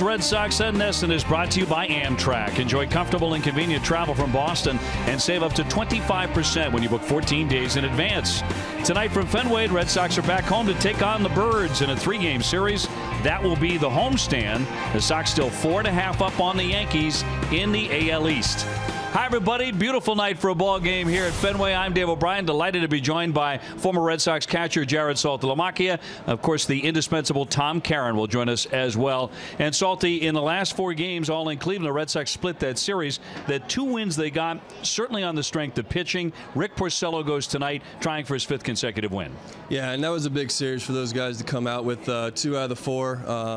Orioles, Red Sox, and NESN is brought to you by Amtrak. Enjoy comfortable and convenient travel from Boston and save up to 25% when you book 14 days in advance. Tonight from Fenway, Red Sox are back home to take on the Birds in a 3-game series. That will be the homestand. The Sox still 4.5 up on the Yankees in the AL East. Hi, everybody. Beautiful night for a ball game here at Fenway. I'm Dave O'Brien, delighted to be joined by former Red Sox catcher Jared Saltalamacchia. Of course, the indispensable Tom Caron will join us as well. And Salty, in the last 4 games, all in Cleveland, the Red Sox split that series. The 2 wins they got, certainly on the strength of pitching. Rick Porcello goes tonight, trying for his 5th consecutive win. Yeah, and that was a big series for those guys to come out with 2 out of the 4,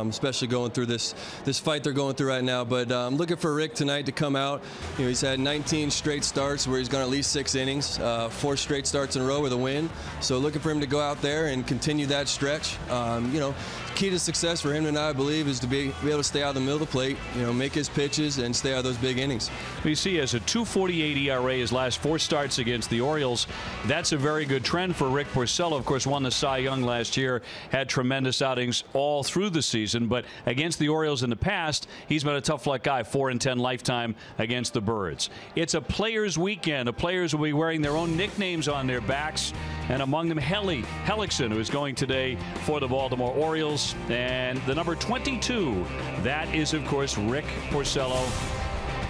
especially going through this fight they're going through right now. But I'm looking for Rick tonight to come out. You know, he's had 19 straight starts where he's gone at least 6 innings, 4 straight starts in a row with a win. So looking for him to go out there and continue that stretch. You know, key to success for him tonight, I believe, is to be able to stay out of the middle of the plate, you know, make his pitches and stay out of those big innings. We see has a 2.48 ERA his last 4 starts against the Orioles. That's a very good trend for Rick Porcello. Of course, won the Cy Young last year, had tremendous outings all through the season, but against the Orioles in the past, he's been a tough luck guy, 4-10 lifetime against the Birds. It's a players' weekend. The players will be wearing their own nicknames on their backs, and among them Hellickson, who is going today for the Baltimore Orioles, and the number 22, that is, of course, Rick Porcello,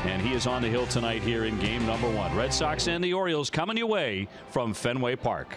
and he is on the hill tonight here in game number 1. Red Sox and the Orioles coming your way from Fenway Park.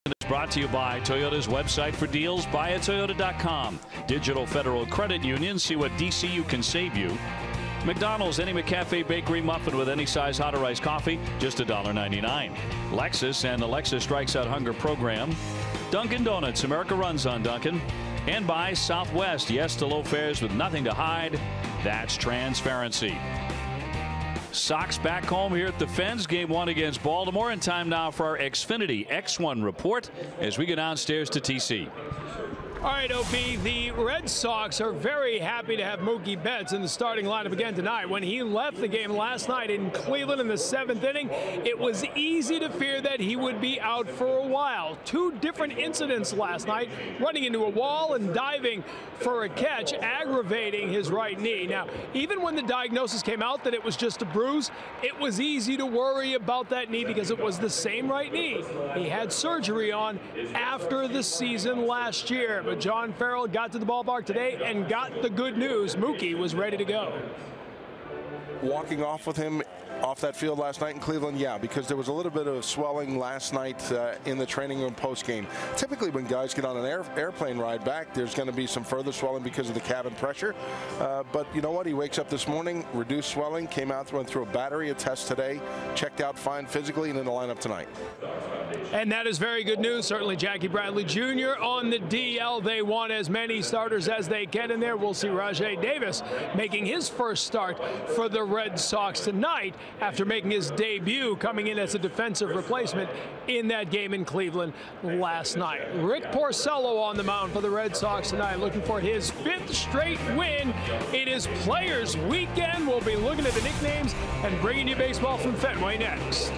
It's brought to you by Toyota's website for deals, buyatoyota.com. Digital Federal Credit Union, see what DCU can save you. McDonald's, any McCafe bakery muffin with any size hot or iced coffee, just $1.99. Lexus and the Lexus Strikes Out Hunger program. Dunkin' Donuts, America runs on Dunkin'. And by Southwest, yes to low fares with nothing to hide. That's transparency. Sox back home here at the Fens. Game 1 against Baltimore. And time now for our Xfinity X1 report as we go downstairs to TC. All right, OP, the Red Sox are very happy to have Mookie Betts in the starting lineup again tonight. When he left the game last night in Cleveland in the 7th inning, it was easy to fear that he would be out for a while. 2 different incidents last night, running into a wall and diving for a catch, aggravating his right knee. Now, even when the diagnosis came out that it was just a bruise, it was easy to worry about that knee because it was the same right knee he had surgery on after the season last year. But John Farrell got to the ballpark today and got the good news. Mookie was ready to go. Walking off with him off that field last night in Cleveland? Yeah, because there was a little bit of swelling last night in the training room post-game. Typically when guys get on an airplane ride back, there's going to be some further swelling because of the cabin pressure. But you know what? He wakes up this morning, reduced swelling, came out, went through a battery of tests today, checked out fine physically, and in the lineup tonight. And that is very good news. Certainly Jackie Bradley Jr. on the DL. They want as many starters as they get in there. We'll see Rajai Davis making his first start for the Red Sox tonight after making his debut, coming in as a defensive replacement in that game in Cleveland last night. Rick Porcello on the mound for the Red Sox tonight, looking for his 5th straight win. It is Players Weekend. We'll be looking at the nicknames and bringing you baseball from Fenway next.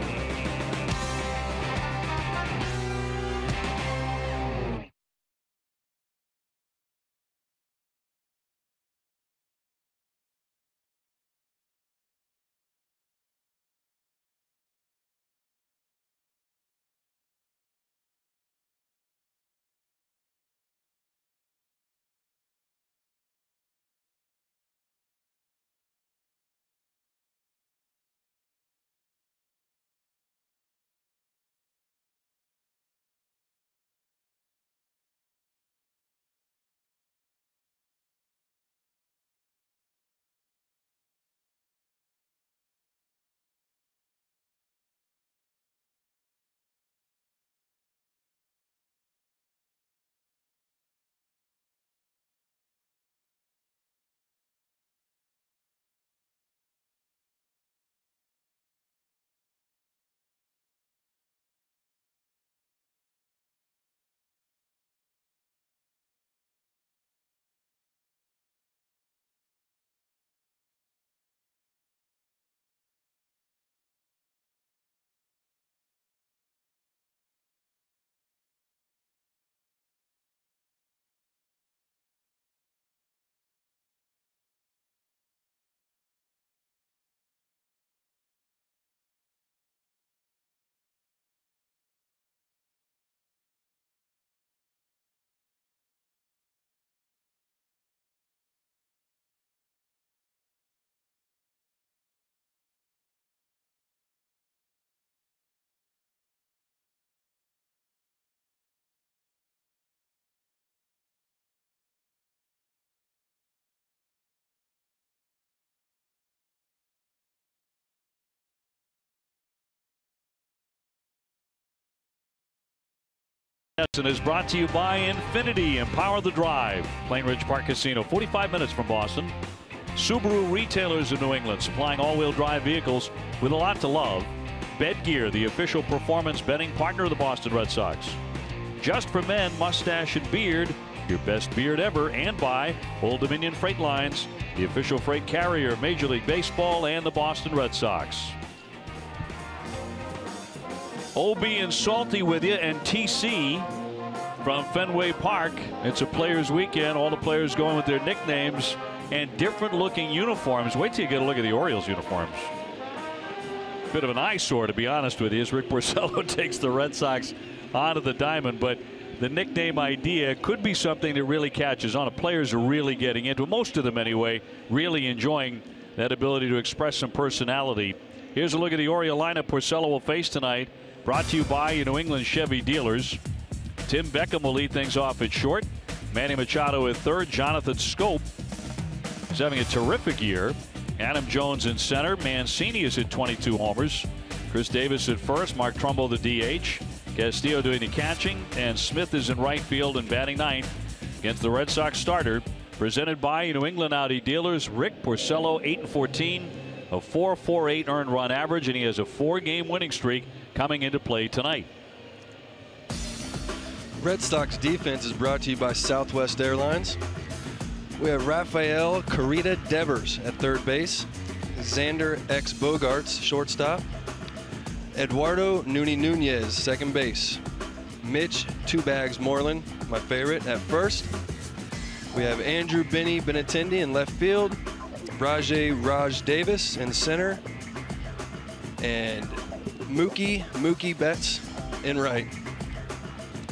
And is brought to you by Infiniti. Empower the drive. Plain Ridge Park Casino, 45 minutes from Boston. Subaru Retailers of New England, supplying all-wheel drive vehicles with a lot to love. Bedgear, the official performance betting partner of the Boston Red Sox. Just for Men, mustache and beard, your best beard ever. And by Old Dominion Freight Lines, the official freight carrier of Major League Baseball and the Boston Red Sox. OB and Salty with you, and TC from Fenway Park. It's a Players Weekend. All the players going with their nicknames and different looking uniforms. Wait till you get a look at the Orioles uniforms. Bit of an eyesore, to be honest with you, as Rick Porcello takes the Red Sox onto the diamond. But the nickname idea could be something that really catches on. The players are really getting into it, most of them anyway, really enjoying that ability to express some personality. Here's a look at the Oriole lineup Porcello will face tonight. Brought to you by your New England Chevy dealers. Tim Beckham will lead things off at short. Manny Machado at third. Jonathan Scope is having a terrific year. Adam Jones in center. Mancini is at 22 homers. Chris Davis at first. Mark Trumbo the DH. Castillo doing the catching. And Smith is in right field and batting ninth against the Red Sox starter. Presented by your New England Audi dealers. Rick Porcello, 8-14. A 4.48 earned run average, and he has a 4-game winning streak coming into play tonight. Red Sox defense is brought to you by Southwest Airlines. We have Rafael Carita Devers at third base, Xander X Bogaerts shortstop, Eduardo Nunez second base, Mitch Two Bags Moreland, my favorite, at first. We have Andrew Benny Benintendi in left field, Raj Davis in center, and Mookie Betts in right.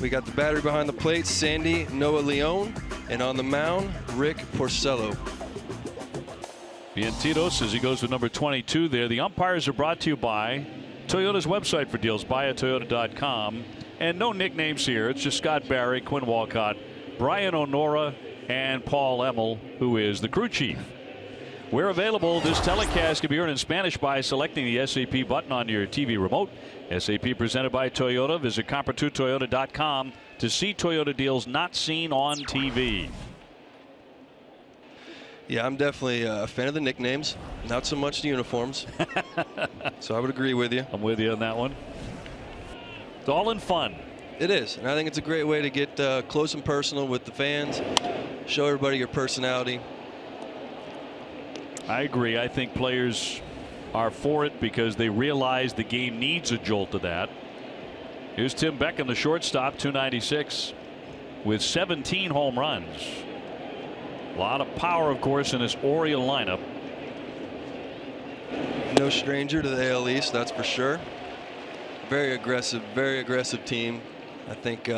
We got the batter behind the plate, Sandy Noah Leone, and on the mound, Rick Porcello. Vientos as he goes with number 22 there. The umpires are brought to you by Toyota's website for deals, buyatoyota.com. And no nicknames here. It's just Scott Barry, Quinn Walcott, Brian Onora, and Paul Emmel, who is the crew chief. We're available. This telecast can be heard in Spanish by selecting the SAP button on your TV remote. SAP presented by Toyota. Visit compare2toyota.com to see Toyota deals not seen on TV. Yeah, I'm definitely a fan of the nicknames, not so much the uniforms. So I would agree with you. I'm with you on that one. It's all in fun. It is, and I think it's a great way to get close and personal with the fans, show everybody your personality. I agree. I think players are for it because they realize the game needs a jolt of that. Here's Tim Beckham, the shortstop, 296 with 17 home runs. A lot of power, of course, in this Oriole lineup. No stranger to the AL East, that's for sure. Very aggressive team. I think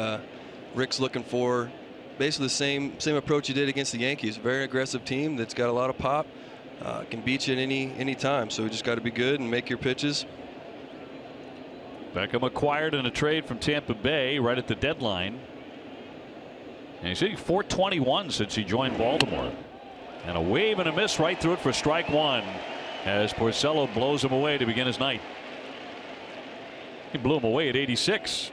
Rick's looking for basically the same approach he did against the Yankees. Very aggressive team that's got a lot of pop, can beat you at any time. So we just got to be good and make your pitches. Beckham acquired in a trade from Tampa Bay right at the deadline. And he's hitting .421 since he joined Baltimore. And a wave and a miss right through it for strike one as Porcello blows him away to begin his night. He blew him away at 86.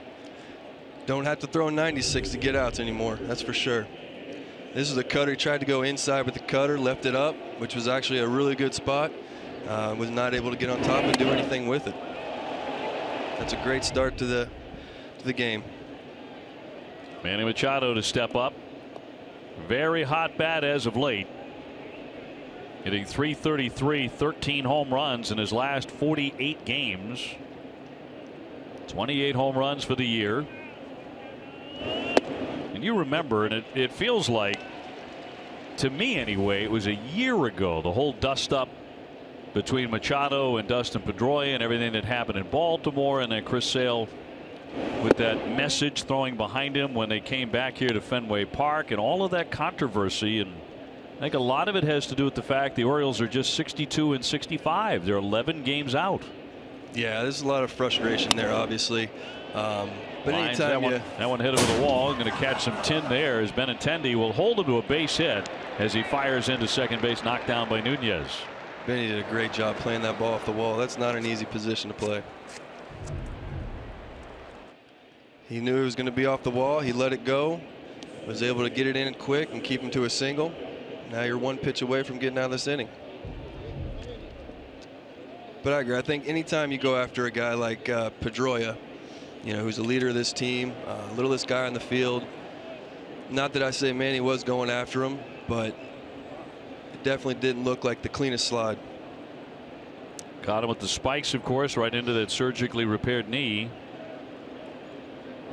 Don't have to throw 96 to get outs anymore. That's for sure. This is a cutter. He tried to go inside with the cutter, left it up, which was actually a really good spot. Was not able to get on top and do anything with it. That's a great start to the game. Manny Machado to step up. Very hot bat as of late. Hitting .333, 13 home runs in his last 48 games. 28 home runs for the year. And you remember, and it feels like, to me anyway, it was a year ago, the whole dust up between Machado and Dustin Pedroia and everything that happened in Baltimore, and then Chris Sale with that message throwing behind him when they came back here to Fenway Park, and all of that controversy. And I think a lot of it has to do with the fact the Orioles are just 62 and 65. They're 11 games out. Yeah, there's a lot of frustration there, obviously. But anytime that one hit over the wall. Going to catch some tin there as Benintendi will hold him to a base hit as he fires into second base, knocked down by Nunez. Benny did a great job playing that ball off the wall. That's not an easy position to play. He knew it was going to be off the wall. He let it go, was able to get it in quick and keep him to a single. Now you're one pitch away from getting out of this inning. But I agree. I think anytime you go after a guy like Pedroia, you know, who's the leader of this team, littlest guy on the field. Not that I say Manny was going after him, but it definitely didn't look like the cleanest slide. Caught him with the spikes, of course, right into that surgically repaired knee,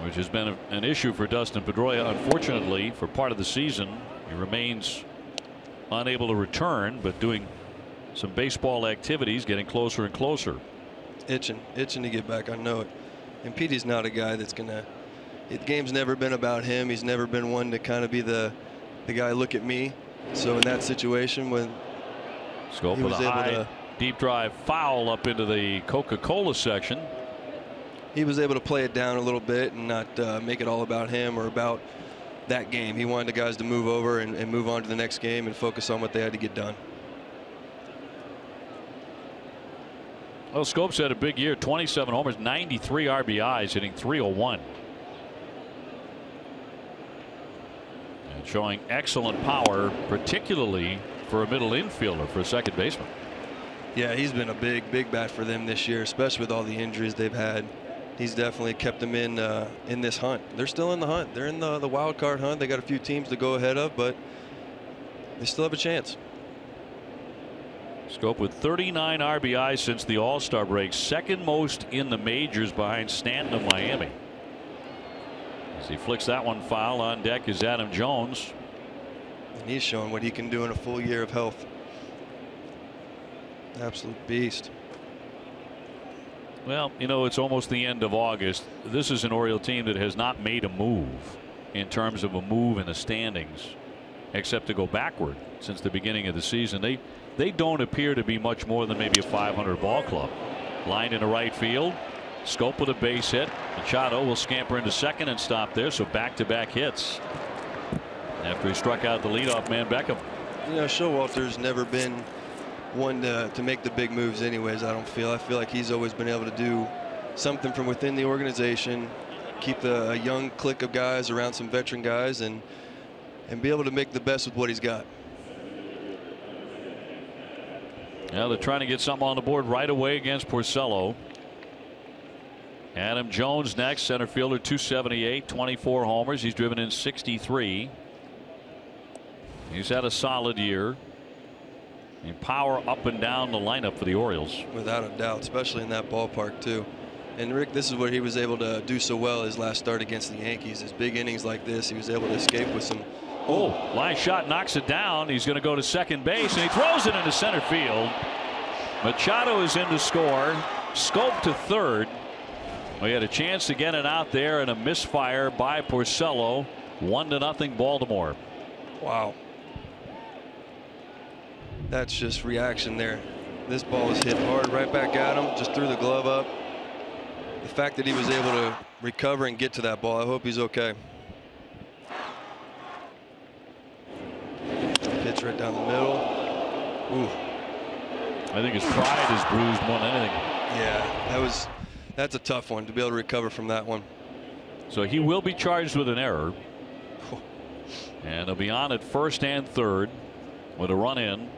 which has been an issue for Dustin Pedroia. Unfortunately, for part of the season, he remains unable to return, but doing some baseball activities, getting closer and closer. Itching to get back. I know it. And Petey's not a guy that's gonna. The game's never been about him. He's never been one to kind of be the guy. Look at me. So in that situation, when Scope with a high deep drive foul up into the Coca-Cola section, he was able to play it down a little bit and not make it all about him or about that game. He wanted the guys to move over and move on to the next game and focus on what they had to get done. Well, Scopes had a big year, 27 homers, 93 RBIs, hitting .301. And showing excellent power, particularly for a middle infielder, for a second baseman. Yeah, he's been a big bat for them this year, especially with all the injuries they've had. He's definitely kept them in this hunt. They're still in the hunt. They're in the wild card hunt. They got a few teams to go ahead of, but they still have a chance. Scope with 39 RBIs since the All-Star break, second most in the majors behind Stanton of Miami. As he flicks that one foul, on deck is Adam Jones. And he's showing what he can do in a full year of health. Absolute beast. Well, you know, it's almost the end of August. This is an Oriole team that has not made a move in terms of a move in the standings. except to go backward since the beginning of the season. They don't appear to be much more than maybe a 500 ball club. Line into right field. Scope with a base hit. Machado will scamper into second and stop there. So back-to-back hits after he struck out the leadoff man Beckham. You know, Showalter's never been one to make the big moves anyways. I feel like he's always been able to do something from within the organization, keep a young clique of guys around some veteran guys, and be able to make the best with what he's got. Now they're trying to get something on the board right away against Porcello. Adam Jones next, center fielder, 278, 24 homers. He's driven in 63. He's had a solid year. And power up and down the lineup for the Orioles. Without a doubt, especially in that ballpark too. And Rick, this is what he was able to do so well his last start against the Yankees. His big innings like this, he was able to escape with some. Oh, line shot knocks it down. He's going to go to second base, and he throws it into center field. Machado is in to score. Scope to third. We had a chance to get it out there, and a misfire by Porcello. 1-0 Baltimore. Wow. That's just reaction there. This ball is hit hard right back at him. Just threw the glove up. The fact that he was able to recover and get to that ball, I hope he's okay. Pitch right down the middle. Ooh. I think his pride is bruised more than anything. Yeah, that's a tough one to be able to recover from that one. So he will be charged with an error. And he'll be on at first and third with a run in.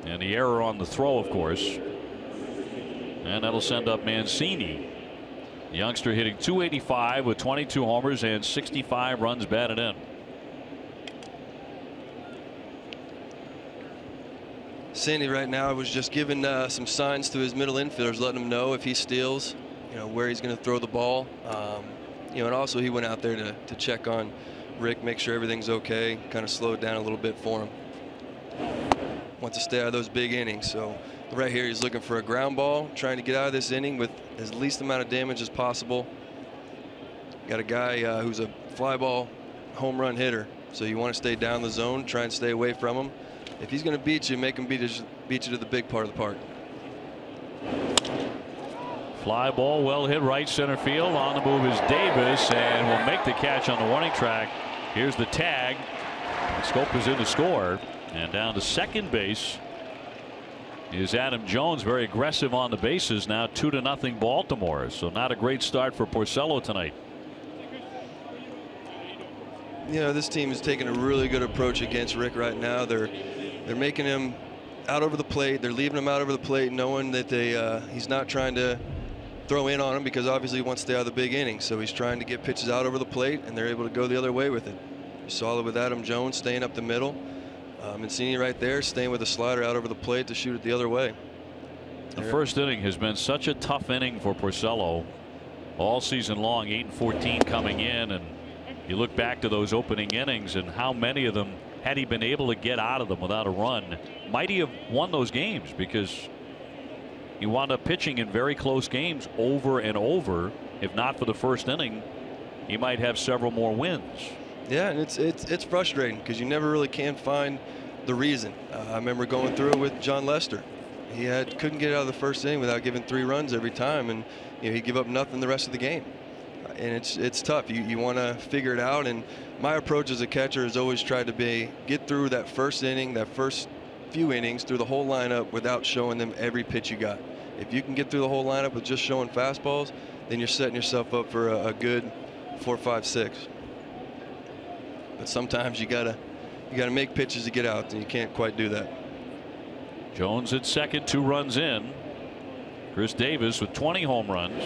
And the error on the throw, of course. And that'll send up Mancini. The youngster hitting .285 with 22 homers and 65 runs batted in. Sandy right now was just giving some signs to his middle infielders, letting them know if he steals, where he's going to throw the ball. And also he went out there to check on Rick, make sure everything's okay, kind of slow it down a little bit for him. Wants to stay out of those big innings. So right here he's looking for a ground ball, trying to get out of this inning with as least amount of damage as possible. Got a guy who's a fly ball home run hitter, so you want to stay down the zone, try and stay away from him. If he's going to beat you, make him beat you to the big part of the park. Fly ball well hit right center field. On the move is Davis, and will make the catch on the warning track. Here's the tag. Scope is in to score, and down to second base is Adam Jones, very aggressive on the bases now. 2-0 Baltimore. So not a great start for Porcello tonight. This team is taking a really good approach against Rick right now. They're making him out over the plate. They're leaving him out over the plate, knowing that he's not trying to throw in on him, because obviously he wants to stay out of the big innings. So he's trying to get pitches out over the plate, and they're able to go the other way with it. You saw it with Adam Jones staying up the middle. Mancini right there staying with a slider out over the plate to shoot it the other way. The first inning has been such a tough inning for Porcello all season long. 8-14 coming in, and you look back to those opening innings and how many of them, had he been able to get out of them without a run, might he have won those games, because he wound up pitching in very close games over and over. If not for the first inning, he might have several more wins. Yeah, and it's frustrating because you never really can find the reason. I remember going through it with John Lester. He couldn't get out of the first inning without giving 3 runs every time, and he'd give up nothing the rest of the game. And it's tough. You want to figure it out. And my approach as a catcher has always tried to get through that first inning, that first few innings, through the whole lineup without showing them every pitch you got. If you can get through the whole lineup with just showing fastballs, then you're setting yourself up for a good 4, 5, 6. But sometimes you gotta make pitches to get out, and you can't quite do that. Jones at second, 2 runs in. Chris Davis with 20 home runs.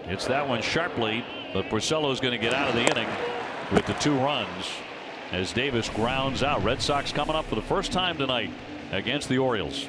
Hits that one sharply, but Porcello is going to get out of the inning with the 2 runs as Davis grounds out. Red Sox coming up for the first time tonight against the Orioles.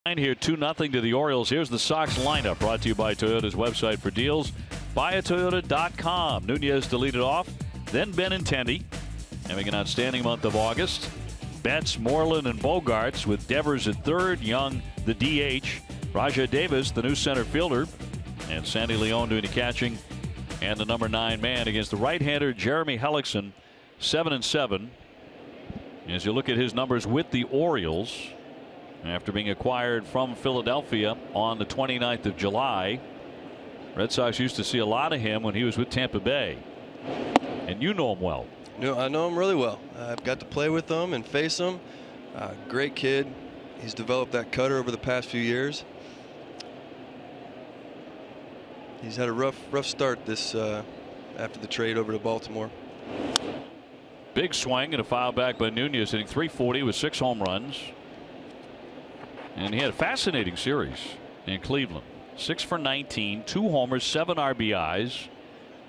Behind here 2-0 to the Orioles. Here's the Sox lineup, brought to you by Toyota's website for deals. BuyAToyota.com. Nunez to lead it off. Then Benintendi, having an outstanding month of August. Betts, Moreland, and Bogaerts, with Devers at third. Young, the DH. Rajai Davis, the new center fielder. And Sandy Leon doing the catching. And the number 9 man against the right-hander Jeremy Hellickson, 7-7. As you look at his numbers with the Orioles, after being acquired from Philadelphia on the 29th of July, Red Sox used to see a lot of him when he was with Tampa Bay. And you know him well. No, I know him really well. I've got to play with him and face him. Great kid. He's developed that cutter over the past few years. He's had a rough start this after the trade over to Baltimore. Big swing and a foul back by Nunez, hitting .340 with 6 home runs. And he had a fascinating series in Cleveland. 6 for 19, 2 homers, 7 RBIs,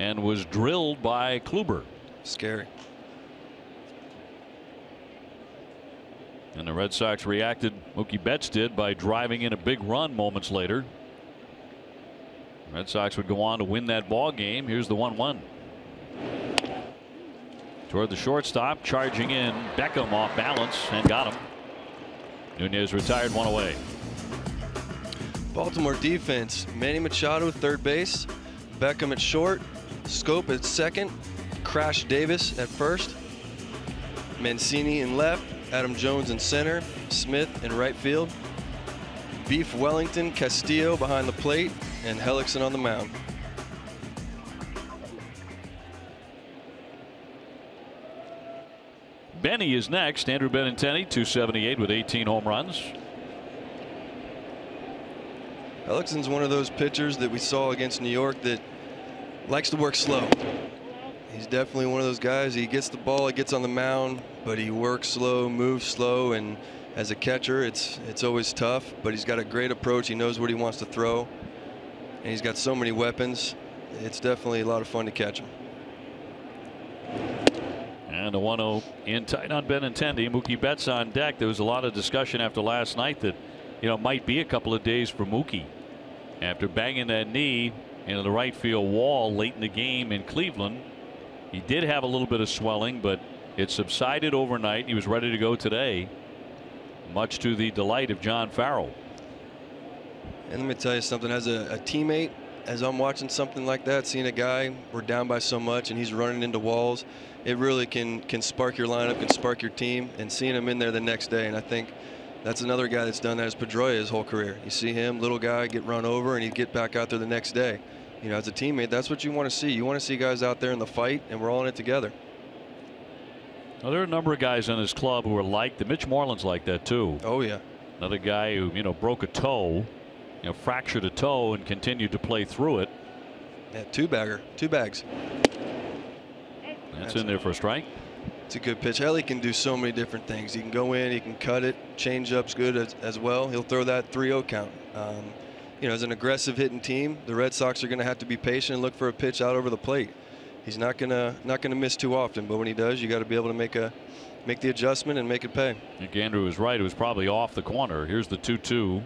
and was drilled by Kluber. Scary. And the Red Sox reacted, Mookie Betts did, by driving in a big run moments later. Red Sox would go on to win that ball game. Here's the 1-1. Toward the shortstop, charging in Beckham off balance and got him. Nunez retired, 1 away. Baltimore defense: Manny Machado at third base, Beckham at short, Scope at second, Crash Davis at first, Mancini in left, Adam Jones in center, Smith in right field, Beef Wellington, Castillo behind the plate, and Hellickson on the mound. Benny is next. Andrew Benintendi, .278 with 18 home runs. Hellickson's one of those pitchers that we saw against New York that likes to work slow. He's definitely one of those guys. He gets the ball, he gets on the mound, but he works slow, moves slow, and as a catcher, it's always tough. But he's got a great approach. He knows what he wants to throw, and he's got so many weapons. It's definitely a lot of fun to catch him. And a 1-0 in tight on Benintendi. Mookie Betts on deck. There was a lot of discussion after last night that, might be a couple of days for Mookie after banging that knee into the right field wall late in the game in Cleveland. He did have a little bit of swelling, but it subsided overnight. He was ready to go today, much to the delight of John Farrell. And let me tell you something, as a teammate, as I'm watching something like that, seeing a guy, we're down by so much and he's running into walls, it really can spark your lineup, can spark your team, and seeing him in there the next day. And I think that's another guy that's done that is Pedroia his whole career. You see him, little guy, get run over, and he'd get back out there the next day. As a teammate, that's what you want to see. You want to see guys out there in the fight, and we're all in it together. Well, there are a number of guys on his club who are like that. Mitch Moreland's like that too. Oh yeah. Another guy who broke a toe, fractured a toe and continued to play through it. Yeah, two bags. That's in there for a strike. It's a good pitch. Helly can do so many different things. He can go in, he can cut it, change up's good as well. He'll throw that 3-0 count. As an aggressive hitting team, the Red Sox are going to have to be patient and look for a pitch out over the plate. He's not gonna miss too often, but when he does, you got to be able to make the adjustment and make it pay. I think Andrew was right. It was probably off the corner. Here's the 2-2.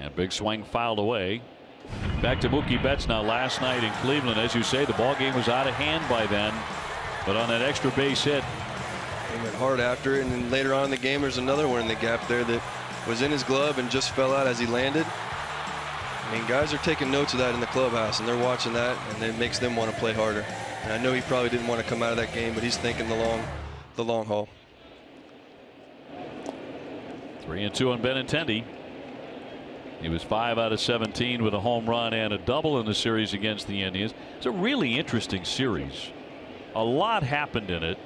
And big swing fouled away. Back to Mookie Betts now. Last night in Cleveland, as you say, the ball game was out of hand by then, but on that extra base hit, he went hard after it, and then later on in the game there's another one in the gap there that was in his glove and just fell out as he landed. I mean, guys are taking notes of that in the clubhouse, and they're watching that, and it makes them want to play harder. And I know he probably didn't want to come out of that game, but he's thinking the long haul. 3-2 on Benintendi. He was 5 out of 17 with a home run and a double in the series against the Indians. It's a really interesting series. A lot happened in it.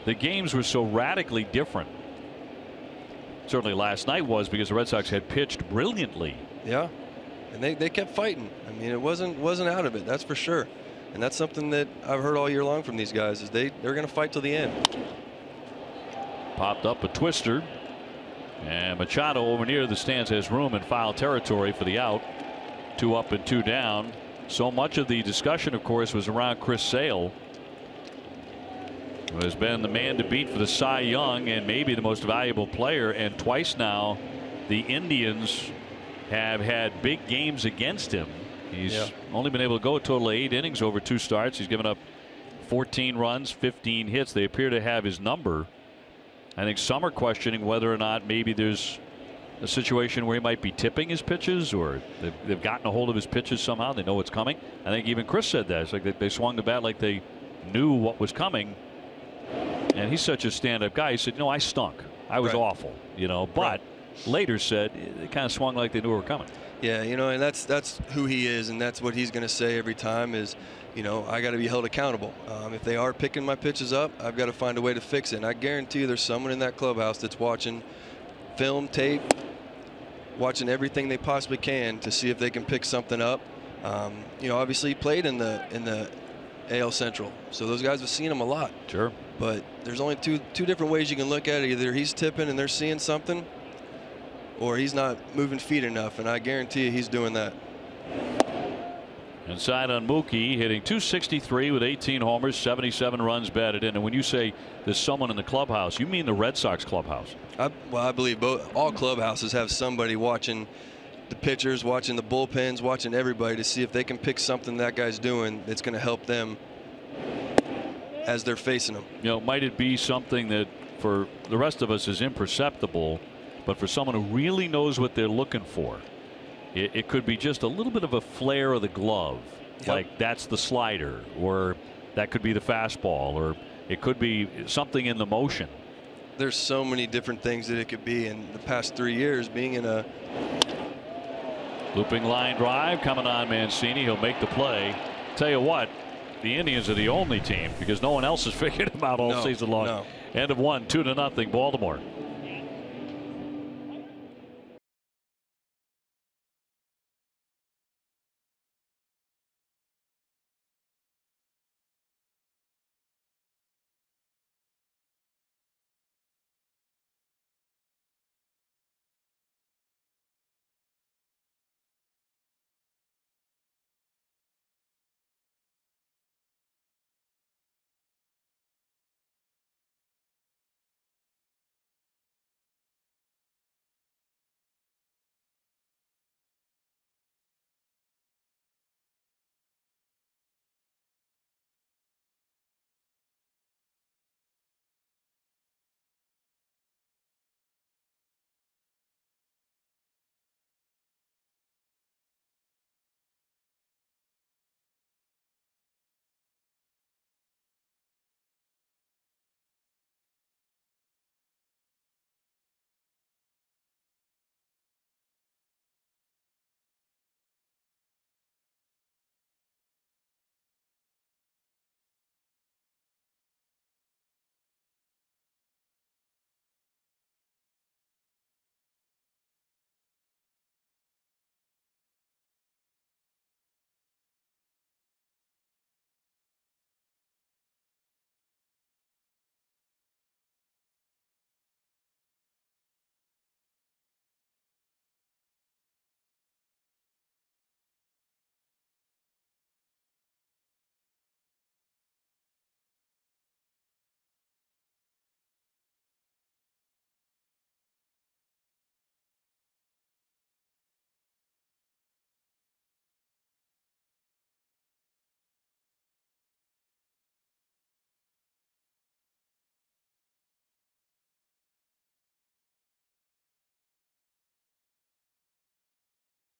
The games were so radically different. Certainly last night was, because the Red Sox had pitched brilliantly. Yeah, and they kept fighting. I mean, it wasn't out of it, that's for sure. And that's something that I've heard all year long from these guys, is they're going to fight till the end. Popped up a twister. And Machado over near the stands has room in foul territory for the out. 2 up and 2 down. So much of the discussion, of course, was around Chris Sale, who has been the man to beat for the Cy Young and maybe the most valuable player, and twice now the Indians have had big games against him. He's only been able to go a total of 8 innings over 2 starts. He's given up 14 runs, 15 hits. They appear to have his number. I think some are questioning whether or not maybe there's a situation where he might be tipping his pitches, or they've gotten a hold of his pitches somehow. They know what's coming. I think even Chris said that. It's like they swung the bat like they knew what was coming. And he's such a stand-up guy. He said, "No, I stunk. I was awful, you know." But later said they kind of swung like they knew it were coming. Yeah, you know, and that's who he is, and that's what he's going to say every time is, you know, I got to be held accountable. If they are picking my pitches up, I've got to find a way to fix it. And I guarantee you there's someone in that clubhouse that's watching film, tape, watching everything they possibly can to see if they can pick something up. You know, obviously he played in the AL Central, so those guys have seen him a lot. Sure. But there's only two different ways you can look at it. Either he's tipping and they're seeing something, or he's not moving feet enough, and I guarantee you he's doing that. Inside on Mookie, hitting .263 with 18 homers, 77 runs batted in. And when you say there's someone in the clubhouse, you mean the Red Sox clubhouse? Well, I believe all clubhouses have somebody watching the pitchers, watching the bullpens, watching everybody to see if they can pick something that guy's doing that's going to help them as they're facing him. You know, might it be something that for the rest of us is imperceptible, but for someone who really knows what they're looking for, it could be just a little bit of a flare of the glove, like that's the slider, or that could be the fastball, or it could be something in the motion. There's so many different things that it could be. In the past 3 years, being in a looping line drive coming on Mancini, he'll make the play. Tell you what, the Indians are the only team, because no one else has figured him out all season long. No. End of 1, 2-0 Baltimore.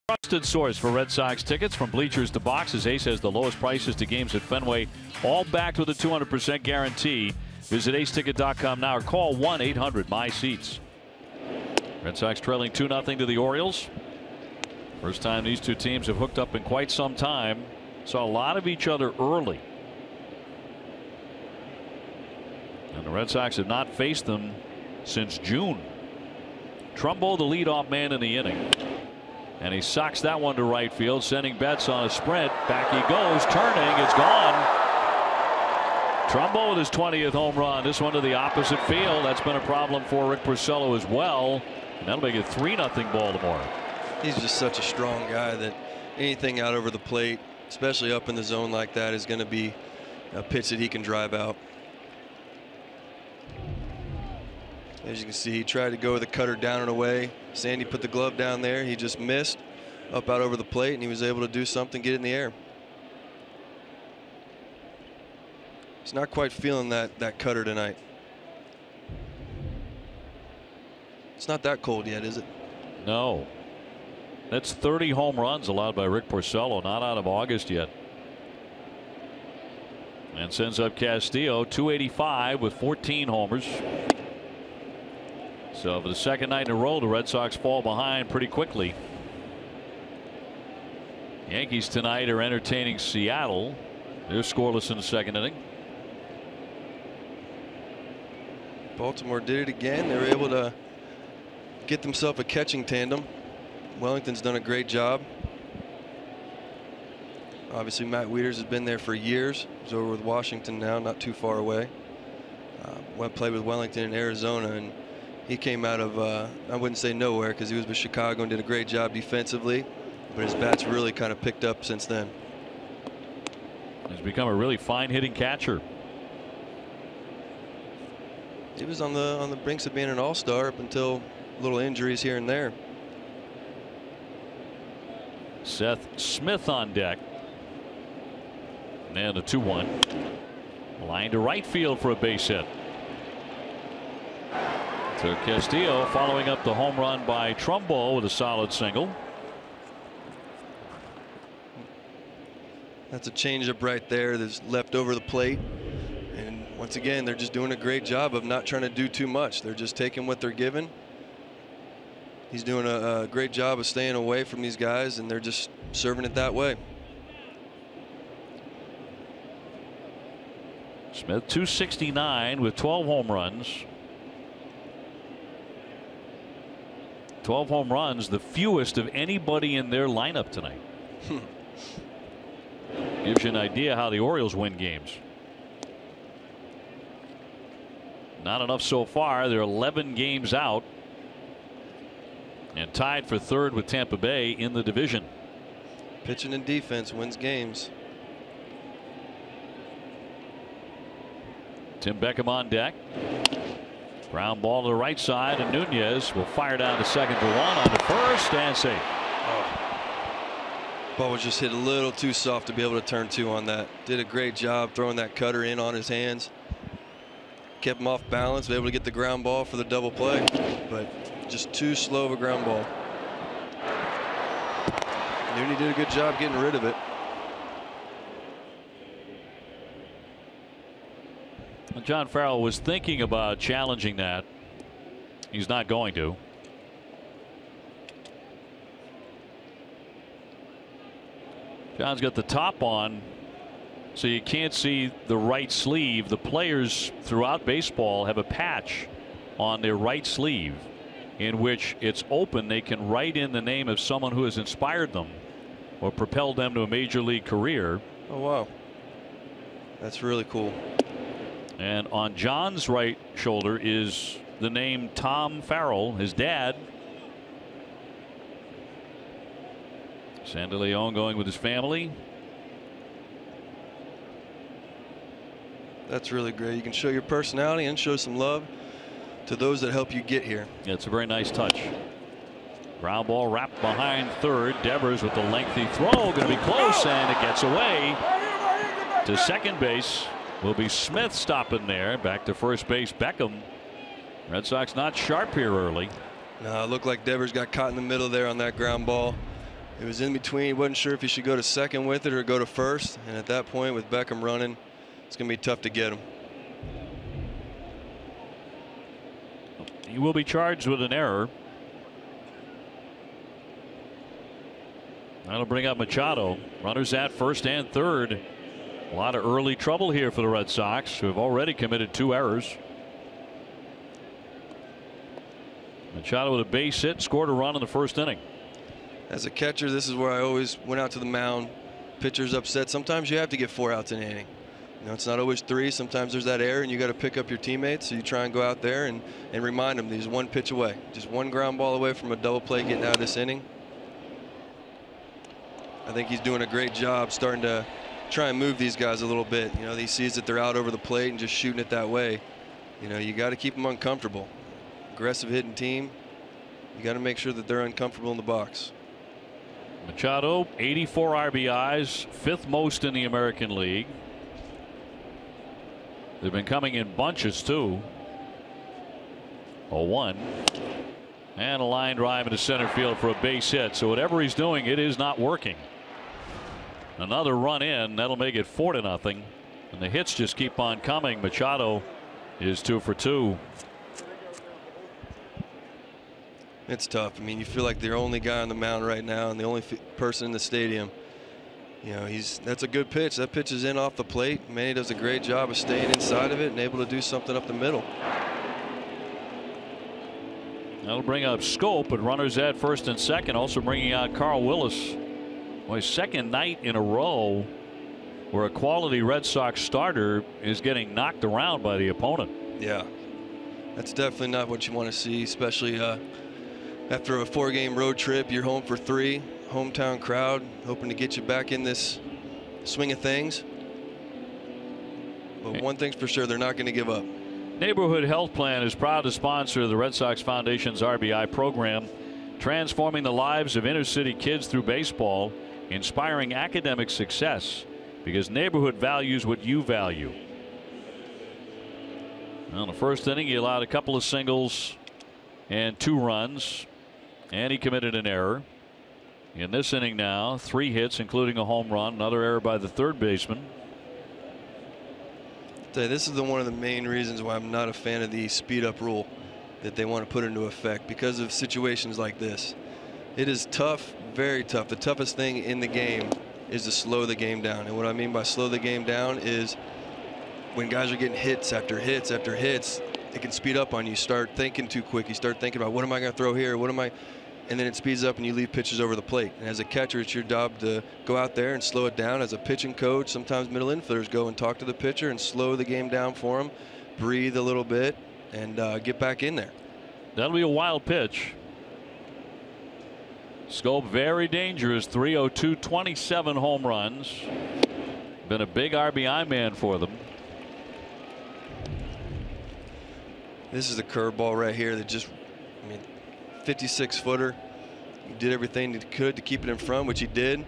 Trusted source for Red Sox tickets from bleachers to boxes. Ace has the lowest prices to games at Fenway, all backed with a 200% guarantee. Visit aceticket.com now or call 1-800-MY-SEATS. Red Sox trailing 2-0 to the Orioles. First time these two teams have hooked up in quite some time. Saw a lot of each other early. And the Red Sox have not faced them since June. Trumbo, the leadoff man in the inning. And he socks that one to right field, sending Betts on a sprint. Back he goes, turning, it's gone. Trumbo with his 20th home run. This one to the opposite field. That's been a problem for Rick Porcello as well. And that'll make it 3-0 Baltimore. He's just such a strong guy that anything out over the plate, especially up in the zone like that, is going to be a pitch that he can drive out. As you can see, he tried to go with the cutter down and away, Sandy put the glove down there. He just missed up out over the plate, and he was able to do something, get it in the air. He's not quite feeling that cutter tonight. It's not that cold yet, is it? No. That's 30 home runs allowed by Rick Porcello, not out of August yet. And sends up Castillo, 285 with 14 homers. So for the second night in a row, the Red Sox fall behind pretty quickly. Yankees tonight are entertaining Seattle. They're scoreless in the second inning. Baltimore did it again. They were able to get themselves a catching tandem. Wellington's done a great job. Obviously, Matt Wieters has been there for years. He's over with Washington now, not too far away. Played with Wellington in Arizona, and he came out of, I wouldn't say nowhere, because he was with Chicago and did a great job defensively, but his bat's really kind of picked up since then. He's become a really fine hitting catcher. He was on the brinks of being an all-star up until little injuries here and there. Seth Smith on deck. And a 2-1. Line to right field for a base hit. So Castillo following up the home run by Trumbo with a solid single. That's a changeup right there that's left over the plate. And once again, they're just doing a great job of not trying to do too much. They're just taking what they're given. He's doing a great job of staying away from these guys, and they're just serving it that way. Smith 269 with 12 home runs. 12 home runs, the fewest of anybody in their lineup tonight. Gives you an idea how the Orioles win games. Not enough so far. They're 11 games out and tied for third with Tampa Bay in the division. Pitching and defense wins games. Tim Beckham on deck. Ground ball to the right side, and Nunez will fire down to second for one on the first and safe. Ball was just hit a little too soft to be able to turn two on that. Did a great job throwing that cutter in on his hands. Kept him off balance, was able to get the ground ball for the double play, but just too slow of a ground ball. Nunez did a good job getting rid of it. John Farrell was thinking about challenging that. He's not going to. John's got the top on, so you can't see the right sleeve. The players throughout baseball have a patch on their right sleeve in which it's open. They can write in the name of someone who has inspired them or propelled them to a major league career. Oh, wow. That's really cool. And on John's right shoulder is the name Tom Farrell, his dad. Sandy Leon going with his family. That's really great. You can show your personality and show some love to those that help you get here. Yeah, it's a very nice touch. Ground ball wrapped behind third. Devers with the lengthy throw, going to be close, and it gets away to second base. Will be Smith stopping there. Back to first base, Beckham. Red Sox not sharp here early. No, it looked like Devers got caught in the middle there on that ground ball. It was in between. He wasn't sure if he should go to second with it or go to first. And at that point, with Beckham running, it's going to be tough to get him. He will be charged with an error. That'll bring up Machado. Runners at first and third. A lot of early trouble here for the Red Sox, who have already committed 2 errors. Machado with a base hit, scored a run in the first inning. As a catcher, this is where I always went out to the mound. Pitcher's upset. Sometimes you have to get 4 outs in an inning. You know, it's not always 3. Sometimes there's that error, and you got to pick up your teammates. So you try and go out there and remind them he's 1 pitch away, just 1 ground ball away from a double play getting out of this inning. I think he's doing a great job starting to try and move these guys a little bit. You know, he sees that they're out over the plate and just shooting it that way. You know, you got to keep them uncomfortable. Aggressive hitting team. You got to make sure that they're uncomfortable in the box. Machado, 84 RBIs, 5th most in the American League. They've been coming in bunches too. 0-1. And a line drive into center field for a base hit. So whatever he's doing, it is not working. Another run in, that'll make it 4-0. And the hits just keep on coming. Machado is 2 for 2. It's tough. I mean, you feel like the only guy on the mound right now and the only person in the stadium. You know, that's a good pitch. That pitch is in off the plate. Manny does a great job of staying inside of it and able to do something up the middle. That'll bring up Scope, but runners at first and second, also bringing out Carl Willis. Well, his second night in a row where a quality Red Sox starter is getting knocked around by the opponent. Yeah, that's definitely not what you want to see, especially after a 4-game road trip. You're home for 3, hometown crowd hoping to get you back in this swing of things. But one thing's for sure, they're not going to give up. Neighborhood Health Plan is proud to sponsor the Red Sox Foundation's RBI program, transforming the lives of inner city kids through baseball, inspiring academic success, because neighborhood values what you value. Well, in the first inning, he allowed a couple of singles and 2 runs, and he committed an error. In this inning now, 3 hits, including a home run, another error by the third baseman. This is one of the main reasons why I'm not a fan of the speed up rule that they want to put into effect, because of situations like this. It is tough, very tough. The toughest thing in the game is to slow the game down. And what I mean by slow the game down is when guys are getting hits after hits after hits, it can speed up on you. Start thinking too quick. You start thinking about, what am I going to throw here? What am I? And then it speeds up and you leave pitches over the plate. And as a catcher, it's your job to go out there and slow it down. As a pitching coach, sometimes middle infielders go and talk to the pitcher and slow the game down for him, breathe a little bit, and get back in there. That'll be a wild pitch. Scope very dangerous. 302, 27 home runs. Been a big RBI man for them. This is the curveball right here that just, I mean, 56-footer. He did everything he could to keep it in front, which he did.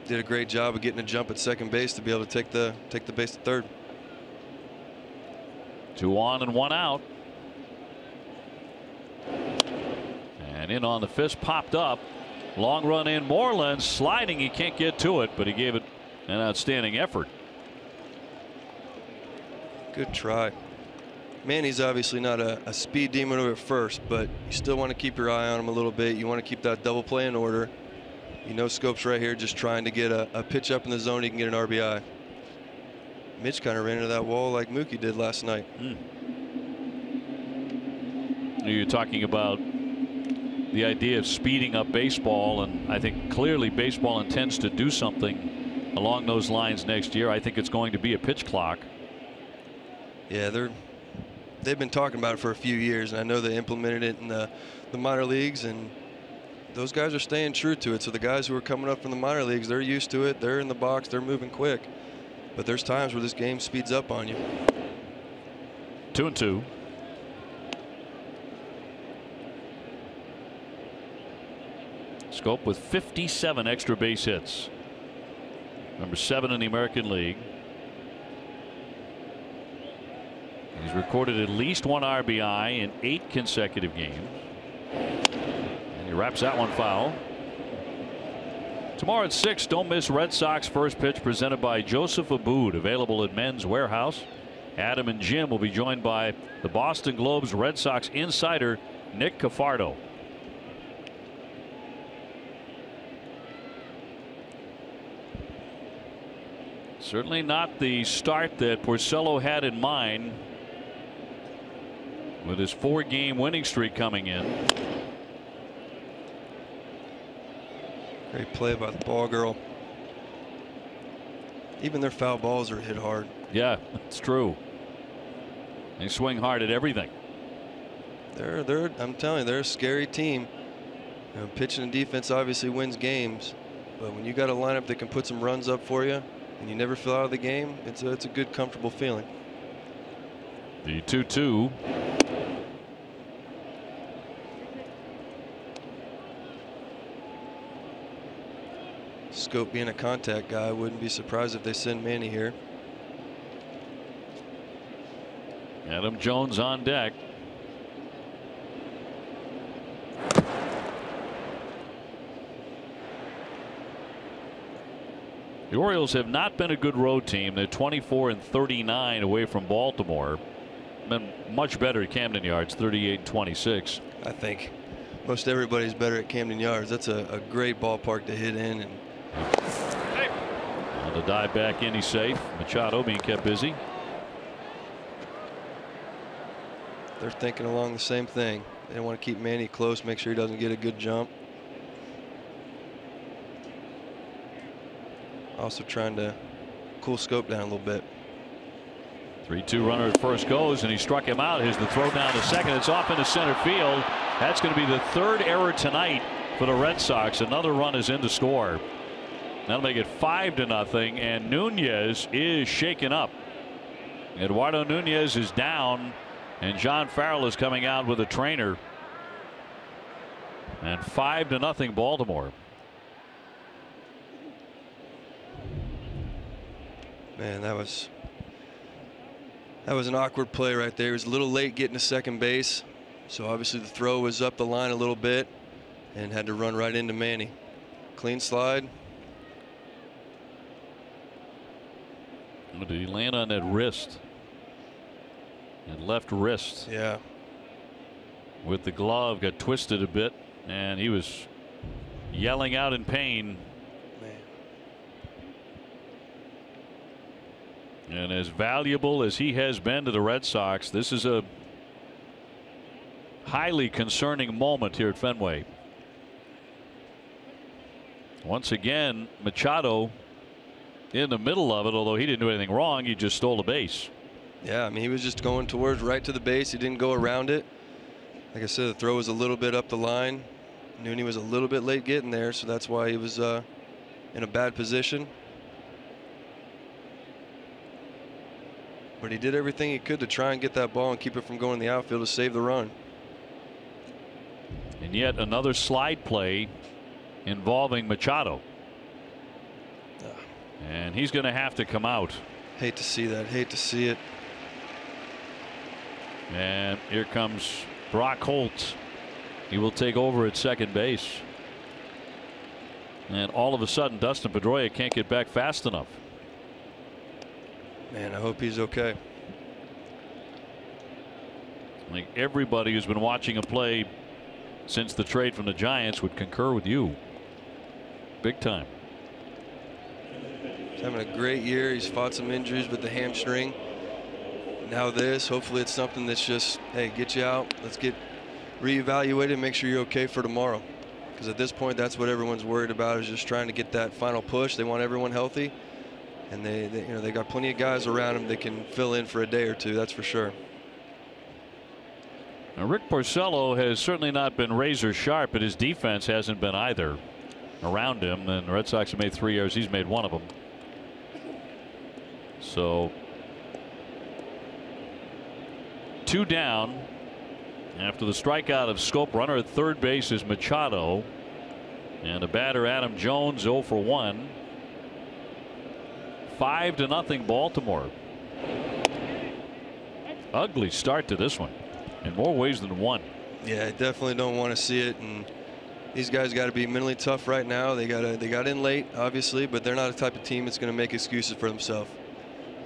Did a great job of getting a jump at second base to be able to take the base to third. 2 on and 1 out. And in on the fist, popped up. Long run in. Moreland sliding. He can't get to it, but he gave it an outstanding effort. Good try. Manny's obviously not a speed demon at first, but you still want to keep your eye on him a little bit. You want to keep that double play in order. You know, Scope's right here just trying to get a pitch up in the zone. He can get an RBI. Mitch kind of ran into that wall like Mookie did last night. You're talking about the idea of speeding up baseball, and I think clearly baseball intends to do something along those lines next year. I think it's going to be a pitch clock. Yeah, they've been talking about it for a few years, and I know they implemented it in the minor leagues, and those guys are staying true to it. So the guys who are coming up from the minor leagues, they're used to it. They're in the box. They're moving quick. But there's times where this game speeds up on you. 2-2. Scope with 57 extra base hits. Number 7 in the American League. He's recorded at least 1 RBI in 8 consecutive games. And he wraps that one foul. Tomorrow at 6, don't miss Red Sox First Pitch, presented by Joseph Abboud, available at Men's Warehouse. Adam and Jim will be joined by the Boston Globe's Red Sox insider Nick Cafardo. Certainly not the start that Porcello had in mind with his 4-game winning streak coming in. Great play by the ball girl. Even their foul balls are hit hard. Yeah, it's true. They swing hard at everything. I'm telling you, they're a scary team. You know, pitching and defense obviously wins games, but when you got a lineup that can put some runs up for you and you never feel out of the game, it's a good, comfortable feeling. The 2-2. Scope being a contact guy, I wouldn't be surprised if they send Manny here. Adam Jones on deck. The Orioles have not been a good road team. They're 24-39 away from Baltimore. Been much better at Camden Yards, 38-26. I think most everybody's better at Camden Yards. That's a great ballpark to hit in. And on the dive back in, he's safe. Machado being kept busy. They're thinking along the same thing. They want to keep Manny close, make sure he doesn't get a good jump. Also trying to cool Scope down a little bit. 3-2 runner at first goes, and he struck him out. Here's the throw down to second. It's off into center field. That's going to be the third error tonight for the Red Sox. Another run is in to score. That'll make it 5-0, and Nunez is shaken up. Eduardo Nunez is down, and John Farrell is coming out with a trainer. And 5-0 Baltimore. Man, that was an awkward play right there. He was a little late getting to second base, so obviously the throw was up the line a little bit and had to run right into Manny. Clean slide. Did he land on that wrist? That left wrist. Yeah. With the glove, got twisted a bit, and he was yelling out in pain. And as valuable as he has been to the Red Sox, this is a highly concerning moment here at Fenway. Once again, Machado in the middle of it, although he didn't do anything wrong, he just stole a base. Yeah, I mean, he was just going towards right to the base. He didn't go around it. Like I said, the throw was a little bit up the line. Nunez was a little bit late getting there, so that's why he was in a bad position. But he did everything he could to try and get that ball and keep it from going in the outfield to save the run. And yet another slide play involving Machado. And he's going to have to come out. Hate to see that. Hate to see it. And here comes Brock Holt. He will take over at second base. And all of a sudden, Dustin Pedroia can't get back fast enough. Man, I hope he's okay. I think everybody who's been watching him play since the trade from the Giants would concur with you. Big time. He's having a great year. He's fought some injuries with the hamstring. Now this, hopefully it's something that's just, hey, get you out. Let's get reevaluated and make sure you're okay for tomorrow. Because at this point, that's what everyone's worried about, is just trying to get that final push. They want everyone healthy. And they got plenty of guys around them that can fill in for a day or two, that's for sure. Now, Rick Porcello has certainly not been razor sharp, but his defense hasn't been either around him. And the Red Sox have made 3 errors. He's made one of them. So 2 down after the strikeout of Scope. Runner at third base is Machado, and a batter Adam Jones 0 for 1. 5-0 Baltimore. Ugly start to this one in more ways than one. Yeah, I definitely don't want to see it, and these guys got to be mentally tough right now. They got in late, obviously, but they're not the type of team that's going to make excuses for themselves.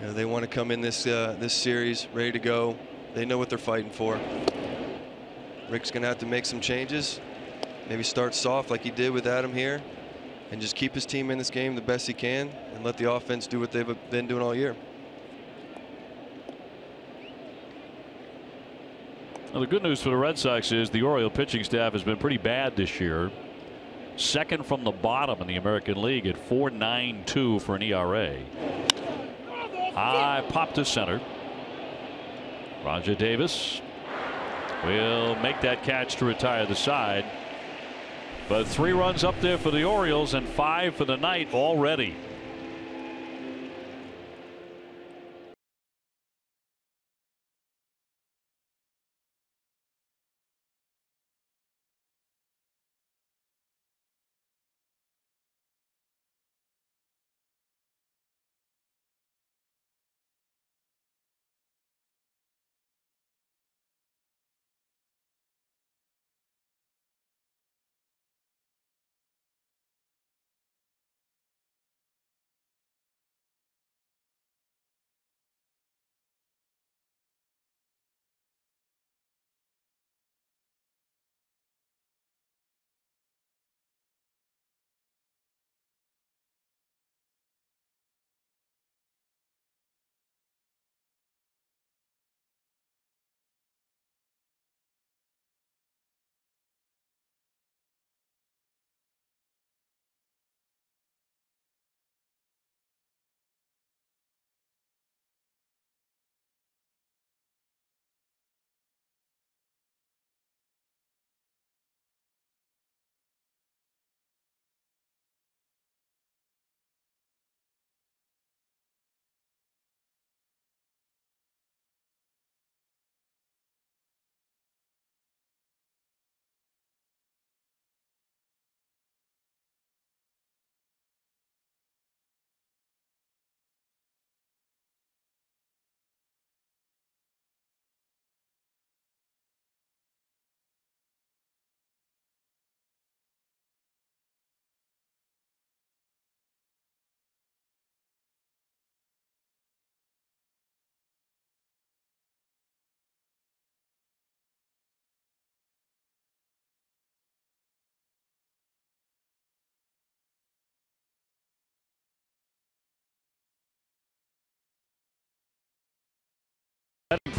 You know, they want to come in this series ready to go. They know what they're fighting for. Rick's going to have to make some changes. Maybe start soft like he did with Adam here, and just keep his team in this game the best he can, and let the offense do what they've been doing all year. Well, the good news for the Red Sox is the Oriole pitching staff has been pretty bad this year. Second from the bottom in the American League at 4.92 for an ERA. High pop to center. Roger Davis will make that catch to retire the side. But 3 runs up there for the Orioles and 5 for the night already.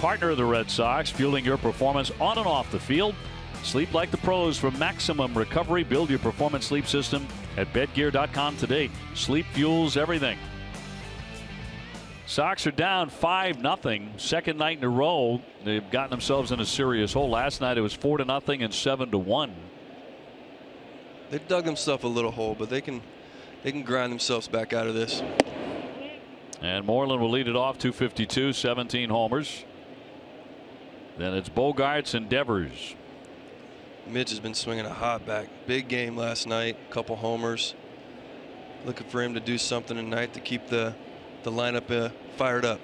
partner of the Red Sox, fueling your performance on and off the field. Sleep like the pros for maximum recovery. Build your performance sleep system at bedgear.com today. Sleep fuels everything. Sox are down 5-0. Second night in a row. They've gotten themselves in a serious hole. Last night it was 4-0 and 7-1. They've dug themselves a little hole, but they can grind themselves back out of this. And Moreland will lead it off, 252, 17 homers. Then it's Bogaerts and Devers. Mitch has been swinging a hot bat. Big game last night, couple homers. Looking for him to do something tonight to keep the lineup fired up.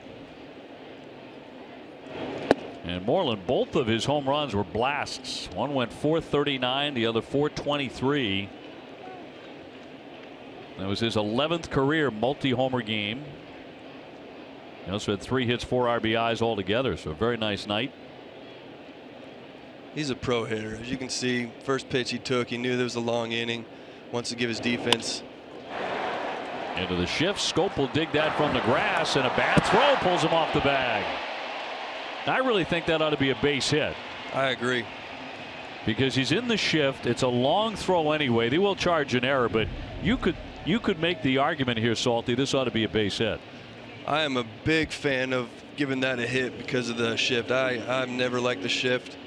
And Moreland, both of his home runs were blasts. One went 439, the other 423. That was his 11th career multi-homer game. He also had 3 hits, 4 RBIs altogether, so a very nice night. He's a pro hitter. As you can see, first pitch he took, he knew there was a long inning. Wants to give his defense. Into the shift. Scope will dig that from the grass, and a bad throw pulls him off the bag. I really think that ought to be a base hit. I agree. Because he's in the shift. It's a long throw anyway. They will charge an error, but you could make the argument here, Salty, this ought to be a base hit. I am a big fan of giving that a hit because of the shift. I've never liked the shift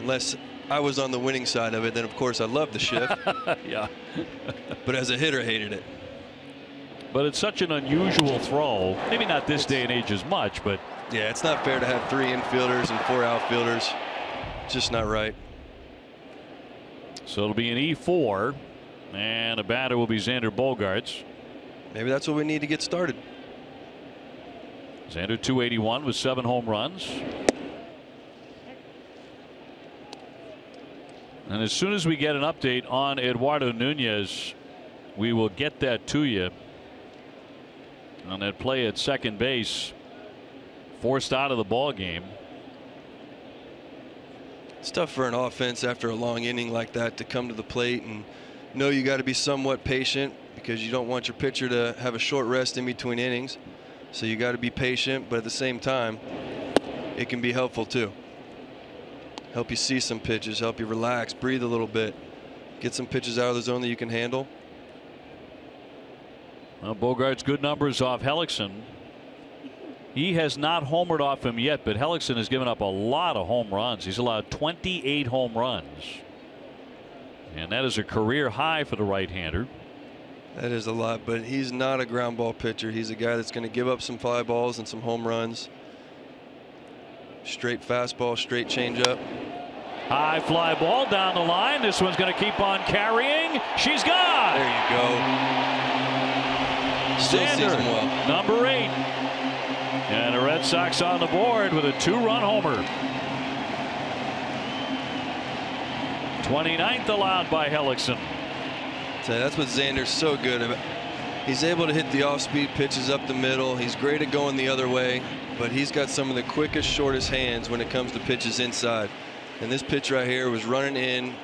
unless I was on the winning side of it. Then of course I love the shift. Yeah. But as a hitter, I hated it. But it's such an unusual throw. Maybe not this day and age as much, but yeah, it's not fair to have 3 infielders and 4 outfielders. Just not right. So it'll be an E4, and a batter will be Xander Bogaerts. Maybe that's what we need to get started. Xander 281 with 7 home runs. And as soon as we get an update on Eduardo Nunez, we will get that to you. On that play at second base, forced out of the ball game. It's tough for an offense after a long inning like that to come to the plate and know you got to be somewhat patient because you don't want your pitcher to have a short rest in between innings. So you got to be patient, but at the same time, it can be helpful too. Help you see some pitches, help you relax, breathe a little bit, get some pitches out of the zone that you can handle. Well, Bogaerts good numbers off Hellickson. He has not homered off him yet, but Hellickson has given up a lot of home runs. He's allowed 28 home runs, and that is a career high for the right-hander. That is a lot, but he's not a ground ball pitcher. He's a guy that's going to give up some fly balls and some home runs. Straight fastball, straight changeup. High fly ball down the line. This one's going to keep on carrying. She's gone. There you go. Still sees him well. Number 8. And the Red Sox on the board with a 2-run homer. 29th allowed by Hellickson. That's what Xander's so good at. He's able to hit the off-speed pitches up the middle. He's great at going the other way, but he's got some of the quickest, shortest hands when it comes to pitches inside. And this pitch right here was running in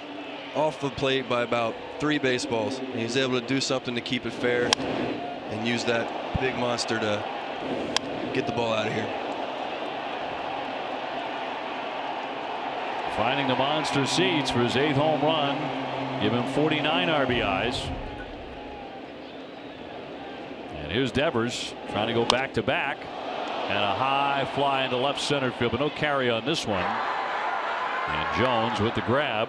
off the plate by about 3 baseballs. And he was able to do something to keep it fair and use that big monster to get the ball out of here. Finding the monster seats for his 8th home run. Give him 49 RBIs. And here's Devers trying to go back to back. And a high fly into left center field, but no carry on this one. And Jones with the grab.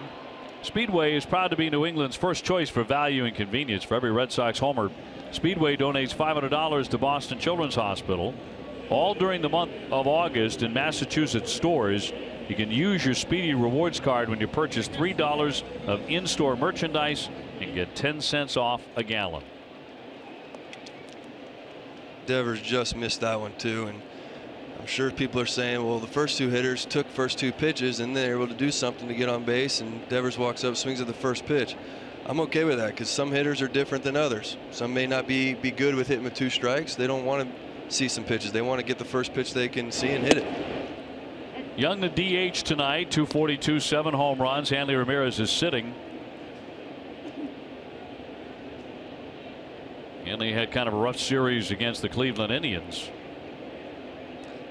Speedway is proud to be New England's first choice for value and convenience. For every Red Sox homer, Speedway donates $500 to Boston Children's Hospital. All during the month of August in Massachusetts stores. You can use your Speedy Rewards card when you purchase $3 of in-store merchandise and get 10 cents off a gallon. Devers just missed that one too, and I'm sure people are saying, well, the first 2 hitters took first 2 pitches and they're able to do something to get on base, and Devers walks up, swings at the first pitch. I'm okay with that because some hitters are different than others. Some may not be good with hitting with 2 strikes. They don't want to see some pitches. They want to get the first pitch they can see and hit it. Young the DH tonight, 242, 7 home runs. Hanley Ramirez is sitting. Hanley had kind of a rough series against the Cleveland Indians.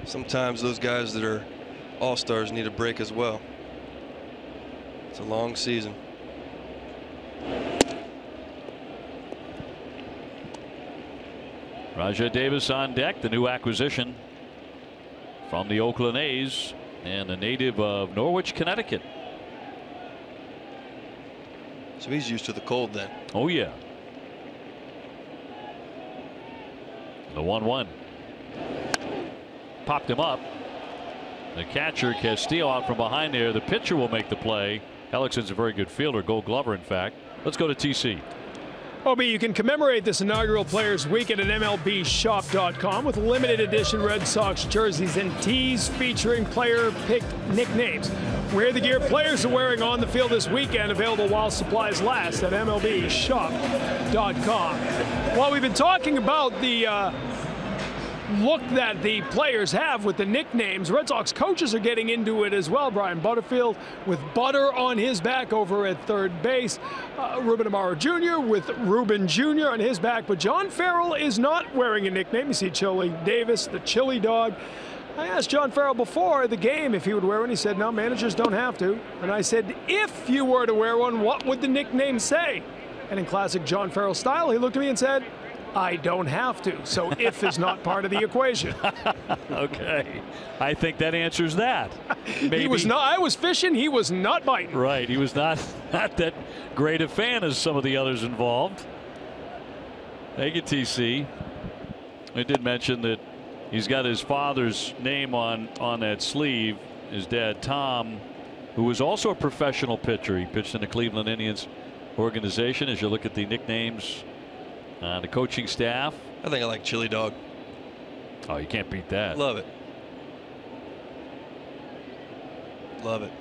Sometimes those guys that are All-Stars need a break as well. It's a long season. Rajai Davis on deck, the new acquisition from the Oakland A's and a native of Norwich, Connecticut. So he's used to the cold then. Oh yeah. The 1-1. Popped him up. The catcher Castillo out from behind there. The pitcher will make the play. Hellickson's a very good fielder, Gold Glover in fact. Let's go to TC. OB, you can commemorate this inaugural Players Weekend at MLBshop.com with limited edition Red Sox jerseys and tees featuring player-picked nicknames. Wear the gear players are wearing on the field this weekend, available while supplies last at MLBshop.com. While we've been talking about the look that the players have with the nicknames, Red Sox coaches are getting into it as well. Brian Butterfield with Butter on his back over at third base. Ruben Amaro Jr. with Ruben Jr. on his back. But John Farrell is not wearing a nickname. You see Chili Davis, the Chili Dog. I asked John Farrell before the game if he would wear one. He said, no, managers don't have to. And I said, if you were to wear one, what would the nickname say? And in classic John Farrell style, he looked at me and said, I don't have to. So if is not part of the equation. Okay. I think that answers that. Maybe. He was not. I was fishing. He was not biting. Right. He was not that great a fan as some of the others involved. Thank you, TC. I did mention that he's got his father's name on that sleeve. His dad, Tom, who was also a professional pitcher. He pitched in the Cleveland Indians organization. As you look at the nicknames, the coaching staff. I think I like Chili Dog. Oh, you can't beat that. Love it. Love it.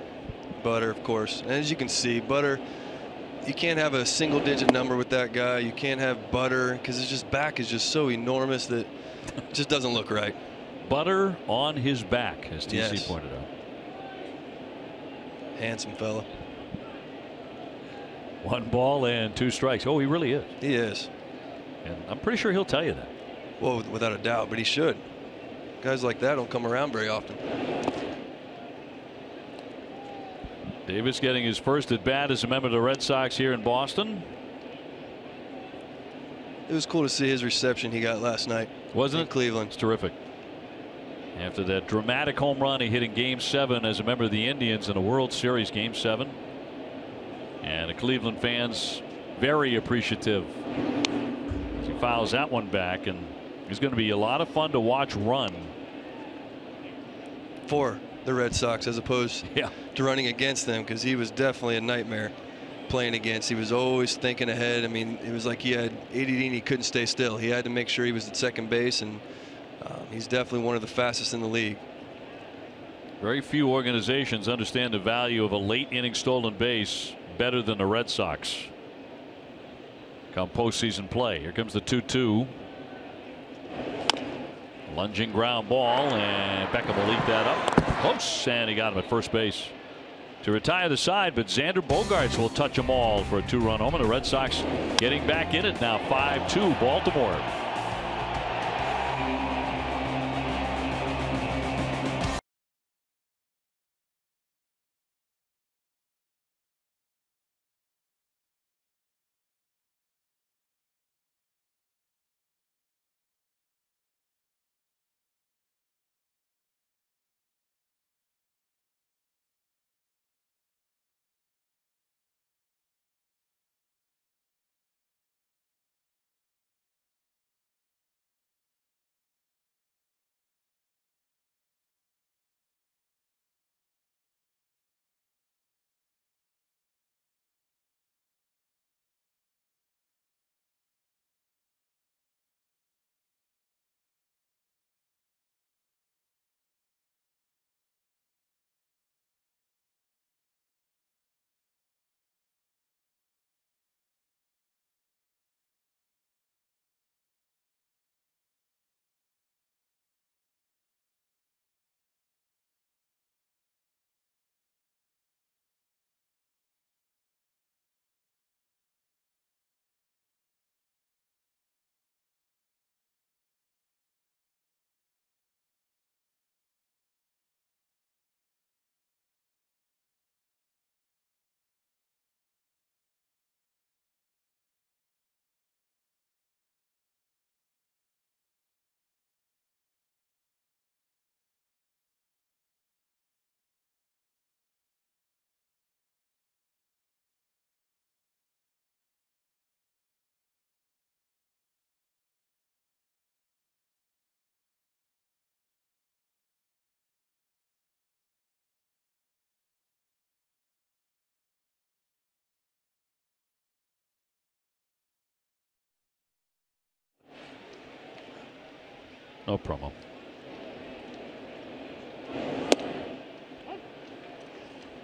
Butter, of course. And as you can see, Butter, you can't have a single-digit number with that guy. You can't have Butter because his back is just so enormous that it just doesn't look right. Butter on his back, as TC Yes. pointed out. Handsome fella. 1 ball and 2 strikes. Oh, he really is. He is. And I'm pretty sure he'll tell you that. Well, without a doubt, but he should. Guys like that don't come around very often. Davis getting his first at bat as a member of the Red Sox here in Boston. It was cool to see his reception he got last night. Wasn't in it? Cleveland. It's terrific. After that dramatic home run he hit in Game 7 as a member of the Indians in a World Series Game 7. And the Cleveland fans very appreciative. He fouls that one back, and he's going to be a lot of fun to watch run for the Red Sox as opposed to running against them, because he was definitely a nightmare playing against. He was always thinking ahead. I mean, it was like he had ADD and he couldn't stay still. He had to make sure he was at second base, and he's definitely one of the fastest in the league. Very few organizations understand the value of a late inning stolen base better than the Red Sox come postseason play. Here comes the 2-2. Lunging ground ball, and Beckham will lead that up close, and he got him at first base to retire the side. But Xander Bogaerts will touch them all for a 2-run home, and the Red Sox getting back in it now. 5-2 Baltimore. No promo.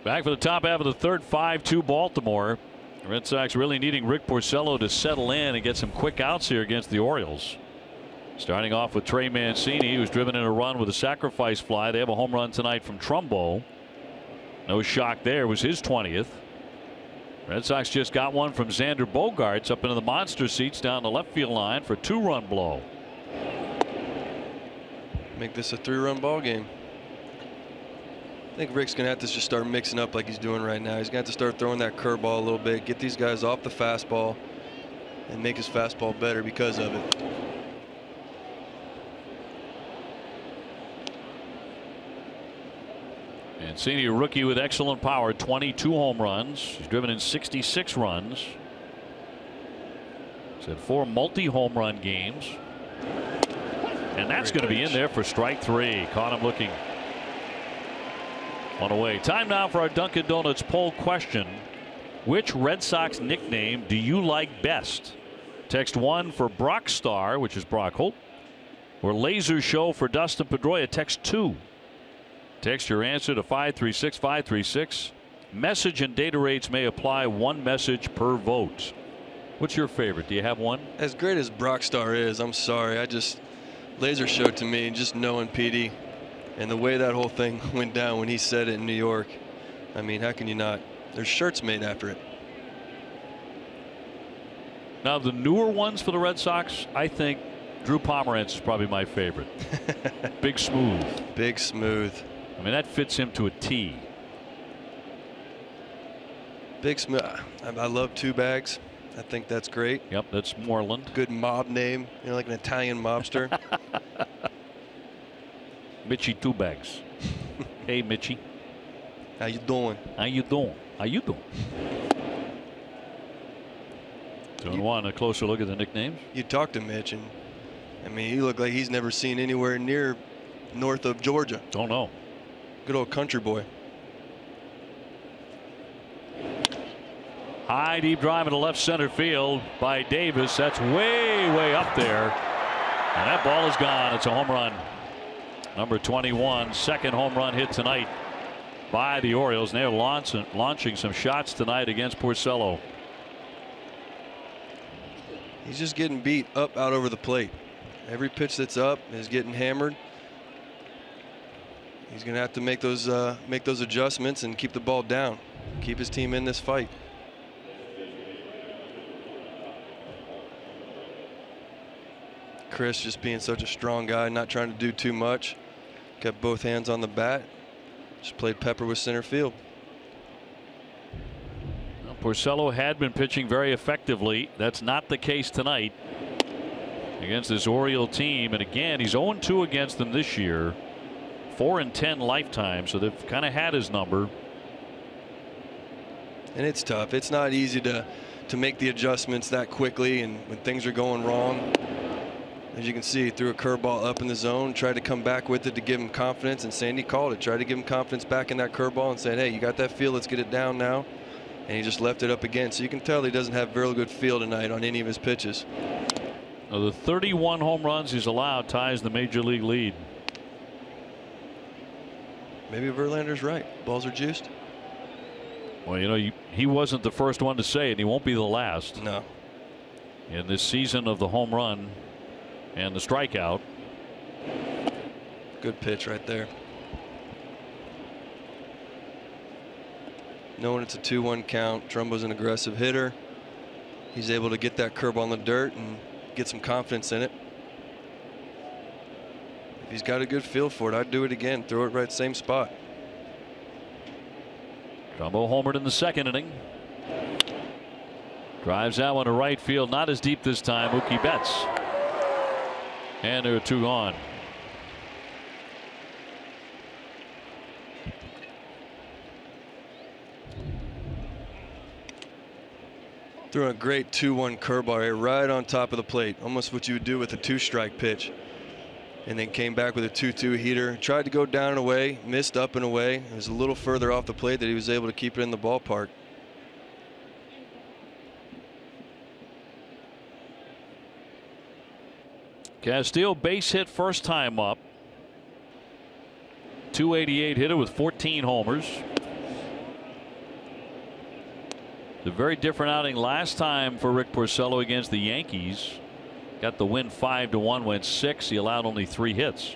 Back for the top half of the third, 5-2 Baltimore. The Red Sox really needing Rick Porcello to settle in and get some quick outs here against the Orioles. Starting off with Trey Mancini, who's driven in a run with a sacrifice fly. They have a home run tonight from Trumbo. No shock there, was his 20th. Red Sox just got one from Xander Bogaerts up into the monster seats down the left field line for a 2-run blow. Make this a 3-run ball game. I think Rick's going to have to just start mixing up like he's doing right now. He's going to have to start throwing that curveball a little bit, get these guys off the fastball, and make his fastball better because of it. Mancini, a rookie with excellent power, 22 home runs. He's driven in 66 runs. He's had 4 multi-home run games. And that's going to be in there for strike 3. Caught him looking one away. Time now for our Dunkin' Donuts poll question. Which Red Sox nickname do you like best? Text 1 for Brockstar, which is Brock Holt, or Laser Show for Dustin Pedroia. Text 2. Text your answer to 536 536. Message and data rates may apply. 1 message per vote. What's your favorite? Do you have one? As great as Brockstar is, I'm sorry, Laser Show to me, just knowing PD and the way that whole thing went down when he said it in New York. I mean, how can you not? There's shirts made after it. Now the newer ones for the Red Sox, I think Drew Pomerantz is probably my favorite. Big Smooth. Big Smooth. I mean, that fits him to a T. Big Smooth. I love 2 bags. I think that's great. Yep, that's Moreland. Good mob name, you know, like an Italian mobster. Mitchie 2 bags. Hey, Mitchie. How you doing? How you doing? How you doing? 2-1. A closer look at the nicknames. You talk to Mitch, and I mean, he looked like he's never seen anywhere near north of Georgia. Don't know. Good old country boy. High deep drive into left center field by Davis. That's way up there, and that ball is gone. It's a home run. Number 21, second home run hit tonight by the Orioles, and they're launching some shots tonight against Porcello. He's just getting beat up out over the plate. Every pitch that's up is getting hammered. He's going to have to make those adjustments and keep the ball down, keep his team in this fight. Chris just being such a strong guy, not trying to do too much. Kept both hands on the bat. Just played pepper with center field. Well, Porcello had been pitching very effectively. That's not the case tonight against this Oriole team. And again, he's 0-2 against them this year. 4-10 lifetime, so they've kind of had his number. And it's tough. It's not easy to make the adjustments that quickly, and when things are going wrong. As you can see, he threw a curveball up in the zone, tried to come back with it to give him confidence, and Sandy called it. Tried to give him confidence back in that curveball and said, hey, you got that feel, let's get it down now. And he just left it up again. So you can tell he doesn't have very good feel tonight on any of his pitches. Now, the 31 home runs he's allowed ties the major league lead. Maybe Verlander's right. Balls are juiced. Well, you know, he wasn't the first one to say it, and he won't be the last. No. In this season of the home run and the strikeout. Good pitch right there. Knowing it's a 2-1 count, Trumbo's an aggressive hitter. He's able to get that curve on the dirt and get some confidence in it. If he's got a good feel for it, I'd do it again. Throw it right same spot. Trumbo homered in the second inning. Drives that one to right field. Not as deep this time. Mookie Betts. And there are 2 gone. Throwing a great 2-1 curveball right on top of the plate. Almost what you would do with a 2-strike pitch. And then came back with a 2-2 heater. Tried to go down and away. Missed up and away. It was a little further off the plate that he was able to keep it in the ballpark. Castillo base hit first time up. 288 hitter with 14 homers. It's a very different outing last time for Rick Porcello against the Yankees. Got the win 5-1, went 6. He allowed only 3 hits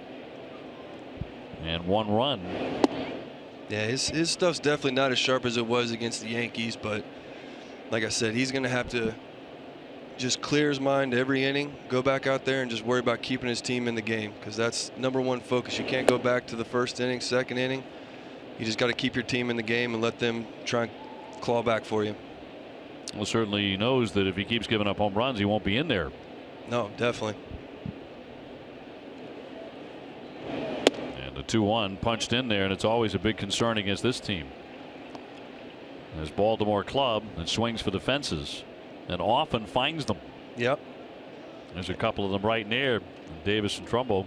and 1 run. Yeah, his stuff's definitely not as sharp as it was against the Yankees, but like I said, he's going to have to just clear his mind every inning, go back out there and just worry about keeping his team in the game, because that's #1 focus. You can't go back to the first inning, second inning. You just got to keep your team in the game and let them try and claw back for you. Well, certainly he knows that if he keeps giving up home runs, he won't be in there. No, definitely. And the 2-1 punched in there, and it's always a big concern against this team. This Baltimore club that swings for the fences and often finds them. Yep. There's a couple of them right near Davis and Trumbo.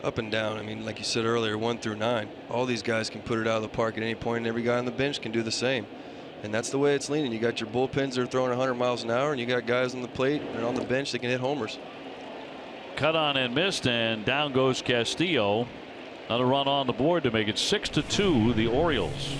Up and down. I mean, like you said earlier, 1 through 9. All these guys can put it out of the park at any point, and every guy on the bench can do the same. And that's the way it's leaning. You got your bullpens that are throwing 100 miles an hour, and you got guys on the plate and on the bench that can hit homers. Cut on and missed, and down goes Castillo. Another run on the board to make it 6-2 the Orioles.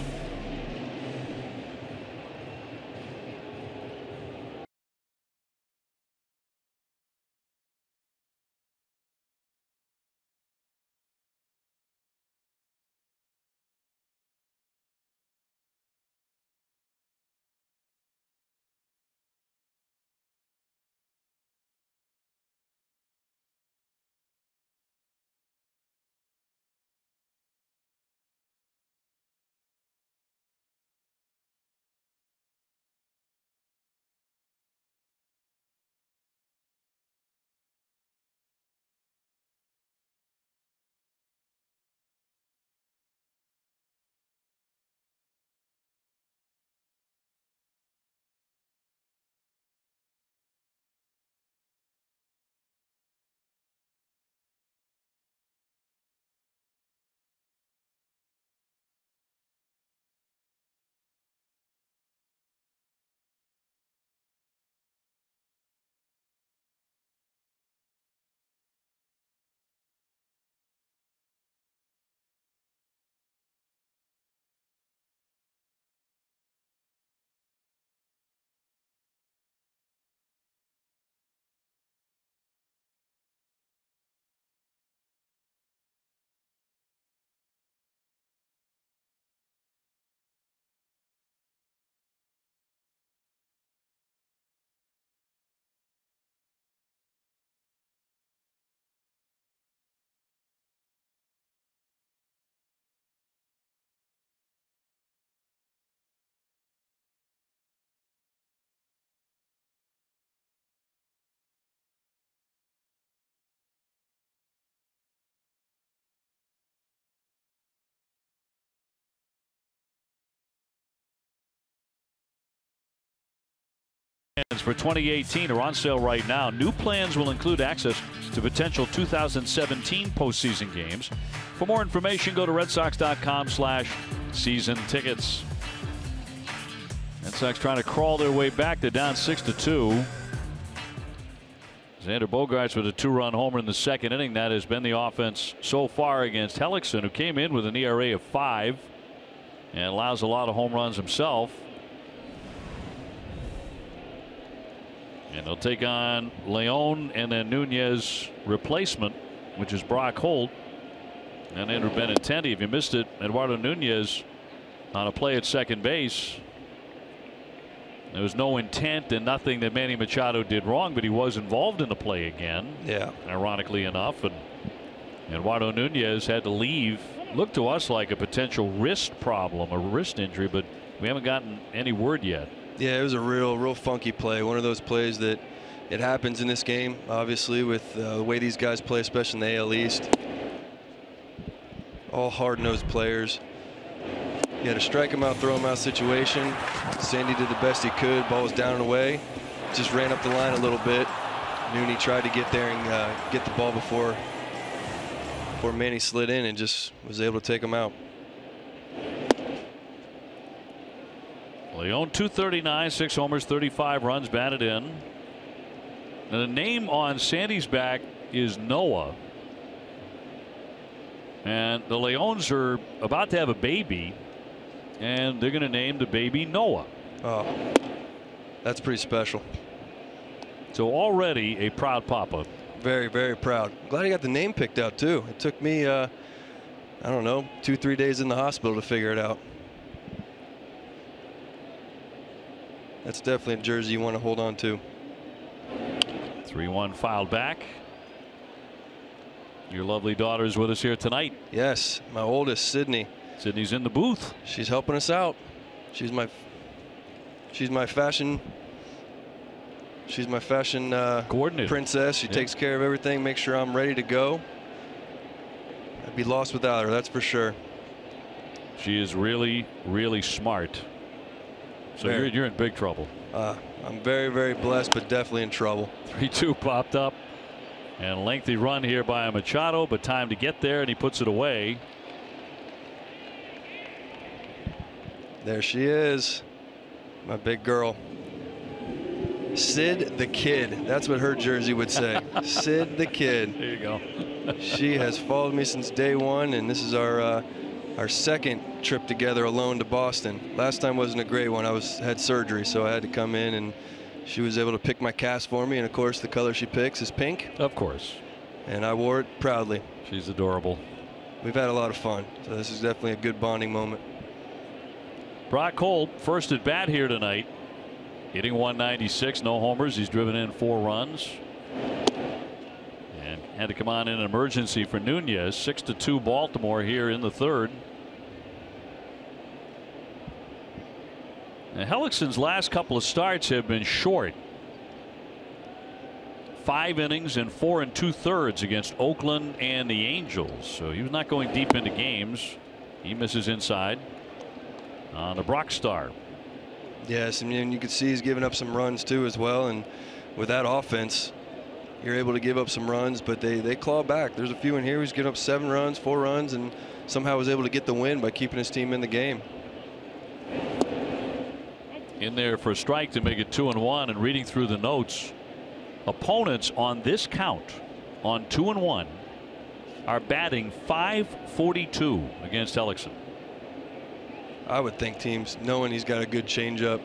For 2018 are on sale right now. New plans will include access to potential 2017 postseason games. For more information, go to redsox.com/season tickets. Red Sox trying to crawl their way back. They're down 6-2. Xander Bogaerts with a 2-run homer in the second inning. That has been the offense so far against Hellickson, who came in with an ERA of 5 and allows a lot of home runs himself. And they'll take on Leon and then Nunez replacement, which is Brock Holt. And Andrew Benintendi. If you missed it, Eduardo Nunez on a play at second base. There was no intent and nothing that Manny Machado did wrong, but he was involved in the play again. Yeah. Ironically enough, and Eduardo Nunez had to leave. Looked to us like a potential wrist problem, a wrist injury, but we haven't gotten any word yet. Yeah, it was a real funky play. One of those plays that it happens in this game, obviously, with the way these guys play, especially in the AL East. All hard-nosed players. You had a strike him out, throw him out situation. Sandy did the best he could. Ball was down and away. Just ran up the line a little bit. Nooney tried to get there and get the ball before Manny slid in and just was able to take him out. Leon 239, 6 homers, 35 runs batted in. The name on Sandy's back is Noah. And the Leons are about to have a baby, and they're going to name the baby Noah. Oh, that's pretty special. So already a proud papa. Very, very proud. Glad he got the name picked out too. It took me, I don't know, 2-3 days in the hospital to figure it out. That's definitely a jersey you want to hold on to. 3-1 filed back. Your lovely daughter's with us here tonight. Yes, my oldest, Sydney. Sydney's in the booth. She's helping us out. She's my fashion. She's my fashion coordinator, princess. She takes care of everything, makes sure I'm ready to go. I'd be lost without her, that's for sure. She is really, really smart. So you're in big trouble. I'm very, very blessed, but definitely in trouble. 3-2 popped up, and a lengthy run here by Machado, but time to get there, and he puts it away. There she is, my big girl. Sid the Kid. That's what her jersey would say. Sid the Kid. There you go. She has followed me since day one, and this is our second trip together alone to Boston. Last time wasn't a great one. I had surgery, so I had to come in, and she was able to pick my cast for me. And of course, the color she picks is pink. Of course. And I wore it proudly. She's adorable. We've had a lot of fun, so this is definitely a good bonding moment. Brock Holt, first at bat here tonight. Hitting 196, no homers. He's driven in 4 runs. And had to come on in an emergency for Nunez. 6-2 Baltimore here in the third. Now, Hellickson's last couple of starts have been short. 5 innings and 4 2/3 against Oakland and the Angels. So he was not going deep into games. He misses inside on the Brock star. Yes, and you can see he's giving up some runs too as well. And with that offense, you're able to give up some runs, but they claw back. There's a few in here who's given up 7 runs, 4 runs, and somehow was able to get the win by keeping his team in the game. In there for a strike to make it 2-1, and reading through the notes, opponents on this count on 2-1 are batting .542 against Hellickson. I would think teams, knowing he's got a good changeup,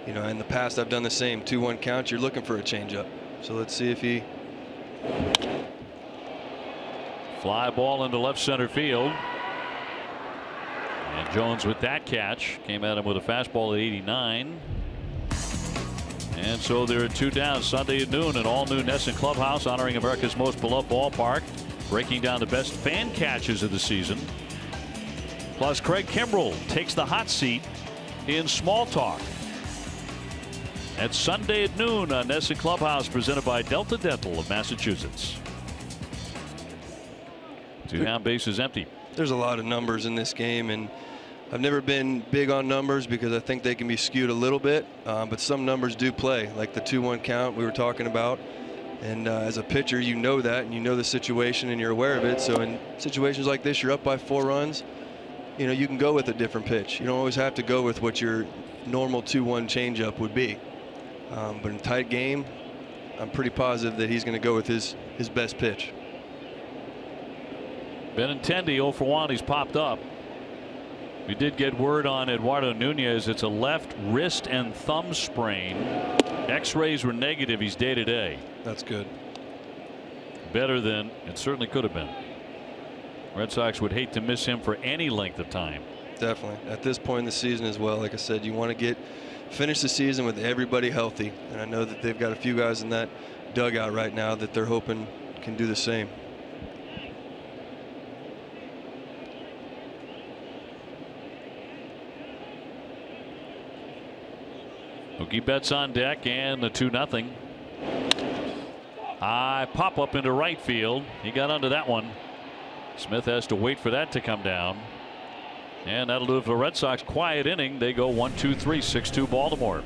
you know, in the past I've done the same. 2-1 count, you're looking for a changeup. So let's see if he. Fly ball into left center field. And Jones with that catch came at him with a fastball at 89. And so there are 2 down. Sunday at noon, an all-new Nesson Clubhouse honoring America's most beloved ballpark, breaking down the best fan catches of the season. Plus, Craig Kimbrell takes the hot seat in Small Talk. That's Sunday at noon on Nesson Clubhouse, presented by Delta Dental of Massachusetts. 2 down, bases empty. There's a lot of numbers in this game, and I've never been big on numbers because I think they can be skewed a little bit, but some numbers do play, like the 2-1 count we were talking about. And as a pitcher, you know that, and you know the situation, and you're aware of it. So in situations like this, you're up by 4 runs. You know, you can go with a different pitch. You don't always have to go with what your normal 2-1 changeup would be. But in a tight game, I'm pretty positive that he's going to go with his best pitch. Benintendi 0 for 1. He's popped up. We did get word on Eduardo Nunez. It's a left wrist and thumb sprain. X-rays were negative. He's day to day. That's good. Better than it certainly could have been. Red Sox would hate to miss him for any length of time. Definitely. At this point in the season as well, like I said, you want to finish the season with everybody healthy. And I know that they've got a few guys in that dugout right now that they're hoping can do the same. Mookie Betts on deck, and the 2-0. High pop up into right field. He got under that one. Smith has to wait for that to come down. And that'll do it for the Red Sox. Quiet inning. They go 1-2-3, 6-2 Baltimore.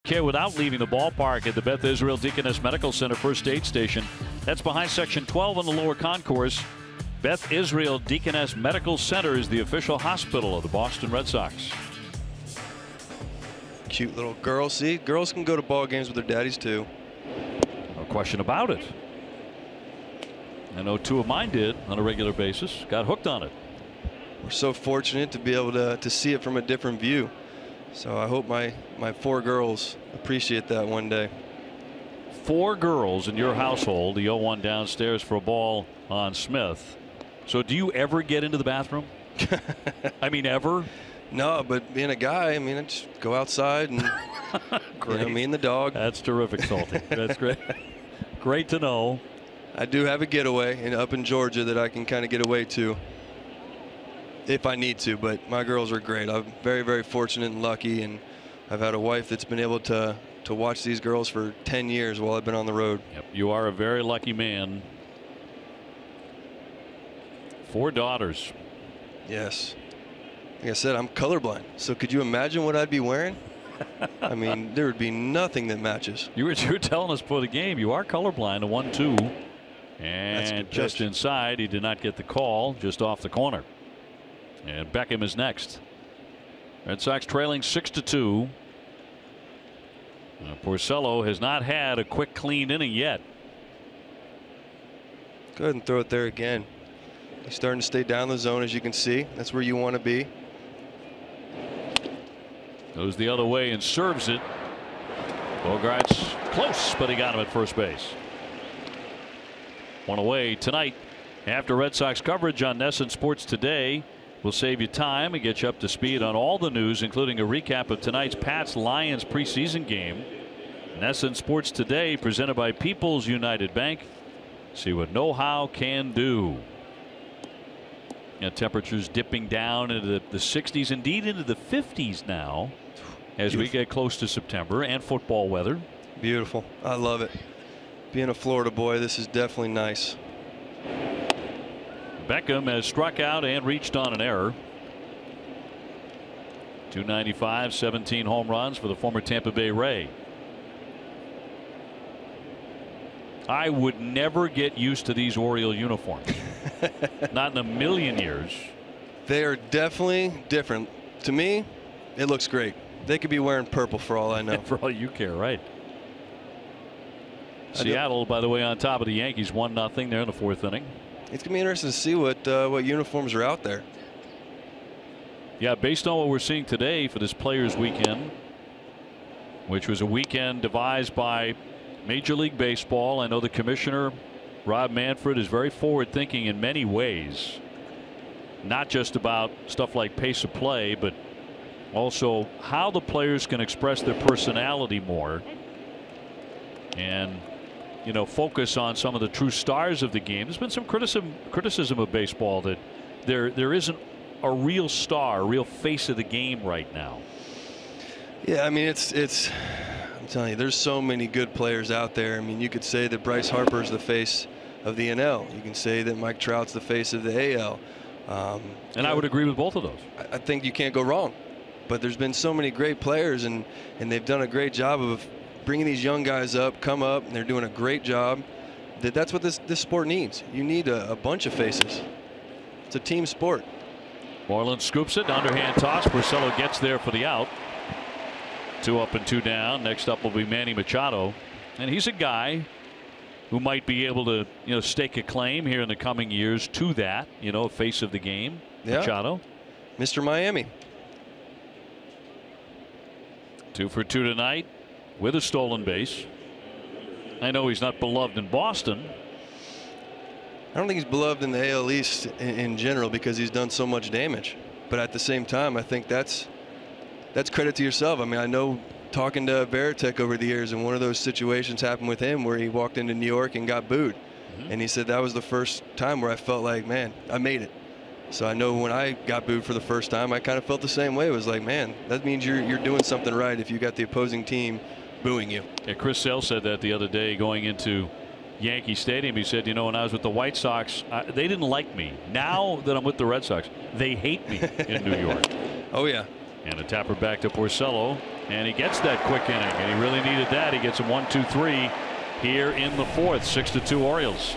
care without leaving the ballpark at the Beth Israel Deaconess Medical Center First Aid Station. That's behind Section 12 on the lower concourse. Beth Israel Deaconess Medical Center is the official hospital of the Boston Red Sox. Cute little girl. See, girls can go to ball games with their daddies too. No question about it. I know 2 of mine did on a regular basis. Got hooked on it. We're so fortunate to be able to see it from a different view. So I hope my 4 girls appreciate that one day. 4 girls in your household. The 0-1 downstairs for a ball on Smith. So do you ever get into the bathroom? I mean, ever? No, but being a guy, I mean, I just go outside and me and the dog. That's terrific, Salty. That's great. Great to know. I do have a getaway up in Georgia that I can kind of get away to if I need to, but my girls are great. I'm very, very fortunate and lucky, and I've had a wife that's been able to watch these girls for 10 years while I've been on the road. Yep, you are a very lucky man. 4 daughters. Yes. Like I said, I'm colorblind, so could you imagine what I'd be wearing? I mean, there would be nothing that matches. You were telling us before the game you are colorblind. A 1-2, and just inside. He did not get the call, just off the corner. And Beckham is next. Red Sox trailing 6-2. Porcello has not had a quick, clean inning yet. Go ahead and throw it there again. He's starting to stay down the zone, as you can see. That's where you want to be. Goes the other way and serves it. Bogaerts close, but he got him at first base. 1 away tonight after Red Sox coverage on NESN Sports Today. We'll save you time and get you up to speed on all the news, including a recap of tonight's Pats-Lions preseason game. NESN Sports Today, presented by People's United Bank. See what know-how can do. Temperatures dipping down into the 60s, indeed into the 50s now, as we get close to September, and football weather. Beautiful. I love it. Being a Florida boy, this is definitely nice. Beckham has struck out and reached on an error. 295, 17 home runs for the former Tampa Bay Ray. I would never get used to these Oriole uniforms. Not in a million years. They are definitely different. To me, it looks great. They could be wearing purple for all I know. For all you care, right? Seattle, by the way, on top of the Yankees, 1-0 there in the 4th inning. It's gonna be interesting to see what uniforms are out there. Yeah, based on what we're seeing today for this Players Weekend, which was a weekend devised by Major League Baseball. I know the commissioner, Rob Manfred, is very forward thinking in many ways, not just about stuff like pace of play, but also how the players can express their personality more and focus on some of the true stars of the game. There's been some criticism of baseball that there isn't a real star, a real face of the game right now. Yeah, I mean, it's I'm telling you, there's so many good players out there. I mean, you could say that Bryce Harper is the face of the NL. You can say that Mike Trout's the face of the AL. And I would agree with both of those. I think you can't go wrong. But there's been so many great players, and they've done a great job of bringing these young guys up, come up, and they're doing a great job. That's what this sport needs. You need a bunch of faces. It's a team sport. Marlins scoops it, underhand toss. Porcello gets there for the out. 2 up and 2 down. Next up will be Manny Machado, and he's a guy who might be able to stake a claim here in the coming years to that face of the game. Yeah. Machado, Mr. Miami. 2 for 2 tonight with a stolen base. I know he's not beloved in Boston. I don't think he's beloved in the AL East in general because he's done so much damage. But at the same time, I think that's credit to yourself. I mean, I know talking to Veritek over the years, and one of those situations happened with him where he walked into New York and got booed. And he said that was the first time where I felt like, man, I made it. So I know when I got booed for the first time, I kind of felt the same way. It was like, man, that means you're doing something right if you got the opposing team booing you. Yeah, Chris Sale said that the other day going into Yankee Stadium. He said, when I was with the White Sox, they didn't like me. Now that I'm with the Red Sox, they hate me in New York. Oh, yeah. And a tapper back to Porcello. And he gets that quick inning, and he really needed that. He gets him 1-2-3 here in the fourth. 6-2 Orioles.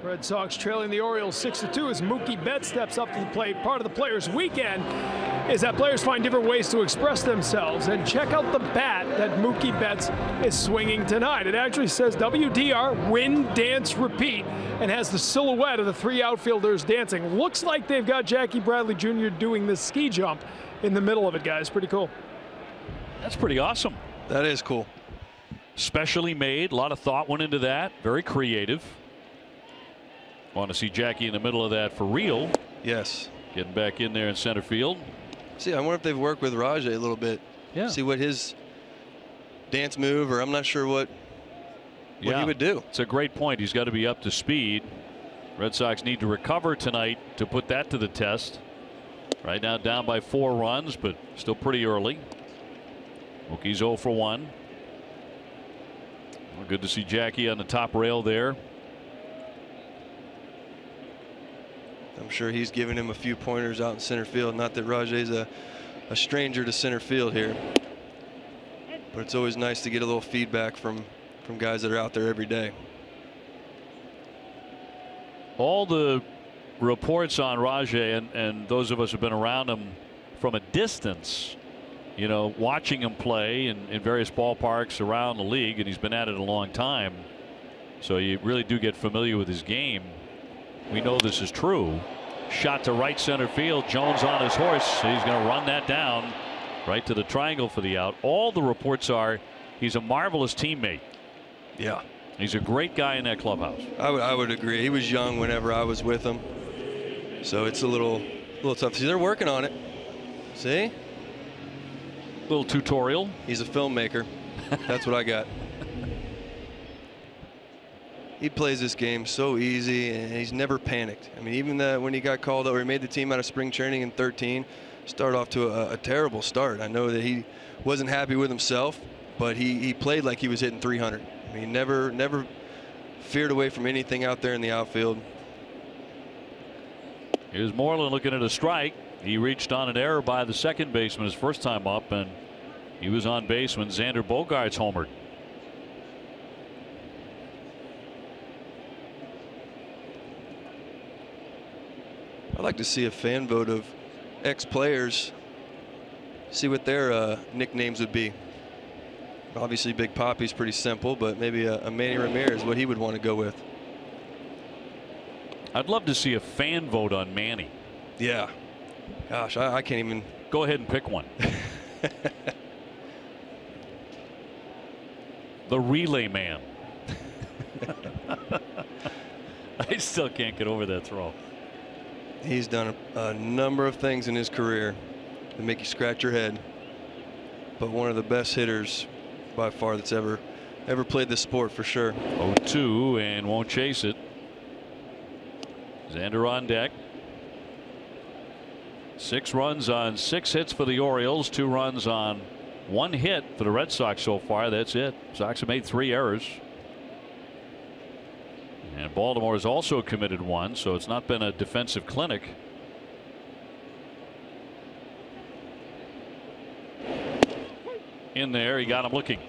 Red Sox trailing the Orioles 6-2 as Mookie Betts steps up to the plate. Part of the Players' Weekend is that players find different ways to express themselves. And check out the bat that Mookie Betts is swinging tonight. It actually says WDR, win, dance, repeat, and has the silhouette of the three outfielders dancing. Looks like they've got Jackie Bradley Jr. doing the ski jump in the middle of it, guys. Pretty cool. That's pretty awesome. That is cool. Specially made. A lot of thought went into that. Very creative. Want to see Jackie in the middle of that for real. Yes. Getting back in there in center field. See, I wonder if they've worked with Rajai a little bit. Yeah. See what his dance move, or I'm not sure what he would do. It's a great point. He's got to be up to speed. Red Sox need to recover tonight to put that to the test. Right now down by 4 runs, but still pretty early. Mookie's 0 for 1. Well, good to see Jackie on the top rail there. I'm sure he's giving him a few pointers out in center field. Not that Rajai's a stranger to center field here, but it's always nice to get a little feedback from guys that are out there every day. All the reports on Rajai, and those of us who've been around him from a distance, you know, watching him play in various ballparks around the league, and he's been at it a long time, so you really do get familiar with his game. We know this is true. Shot to right center field. Jones on his horse. He's going to run that down right to the triangle for the out. All the reports are he's a marvelous teammate. Yeah. He's a great guy in that clubhouse. I would agree. He was young whenever I was with him, so it's a little tough. See, they're working on it. See? Little tutorial. He's a filmmaker. That's what I got. He plays this game so easy, and he's never panicked. I mean, even when he got called up, or he made the team out of spring training in 13, started off to a terrible start. I know that he wasn't happy with himself, but he played like he was hitting 300. I mean, never feared away from anything out there in the outfield. Here's Moreland looking at a strike. He reached on an error by the second baseman his first time up, and he was on base when Xander Bogaerts homered. I'd like to see a fan vote of ex-players, see what their nicknames would be. Obviously, Big Papi's pretty simple, but maybe a Manny Ramirez, what he would want to go with. I'd love to see a fan vote on Manny. Yeah. Gosh, I can't even. Go ahead and pick one. The relay man. I still can't get over that throw. He's done a number of things in his career that make you scratch your head. But one of the best hitters by far that's ever played this sport for sure. 0-2 and won't chase it. Xander on deck. 6 runs on 6 hits for the Orioles, 2 runs on 1 hit for the Red Sox so far. That's it. Sox have made 3 errors. And Baltimore has also committed 1, so it's not been a defensive clinic. In there, he got him looking.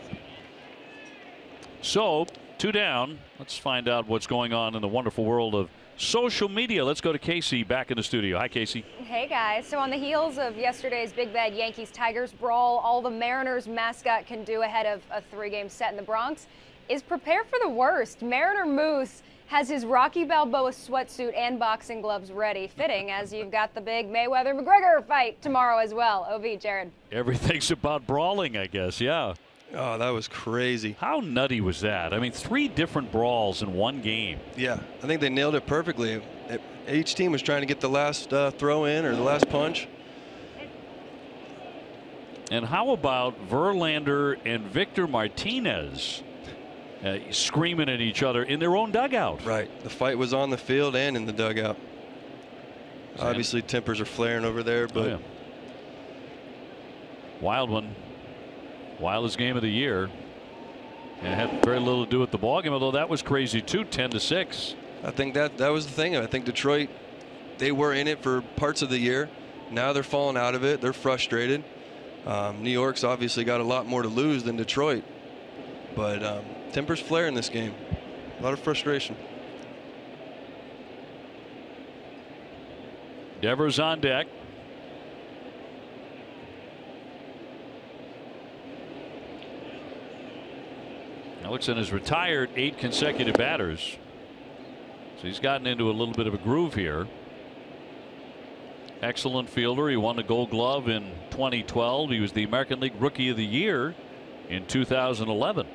So 2 down. Let's find out what's going on in the wonderful world of social media. Let's go to Casey back in the studio. Hi, Casey. Hey, guys. So on the heels of yesterday's big bad Yankees-Tigers brawl, all the Mariners mascot can do ahead of a 3-game set in the Bronx is prepare for the worst. Mariner Moose has his Rocky Balboa sweatsuit and boxing gloves ready, fitting as you've got the big Mayweather-McGregor fight tomorrow as well. OV, Jared. Everything's about brawling, I guess. Yeah. Oh, that was crazy. How nutty was that? I mean, 3 different brawls in 1 game. Yeah, I think they nailed it perfectly. Each team was trying to get the last throw in or the last punch. And how about Verlander and Victor Martinez screaming at each other in their own dugout? Right. The fight was on the field and in the dugout. Obviously, tempers are flaring over there, but. Oh, yeah. Wild one. Wildest game of the year. And it had very little to do with the ballgame, although that was crazy too. 10-6. I think that was the thing. I think Detroit, they were in it for parts of the year. Now they're falling out of it. They're frustrated. New York's obviously got a lot more to lose than Detroit, but tempers flare in this game. A lot of frustration. Devers on deck. Ellickson has retired 8 consecutive batters, so he's gotten into a little bit of a groove here. Excellent fielder. He won the Gold Glove in 2012. He was the American League Rookie of the Year in 2011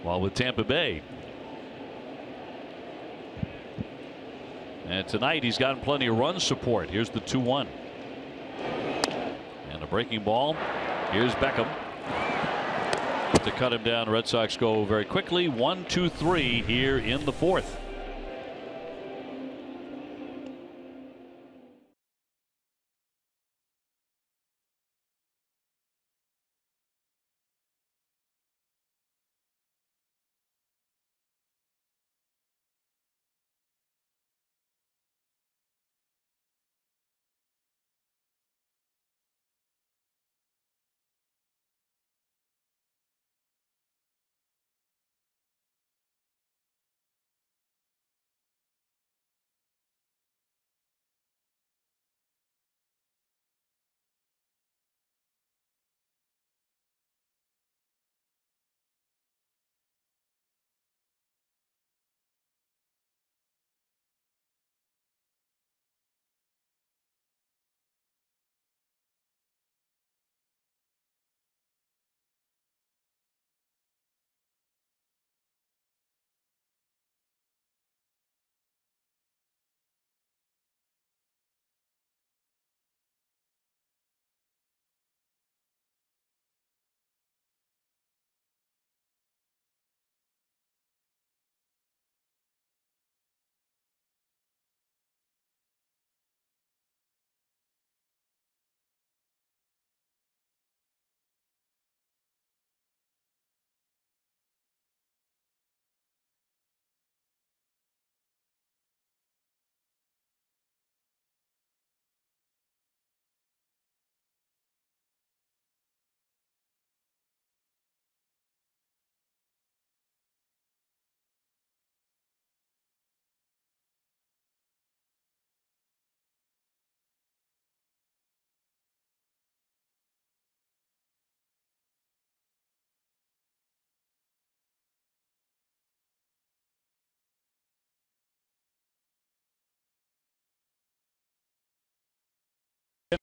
while with Tampa Bay. And tonight he's gotten plenty of run support. Here's the 2-1 and a breaking ball. Here's Beckham to cut him down. Red Sox go very quickly. 1-2-3 here in the 4th.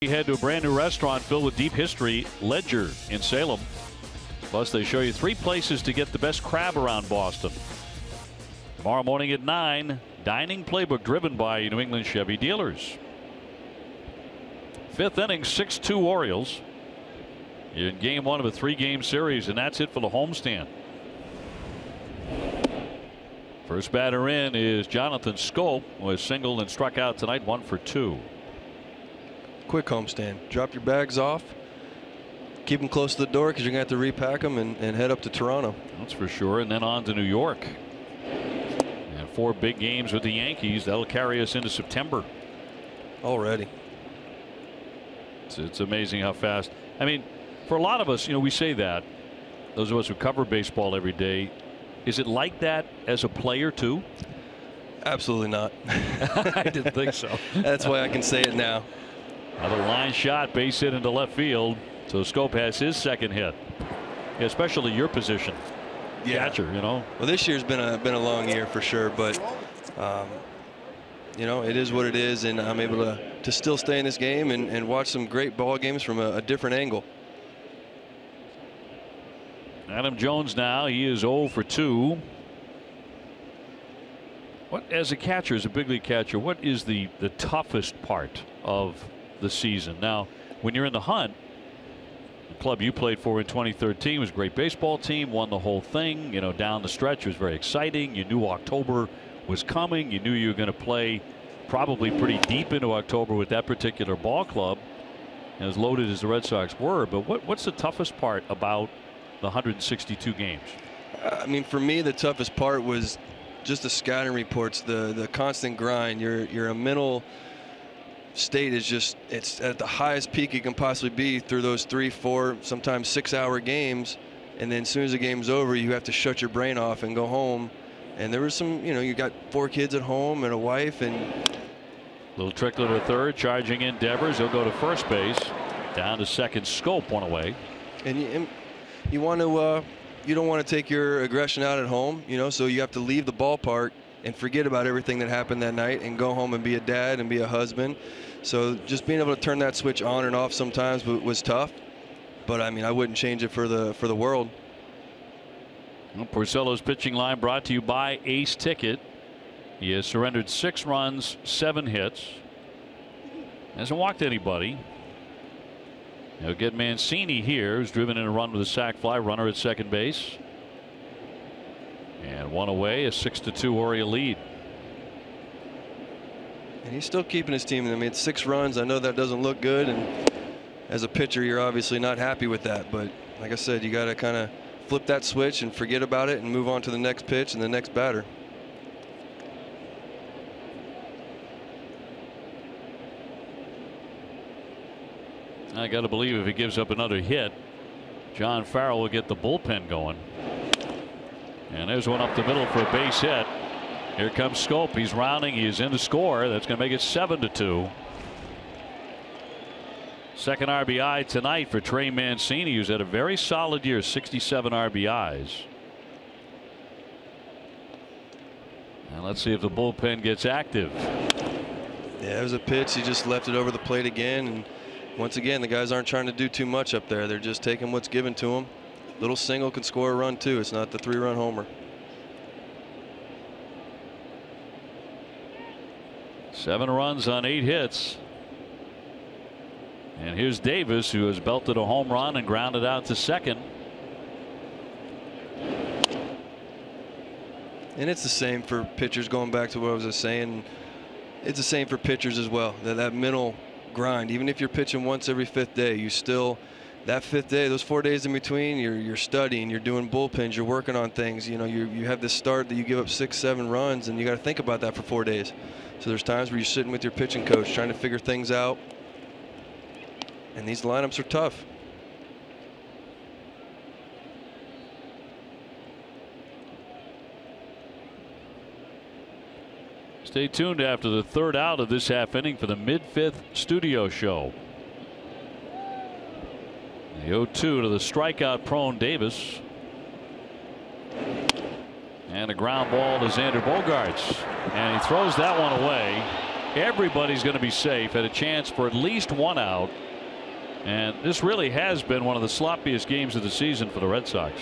We head to a brand new restaurant filled with deep history, Ledger in Salem. Plus, they show you 3 places to get the best crab around Boston. Tomorrow morning at 9, dining playbook driven by New England Chevy dealers. 5th inning, 6-2 Orioles in game 1 of a 3-game series, and that's it for the homestand. First batter in is Jonathan Schoop, who has singled and struck out tonight, 1 for 2. Quick homestand. Drop your bags off. Keep them close to the door because you're going to have to repack them and head up to Toronto. That's for sure. And then on to New York. And 4 big games with the Yankees. That'll carry us into September. Already. It's amazing how fast. I mean, for a lot of us, we say that. Those of us who cover baseball every day. Is it like that as a player too? Absolutely not. I didn't think so. That's why I can say it now. Another line shot, base hit into left field. So Schoop has his 2nd hit, especially your position, catcher. Well, this year's been a long year for sure, but it is what it is, and I'm able to still stay in this game and watch some great ball games from a different angle. Adam Jones now, he is 0 for 2. What, as a catcher, as a big league catcher, what is the toughest part of the season? Now, when you're in the hunt, the club you played for in 2013 was a great baseball team, won the whole thing. Down the stretch was very exciting. You knew October was coming. You knew you were going to play probably pretty deep into October with that particular ball club, as loaded as the Red Sox were. But what's the toughest part about the 162 games? I mean, for me, the toughest part was just the scouting reports, the constant grind. Your mental state is just, it's at the highest peak it can possibly be through those 3, 4, sometimes 6-hour games, and then as soon as the game's over, you have to shut your brain off and go home. And there was some, you got 4 kids at home and a wife, and little trickler to third, charging in Devers. He'll go to first base. Down to second. Schoop, 1 away. And you want to you don't want to take your aggression out at home, so you have to leave the ballpark and forget about everything that happened that night and go home and be a dad and be a husband. So just being able to turn that switch on and off sometimes was tough, but I mean, I wouldn't change it for the world. Well, Porcello's pitching line brought to you by Ace Ticket. He has surrendered 6 runs, 7 hits. Hasn't walked anybody. He'll get Mancini here, who's driven in a run with a sac fly, runner at second base. And 1 away, a 6-2 Oriole lead. And he's still keeping his team. I mean, it's 6 runs. I know that doesn't look good, and as a pitcher, you're obviously not happy with that. But like I said, you got to kind of flip that switch and forget about it and move on to the next pitch and the next batter. I got to believe if he gives up another hit, John Farrell will get the bullpen going. And there's one up the middle for a base hit. Here comes Schoop. He's rounding. He is in to score. That's going to make it 7-2. Second RBI tonight for Trey Mancini, who's had a very solid year, 67 RBIs. And let's see if the bullpen gets active. Yeah, it was a pitch. He just left it over the plate again. And once again, the guys aren't trying to do too much up there. They're just taking what's given to them. Little single can score a run too. It's not the 3-run homer. 7 runs on 8 hits. And here's Davis, who has belted a home run and grounded out to second. And it's the same for pitchers, going back to what I was just saying. It's the same for pitchers as well. That mental grind, even if you're pitching once every 5th day, you still, that 5th day, those 4 days in between, you're studying, you're doing bullpens, you're working on things. You have this start that you give up 6, 7 runs, and you got to think about that for 4 days. So there's times where you're sitting with your pitching coach trying to figure things out, and these lineups are tough. Stay tuned after the 3rd out of this half inning for the mid-5th studio show. The 0-2 to the strikeout prone Davis. And a ground ball to Xander Bogaerts. And he throws that one away. everybody's going to be safe, had a chance for at least one out. And this really has been one of the sloppiest games of the season for the Red Sox.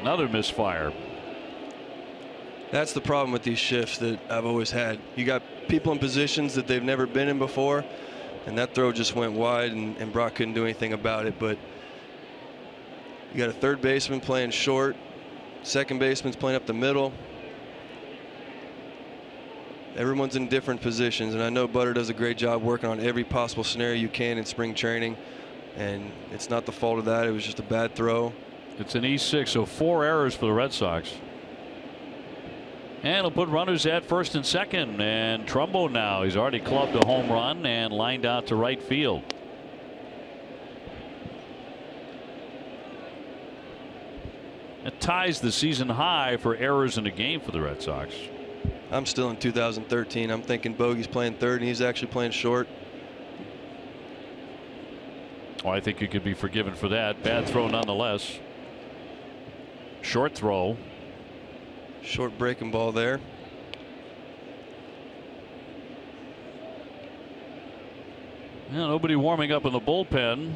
Another misfire. That's the problem with these shifts that I've always had. You got people in positions that they've never been in before, and that throw just went wide, and Brock couldn't do anything about it. But you got a third baseman playing short, second baseman's playing up the middle. Everyone's in different positions, and I know Butter does a great job working on every possible scenario you can in spring training, and it's not the fault of that. It was just a bad throw. It's an E6, so 4 errors for the Red Sox. And he'll put runners at first and second, and Trumbo now, he's already clubbed a home run and lined out to right field. It ties the season high for errors in a game for the Red Sox. I'm still in 2013. I'm thinking Bogey's playing third and he's actually playing short. Oh, I think you could be forgiven for that. Bad throw nonetheless. Short throw. Short breaking ball there. Yeah, nobody warming up in the bullpen.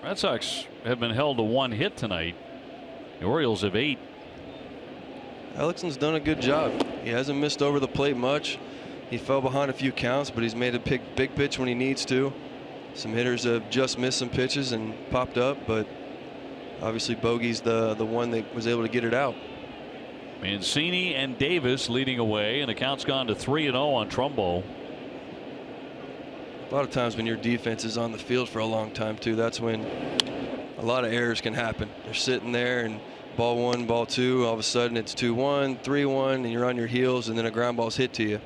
Red Sox have been held to 1 hit tonight. The Orioles have 8. Ellickson's done a good job. He hasn't missed over the plate much. He fell behind a few counts, but he's made a big pitch when he needs to. Some hitters have just missed some pitches and popped up, but obviously Bogey's the one that was able to get it out. Mancini and Davis leading away, and the count's gone to 3-0 on Trumbo. A lot of times when your defense is on the field for a long time too, that's when a lot of errors can happen. They're sitting there and ball 1, ball 2, all of a sudden it's 2-1, 3-1, and you're on your heels, and then a ground ball's hit to you.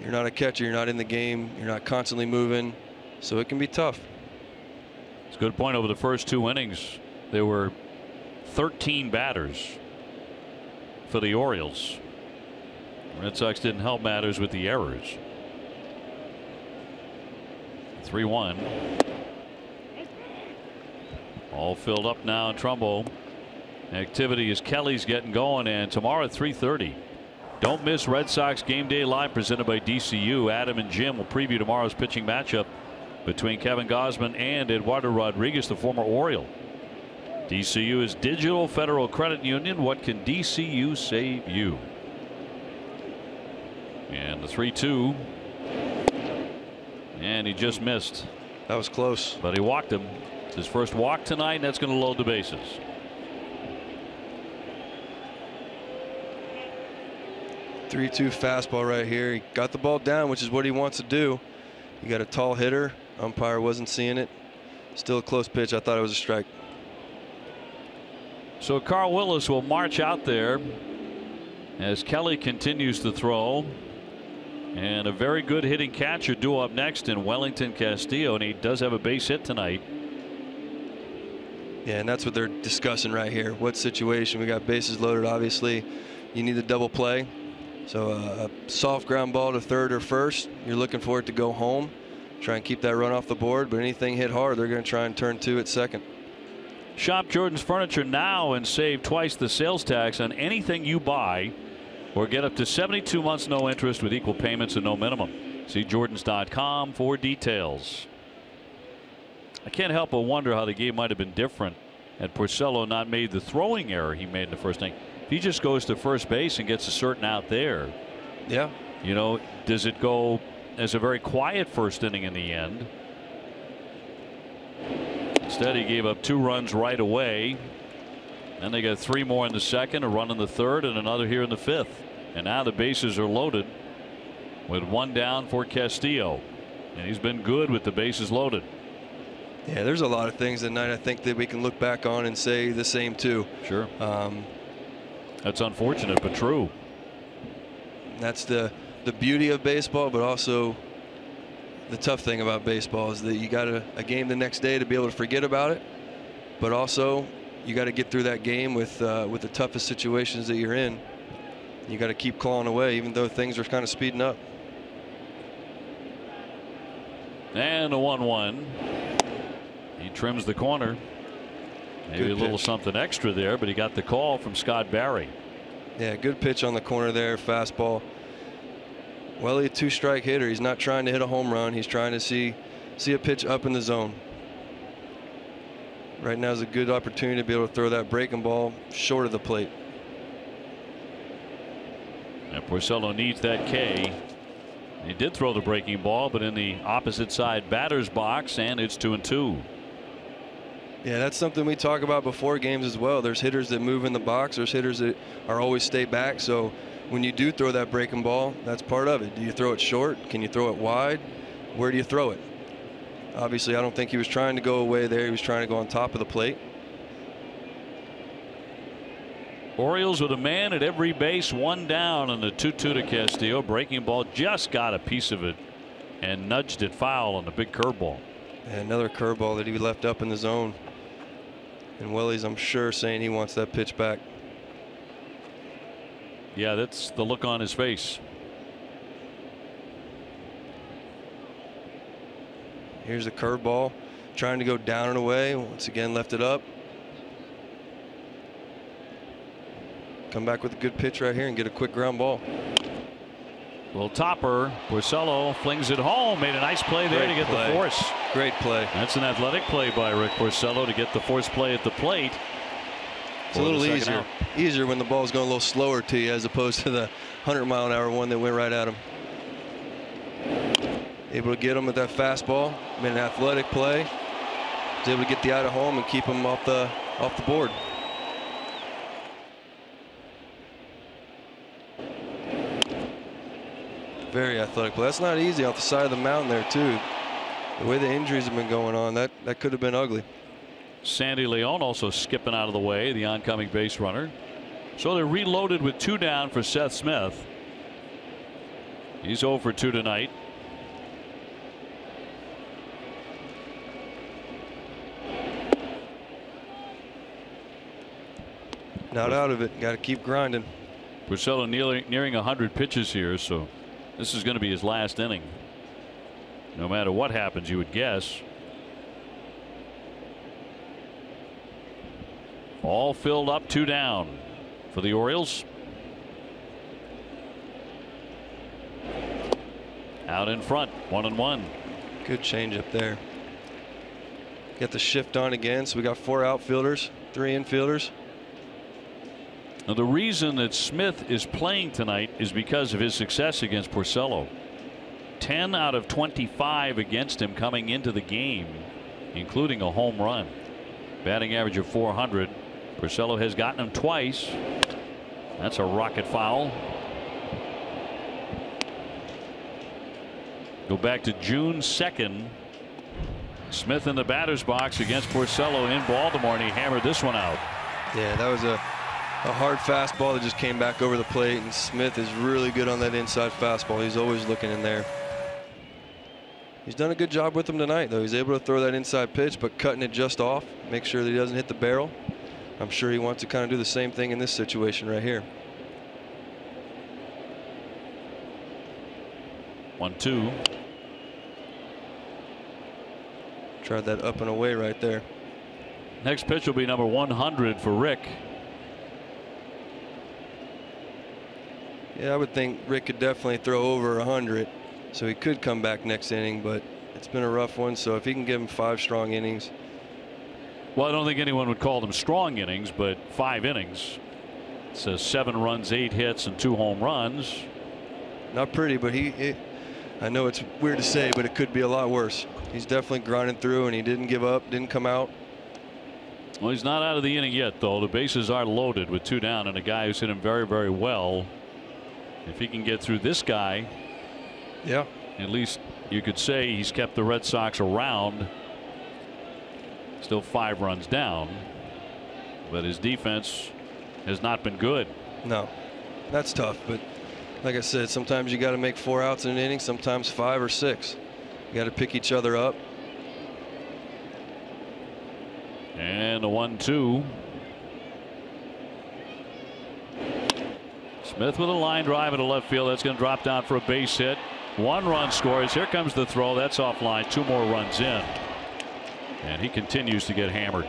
You're not a catcher, you're not in the game, you're not constantly moving, so it can be tough. It's a good point. Over the first 2 innings, there were 13 batters for the Orioles. The Red Sox didn't help matters with the errors. 3-1. All filled up now in Trumbo. Activity as Kelly's getting going, and tomorrow at 3:30. Don't miss Red Sox Game Day Live presented by DCU. Adam and Jim will preview tomorrow's pitching matchup between Kevin Gausman and Eduardo Rodriguez, the former Oriole. DCU is Digital Federal Credit Union. What can DCU save you? And the 3-2. And he just missed. That was close. But he walked him. It's his first walk tonight, and that's going to load the bases. Three-two fastball right here. He got the ball down, which is what he wants to do. You got a tall hitter. Umpire wasn't seeing it. Still a close pitch. I thought it was a strike. So Carl Willis will march out there as Kelly continues to throw. And a very good hitting catcher duo up next in Wellington Castillo, and he does have a base hit tonight. Yeah, and that's what they're discussing right here. What situation? We got bases loaded. Obviously, you need a double play. So a soft ground ball to third or first, you're looking for it to go home. Try and keep that run off the board, but anything hit hard, they're going to try and turn 2 at second. Shop Jordan's Furniture now and save twice the sales tax on anything you buy, or get up to 72 months no interest with equal payments and no minimum. See Jordans.com for details. I can't help but wonder how the game might have been different had Porcello not made the throwing error he made in the first inning. If he just goes to first base and gets a certain out there, yeah, you know, does it go as a very quiet first inning in the end? Instead, he gave up 2 runs right away. Then they got 3 more in the second, a run in the third, and another here in the 5th. And now the bases are loaded with 1 down for Castillo. And he's been good with the bases loaded. Yeah, there's a lot of things tonight I think that we can look back on and say the same too. Sure. That's unfortunate, but true. That's the beauty of baseball, but also the tough thing about baseball is that you got a game the next day to be able to forget about it, but also you got to get through that game with the toughest situations that you're in. You got to keep clawing away, even though things are kind of speeding up. And a 1-1. He trims the corner. Maybe a little something extra there, but he got the call from Scott Barry. Yeah, good pitch on the corner there, fastball. Well, he's a 2-strike hitter. He's not trying to hit a home run. He's trying to see a pitch up in the zone. Right now is a good opportunity to be able to throw that breaking ball short of the plate. And Porcello needs that K. He did throw the breaking ball, but in the opposite side batter's box, and it's 2-2. Yeah, that's something we talk about before games as well. There's hitters that move in the box. There's hitters that are always stay back. So when you do throw that breaking ball, that's part of it. Do you throw it short? Can you throw it wide? Where do you throw it? Obviously, I don't think he was trying to go away there. He was trying to go on top of the plate. Orioles with a man at every base, 1 down, and the 2-2 to Castillo. Breaking ball just got a piece of it and nudged it foul on the big curveball. And another curveball that he left up in the zone. And Willie's, I'm sure, saying he wants that pitch back. Yeah, that's the look on his face. Here's a curveball, trying to go down and away. Once again, left it up. Come back with a good pitch right here and get a quick ground ball. Well, topper, Porcello flings it home. Made a nice play there to get the force. Great play. That's an athletic play by Rick Porcello to get the force play at the plate. It's a little easier when the ball's going a little slower to you as opposed to the 100-mile-an-hour one that went right at him. Able to get him with that fastball. Made an athletic play. Was able to get the out of home and keep him off the board. Very athletic play. That's not easy off the side of the mountain there too. The way the injuries have been going on, that could have been ugly. Sandy Leon also skipping out of the way, the oncoming base runner. So they're reloaded with 2 down for Seth Smith. He's 0 for 2 tonight. Not out of it. Got to keep grinding. Porcello nearing 100 pitches here, so this is going to be his last inning. No matter what happens, you would guess. All filled up, 2 down for the Orioles. Out in front, 1-1. Good change up there. Get the shift on again, so we got 4 outfielders, 3 infielders. Now, the reason that Smith is playing tonight is because of his success against Porcello. 10 out of 25 against him coming into the game, including a home run. Batting average of .400. Porcello has gotten him twice. That's a rocket foul. Go back to June 2nd. Smith in the batter's box against Porcello in Baltimore, and he hammered this one out. Yeah, that was a hard fastball that just came back over the plate, and Smith is really good on that inside fastball. He's always looking in there. He's done a good job with him tonight, though. He's able to throw that inside pitch, but cutting it just off, make sure that he doesn't hit the barrel. I'm sure he wants to kind of do the same thing in this situation right here. 1-2. Tried that up and away right there. Next pitch will be number 100 for Rick. Yeah, I would think Rick could definitely throw over 100, so he could come back next inning, but it's been a rough one. So if he can give him 5 strong innings. Well, I don't think anyone would call them strong innings, but 5 innings. It says 7 runs, 8 hits, and 2 home runs. Not pretty, but I know it's weird to say, but it could be a lot worse. He's definitely grinding through, and he didn't give up, didn't come out. Well, he's not out of the inning yet, though. The bases are loaded with 2 down, and a guy who's hit him very, very well. If he can get through this guy, yeah, at least you could say he's kept the Red Sox around. Still 5 runs down, but his defense has not been good. No, that's tough, but like I said, sometimes you got to make 4 outs in an inning, sometimes 5 or 6. You got to pick each other up. And a 1-2. Smith with a line drive into left field. That's going to drop down for a base hit. 1 run scores. Here comes the throw. That's offline. 2 more runs in. And he continues to get hammered.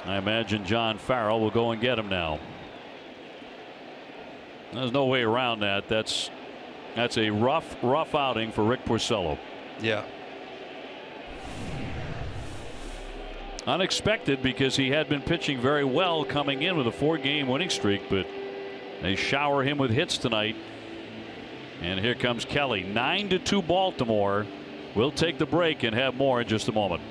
I imagine John Farrell will go and get him now. There's no way around that. That's a rough outing for Rick Porcello. Yeah. Unexpected, because he had been pitching very well coming in with a 4-game winning streak, but they shower him with hits tonight. And here comes Kelly. 9-2 Baltimore. We'll take the break and have more in just a moment.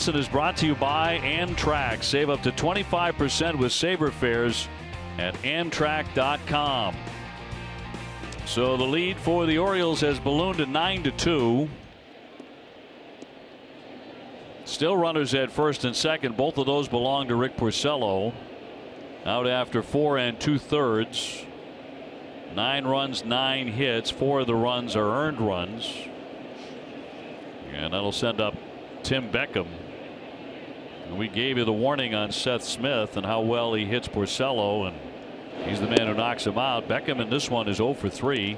Is brought to you by Amtrak. Save up to 25% with Sabre fares at Amtrak.com. So the lead for the Orioles has ballooned to 9-2. Still runners at first and second. Both of those belong to Rick Porcello. Out after 4 2/3. 9 runs, 9 hits. 4 of the runs are earned runs. And that'll send up Tim Beckham. And we gave you the warning on Seth Smith and how well he hits Porcello, and he's the man who knocks him out. Beckham in this one is 0 for 3.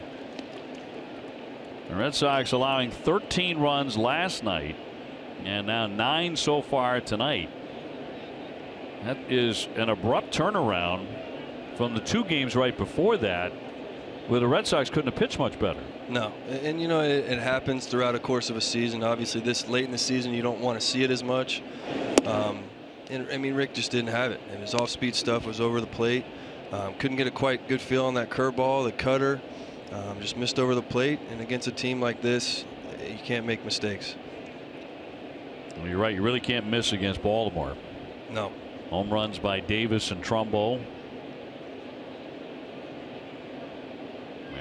The Red Sox allowing 13 runs last night and now 9 so far tonight. That is an abrupt turnaround from the 2 games right before that, where the Red Sox couldn't have pitched much better. No, and you know, it happens throughout the course of a season. Obviously this late in the season you don't want to see it as much. And I mean, Rick just didn't have it, and his off-speed stuff was over the plate. Couldn't get a quite good feel on that curveball, the cutter. Just missed over the plate, and against a team like this you can't make mistakes. Well, you're right, you really can't miss against Baltimore. No. Home runs by Davis and Trumbo.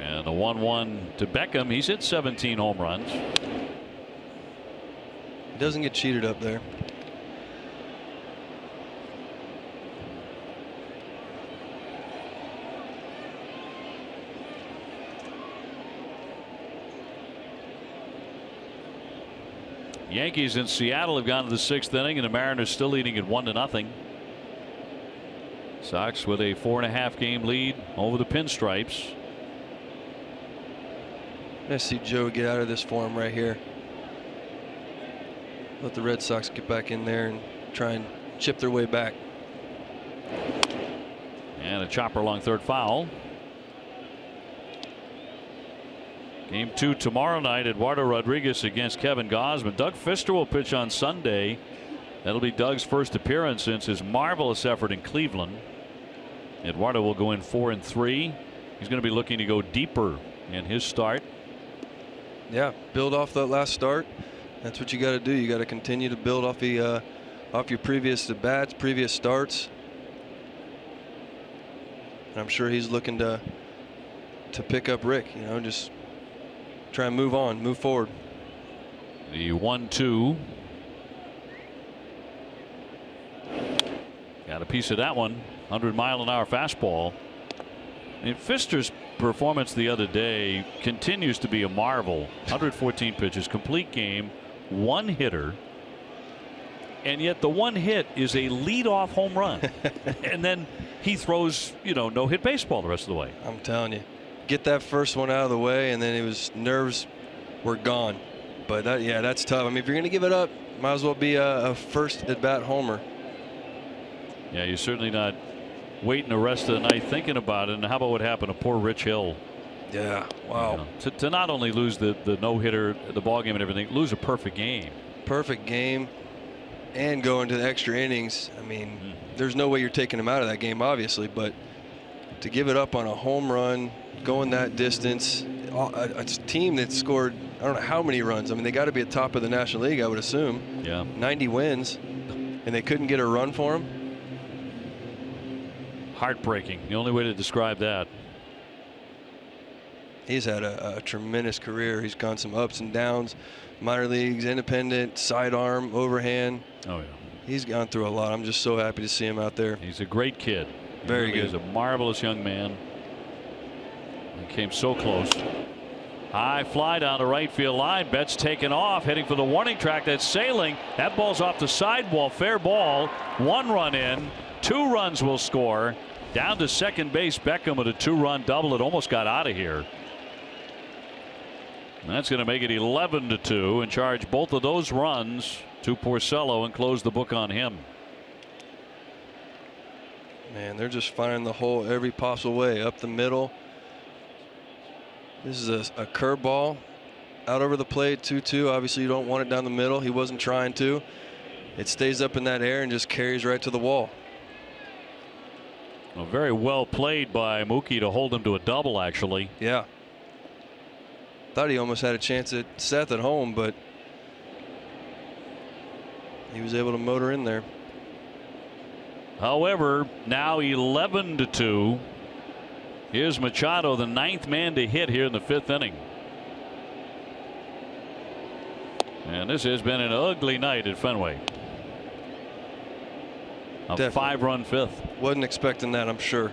And a 1-1 to Beckham. He's hit 17 home runs. He doesn't get cheated up there. Yankees in Seattle have gone to the 6th inning, and the Mariners still leading at 1-0. Sox with a 4.5 game lead over the Pinstripes. I see Joe get out of this for him right here. Let the Red Sox get back in there and try and chip their way back. And a chopper along third, foul. Game 2 tomorrow night. Eduardo Rodriguez against Kevin Gausman. Doug Fister will pitch on Sunday. That'll be Doug's first appearance since his marvelous effort in Cleveland. Eduardo will go in 4-3. He's going to be looking to go deeper in his start. Yeah, build off that last start. That's what you got to do. You got to continue to build off off your previous at-bats, previous starts. And I'm sure he's looking to pick up Rick, you know, just try and move on, move forward. The 1-2. Got a piece of that one. 100-mile-an-hour fastball. And Fister's performance the other day continues to be a marvel. 114 pitches, complete game, 1 hitter. And yet the 1 hit is a leadoff home run. And then he throws, you know, no-hit baseball the rest of the way. I'm telling you, get that first one out of the way, and then nerves were gone. But yeah, that's tough. I mean, if you're going to give it up, might as well be a first at-bat homer. Yeah, you're certainly not waiting the rest of the night thinking about it. And how about what happened to poor Rich Hill? Yeah, wow. You know, to not only lose the no-hitter, the ball game and everything, lose a perfect game. Perfect game. And go into the extra innings. I mean, there's no way you're taking him out of that game, obviously, but to give it up on a home run, going that distance, a team that scored I don't know how many runs. I mean, they got to be at top of the National League, I would assume. Yeah. 90 wins, and they couldn't get a run for him. Heartbreaking. The only way to describe that. He's had a tremendous career. He's gone some ups and downs, minor leagues, independent, sidearm, overhand. Oh yeah. He's gone through a lot. I'm just so happy to see him out there. He's a great kid. Very good. He's a marvelous young man. He came so close. High fly down the right field line. Betts taken off, heading for the warning track. That's sailing. That ball's off the sidewall. Fair ball. 1 run in. 2 runs will score. Down to second base. Beckham with a 2-run double. It almost got out of here. And that's going to make it 11-2 and charge both of those runs to Porcello and close the book on him. Man, they're just finding the hole every possible way up the middle. This is a curveball out over the plate, 2-2. Obviously, you don't want it down the middle. He wasn't trying to. It stays up in that air and just carries right to the wall. Well, very well played by Mookie to hold him to a double, actually. Yeah. Thought he almost had a chance at Seth at home, but he was able to motor in there. However, now 11-2. Here's Machado, the 9th man to hit here in the 5th inning. And this has been an ugly night at Fenway. A 5-run 5th. Wasn't expecting that, I'm sure.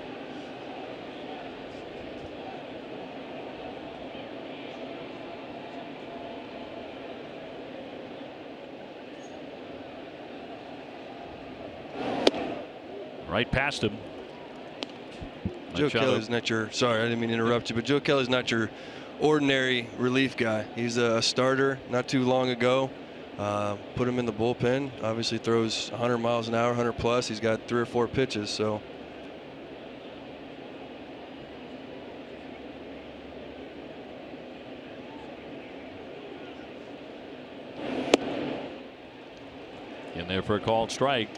Right past him. Joe Kelly's not your, sorry, I didn't mean to interrupt you, but Joe Kelly's not your ordinary relief guy. He's a starter not too long ago. Put him in the bullpen. Obviously throws 100 miles an hour, 100 plus. He's got 3 or 4 pitches, so. In there for a called strike.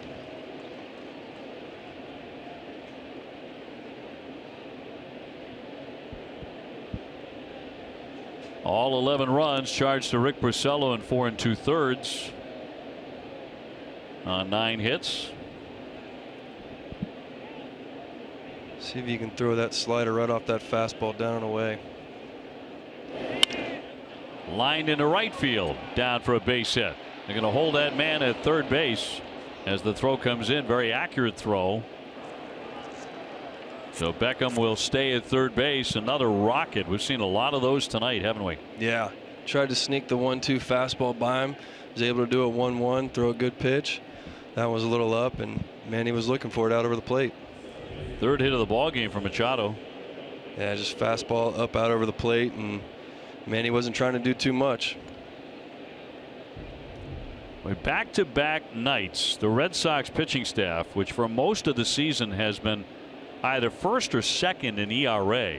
All 11 runs charged to Rick Porcello in 4 2/3 on 9 hits. See if you can throw that slider right off that fastball down and away. Lined into right field, down for a base hit. They're going to hold that man at third base as the throw comes in. Very accurate throw. So Beckham will stay at third base. Another rocket. We've seen a lot of those tonight, haven't we? Yeah. Tried to sneak the 1-2 fastball by him. Was able to do a 1-1, throw a good pitch. That was a little up, and man, he was looking for it out over the plate. 3rd hit of the ball game for Machado. Yeah, just fastball up out over the plate, and man, he wasn't trying to do too much. Back-to-back nights, the Red Sox pitching staff, which for most of the season has been either first or second in ERA.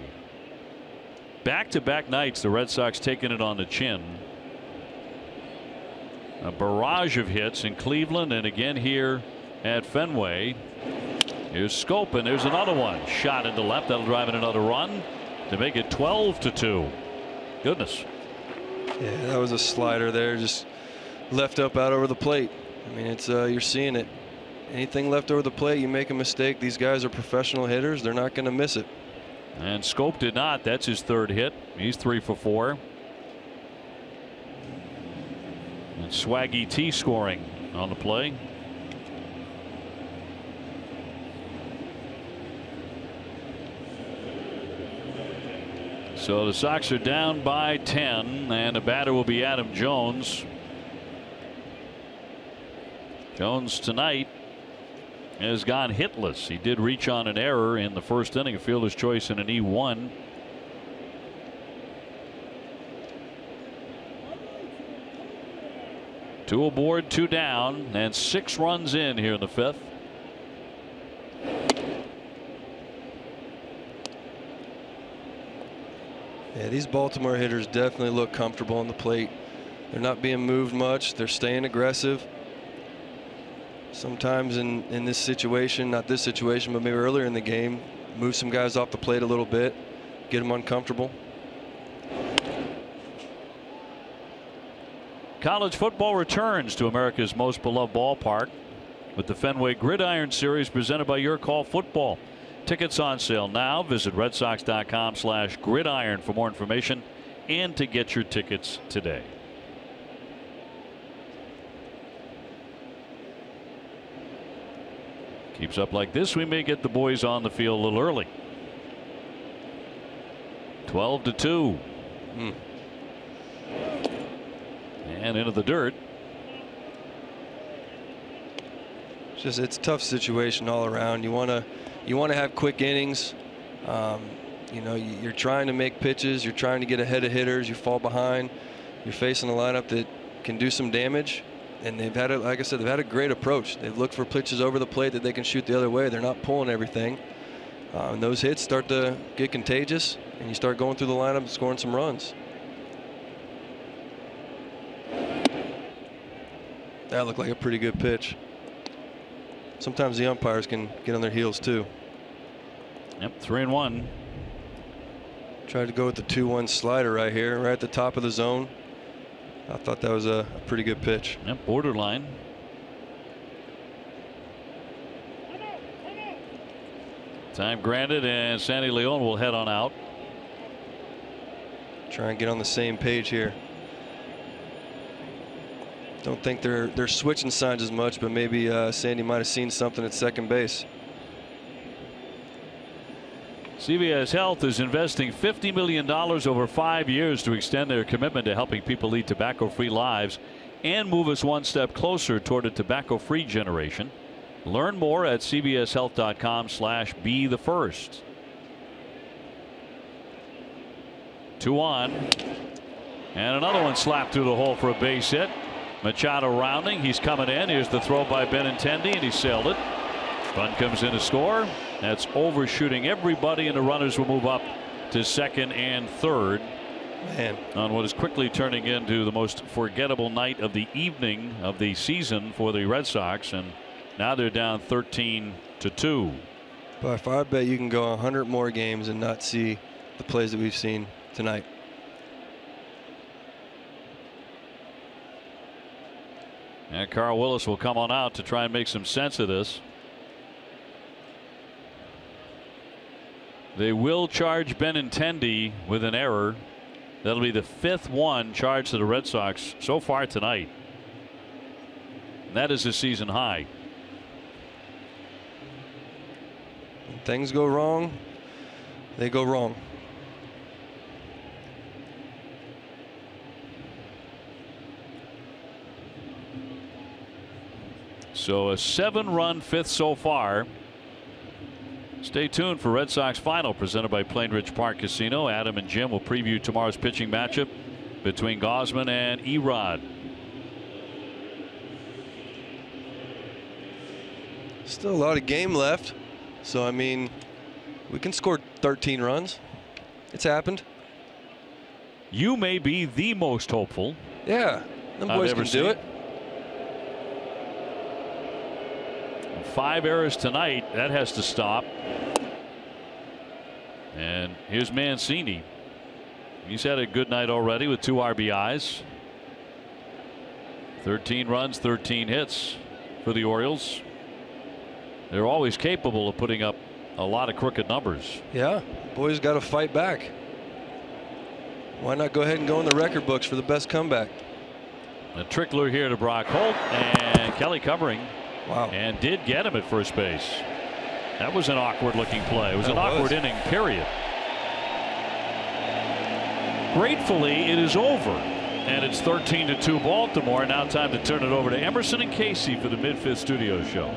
Back-to-back nights, the Red Sox taking it on the chin. A barrage of hits in Cleveland and again here at Fenway. Here's Scope, and there's another one. Shot into left. That'll drive in another run to make it 12-2. Goodness. Yeah, that was a slider there. Just left up out over the plate. I mean, it's you're seeing it. Anything left over the plate, you make a mistake. These guys are professional hitters. They're not going to miss it. And Scope did not. That's his third hit. He's 3 for 4. And Swaggy T scoring on the play. So the Sox are down by 10, and the batter will be Adam Jones. Jones tonight has gone hitless. He did reach on an error in the first inning, a fielder's choice in an E1. Two aboard, 2 down, and 6 runs in here in the 5th. Yeah, these Baltimore hitters definitely look comfortable on the plate. They're not being moved much. They're staying aggressive. Sometimes in this situation, not this situation, but maybe earlier in the game, move some guys off the plate a little bit, get them uncomfortable. College football returns to America's most beloved ballpark with the Fenway Gridiron Series presented by Your Call Football. Tickets on sale now. Visit redsox.com/gridiron for more information and to get your tickets today. Keeps up like this, we may get the boys on the field a little early. 12-2. And into the dirt. It's a tough situation all around. You want to have quick innings. You know, you're trying to make pitches. You're trying to get ahead of hitters. You fall behind. You're facing a lineup that can do some damage. And they've had, like I said, they've had a great approach. They've looked for pitches over the plate that they can shoot the other way. They're not pulling everything. And those hits start to get contagious, and you start going through the lineup and scoring some runs. That looked like a pretty good pitch. Sometimes the umpires can get on their heels too. Yep, 3-1. Tried to go with the 2-1 slider right here, right at the top of the zone. I thought that was a pretty good pitch. Yep, borderline. Time granted, and Sandy Leon will head on out. Try and get on the same page here. Don't think they're switching signs as much, but maybe Sandy might have seen something at second base. CVS Health is investing $50 million over 5 years to extend their commitment to helping people lead tobacco-free lives and move us one step closer toward a tobacco-free generation. Learn more at cvshealth.com/be-the-first. 2 on. And another one slapped through the hole for a base hit. Machado rounding. He's coming in. Here's the throw by Benintendi, and he sailed it. Run comes in to score. That's overshooting everybody, and the runners will move up to second and third. Man. On what is quickly turning into the most forgettable night of the evening of the season for the Red Sox, and now they're down 13-2. By far, I bet you can go 100 more games and not see the plays that we've seen tonight. And Carl Willis will come on out to try and make some sense of this. They will charge Benintendi with an error. That'll be the 5th one charged to the Red Sox so far tonight. And that is a season high. When things go wrong, they go wrong. So a 7-run 5th so far. Stay tuned for Red Sox Final presented by Plainridge Park Casino. Adam and Jim will preview tomorrow's pitching matchup between Gausman and Erod. Still a lot of game left. So, I mean, we can score 13 runs. It's happened. You may be the most hopeful. Yeah, them boys can do it. 5 errors tonight. That has to stop. And here's Mancini. He's had a good night already with 2 RBIs. 13 runs, 13 hits for the Orioles. They're always capable of putting up a lot of crooked numbers. Yeah, boys got to fight back. Why not go ahead and go in the record books for the best comeback? A trickler here to Brock Holt, and Kelly covering. Wow. And did get him at first base. That was an awkward looking play. It was an awkward inning, period. Gratefully, it is over. And it's 13-2 Baltimore. Now time to turn it over to Emerson and Casey for the Mid-Fifth Studio Show.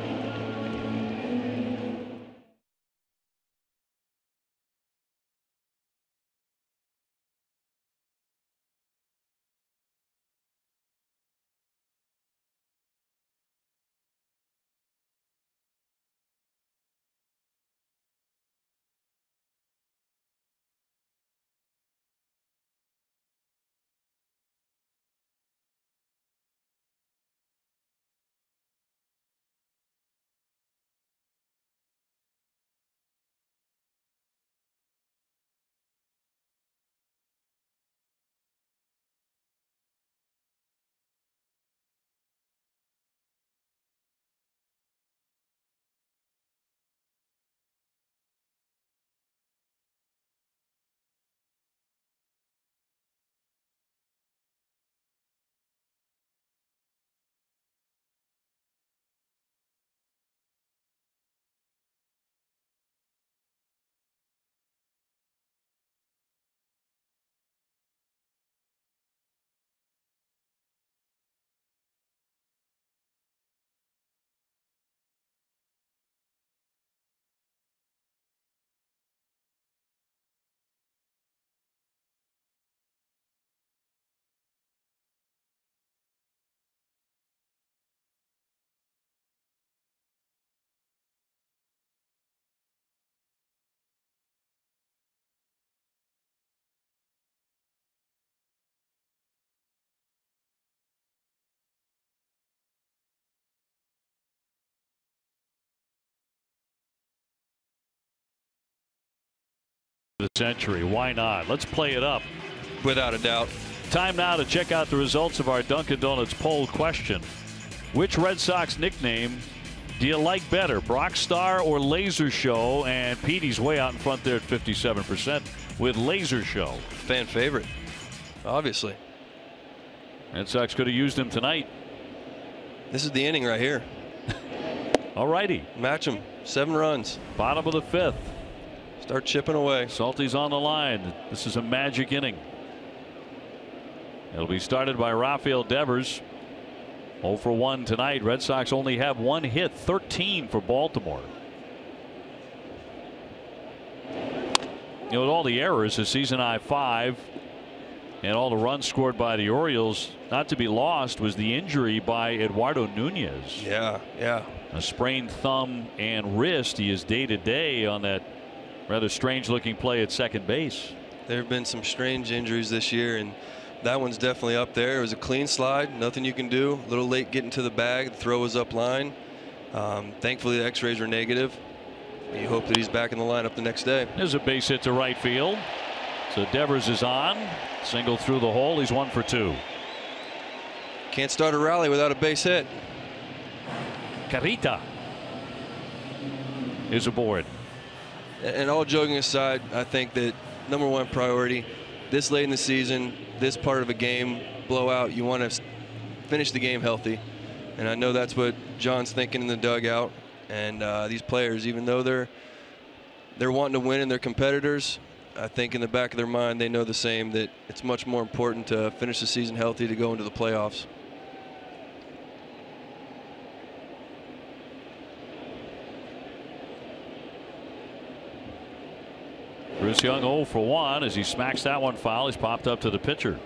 The century. Why not? Let's play it up. Without a doubt. Time now to check out the results of our Dunkin' Donuts poll question. Which Red Sox nickname do you like better, Brock Star or Laser Show? And Petey's way out in front there at 57% with Laser Show. Fan favorite, obviously. Red Sox could have used him tonight. This is the inning right here. All righty. Match him. 7 runs. Bottom of the 5th. Start chipping away. Salty's on the line. This is a magic inning. It'll be started by Rafael Devers. 0 for 1 tonight. Red Sox only have 1 hit, 13 for Baltimore. You know, with all the errors, a season high 5, and all the runs scored by the Orioles, not to be lost was the injury by Eduardo Nunez. Yeah. A sprained thumb and wrist. He is day to day on that rather strange looking play at second base. There have been some strange injuries this year, and that one's definitely up there. It was a clean slide, nothing you can do. A little late getting to the bag. The throw was up line. Thankfully the x-rays were negative. You hope that he's back in the lineup the next day. There's a base hit to right field. So Devers is on. Single through the hole. He's 1 for 2. Can't start a rally without a base hit. Carita is aboard. And all joking aside, I think that #1 priority this late in the season, this part of a game, blowout, you want to finish the game healthy. And I know that's what John's thinking in the dugout. And these players, even though they're wanting to win and they're competitors, I think in the back of their mind they know the same, that it's much more important to finish the season healthy to go into the playoffs. Bruce Young 0 for 1 as he smacks that one foul. He's popped up to the pitcher.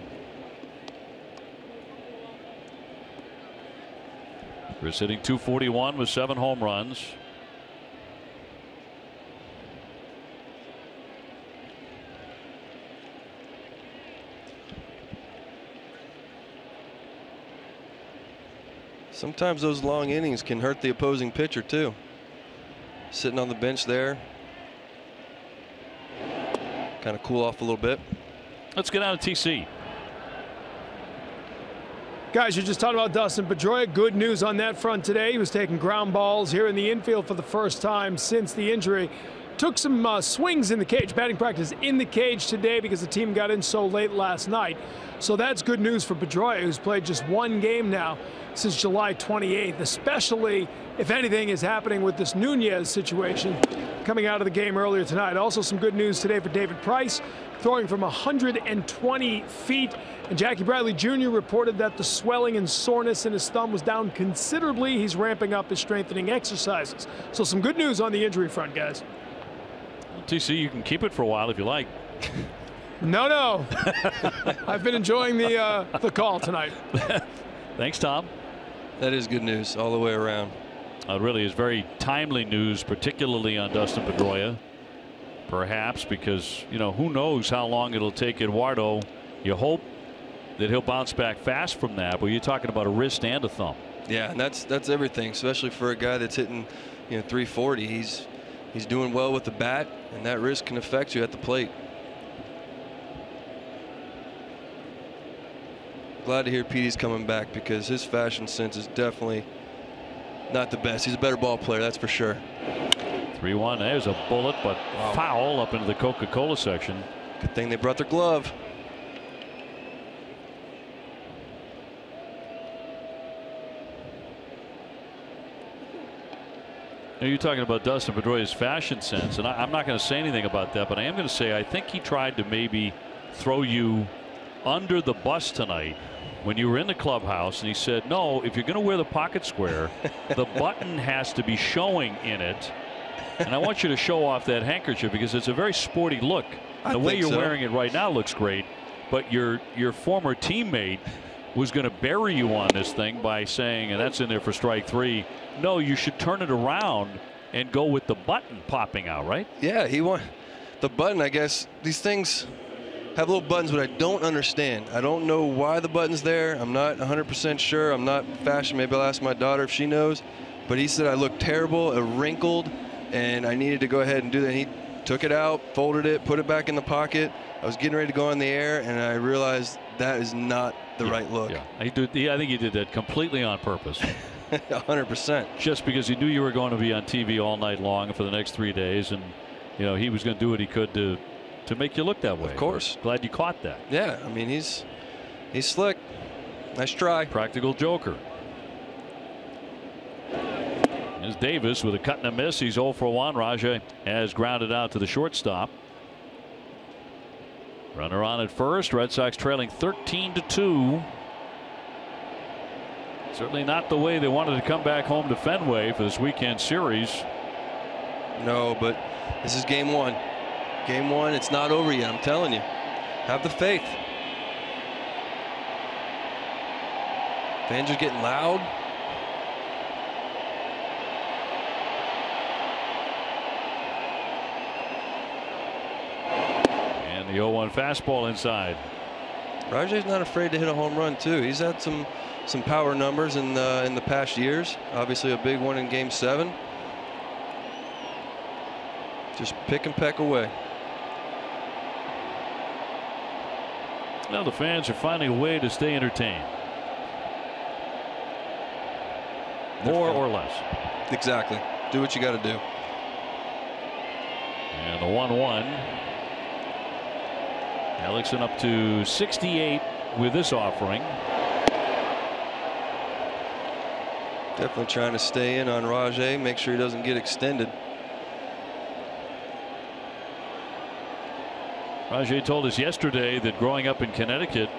Bruce hitting .241 with 7 home runs. Sometimes those long innings can hurt the opposing pitcher too. Sitting on the bench there, kind of cool off a little bit. Let's get out of TC. Guys, you're just talking about Dustin Pedroia. Good news on that front today. He was taking ground balls here in the infield for the first time since the injury. Took some swings in the cage, batting practice in the cage today because the team got in so late last night. So that's good news for Pedroia, who's played just one game now since July 28th, especially if anything is happening with this Nunez situation coming out of the game earlier tonight. Also some good news today for David Price, throwing from 120 feet. And Jackie Bradley Jr. reported that the swelling and soreness in his thumb was down considerably. He's ramping up his strengthening exercises. So some good news on the injury front, guys. TC, you can keep it for a while if you like. No. I've been enjoying the call tonight. Thanks, Tom. That is good news all the way around. It really is very timely news, particularly on Dustin Pedroia. Perhaps because, you know, who knows how long it'll take Eduardo. You hope that he'll bounce back fast from that, but you're talking about a wrist and a thumb. Yeah, and that's everything, especially for a guy that's hitting, you know, 340. He's doing well with the bat, and that wrist can affect you at the plate. Glad to hear Petey's coming back because his fashion sense is definitely not the best. He's a better ball player, that's for sure. 3-1. There's a bullet, but foul up into the Coca-Cola section. Good thing they brought their glove. Now you're talking about Dustin Pedroia's fashion sense, and I'm not going to say anything about that, but I am going to say I think he tried to maybe throw you under the bus tonight when you were in the clubhouse, and he said, no, if you're going to wear the pocket square, the button has to be showing in it, and I want you to show off that handkerchief because it's a very sporty look. The way you're wearing it right now looks great, but your former teammate was going to bury you on this thing by saying, and that's in there for strike 3, no, you should turn it around and go with the button popping out, right? Yeah, he want the button. I guess these things have little buttons, but I don't understand. I don't know why the button's there. I'm not 100% sure. I'm not fashion. Maybe I'll ask my daughter if she knows. But he said I looked terrible, wrinkled, and I needed to go ahead and do that. And he took it out, folded it, put it back in the pocket. I was getting ready to go in the air, and I realized that is not the right look. Yeah, I think he did that completely on purpose. 100%. Just because he knew you were going to be on TV all night long for the next 3 days, and you know he was going to do what he could to make you look that way. Of course. But glad you caught that. Yeah, I mean he's slick. Nice try. Practical joker. Here's Davis with a cut and a miss. He's 0 for 1. Rajai has grounded out to the shortstop. Runner on at first. Red Sox trailing 13-2. Certainly not the way they wanted to come back home to Fenway for this weekend series. No, but this is game 1. Game 1, it's not over yet. I'm telling you. Have the faith. Fans are getting loud. And the 0-1 fastball inside. Rajai's not afraid to hit a home run too. He's had some power numbers in the past years. Obviously a big one in game 7. Just pick and peck away. Well, the fans are finding a way to stay entertained. More or less. Exactly. Do what you got to do. And the 1-1. Ellickson up to 68 with this offering. Definitely trying to stay in on Rajai, make sure he doesn't get extended. Rajai told us yesterday that growing up in Connecticut,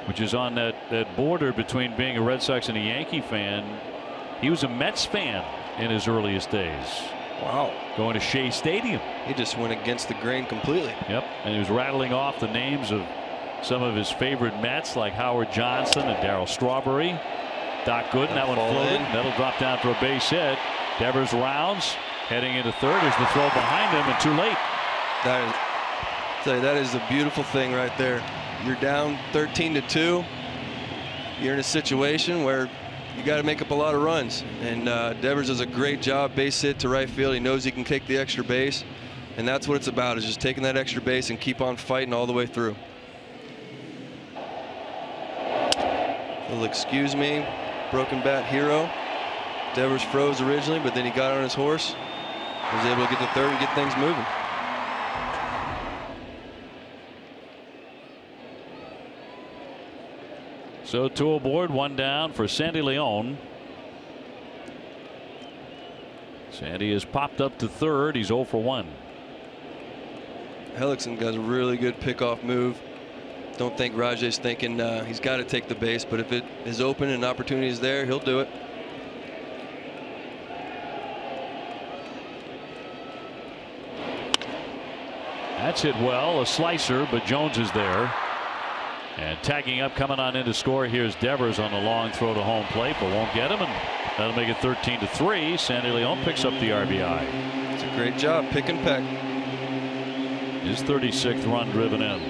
which is on that border between being a Red Sox and a Yankee fan, he was a Mets fan in his earliest days. Wow. Going to Shea Stadium. He just went against the grain completely. Yep. And he was rattling off the names of some of his favorite Mets like Howard Johnson and Darryl Strawberry. Doc Gooden, that one floated. That'll drop down for a base hit. Devers rounds, heading into third as the throw behind him and too late. That is a beautiful thing right there. You're down 13-2. You're in a situation where you got to make up a lot of runs, and Devers does a great job. Base hit to right field. He knows he can take the extra base, and that's what it's about, is just taking that extra base and keep on fighting all the way through. Little excuse me, broken bat hero. Devers froze originally, but then he got on his horse, was able to get to third and get things moving. So 2 aboard, 1 down for Sandy Leon. Sandy has popped up to third. He's 0 for 1. Hellickson got a really good pickoff move. Don't think Rajay's thinking he's got to take the base, but if it is open and opportunity is there, he'll do it. That's hit well, a slicer, but Jones is there. And tagging up, coming on in to score, here's Devers on a long throw to home plate, but won't get him, and that'll make it 13-3. Sandy Leon picks up the RBI. It's a great job, pick and peck. His 36th run driven in.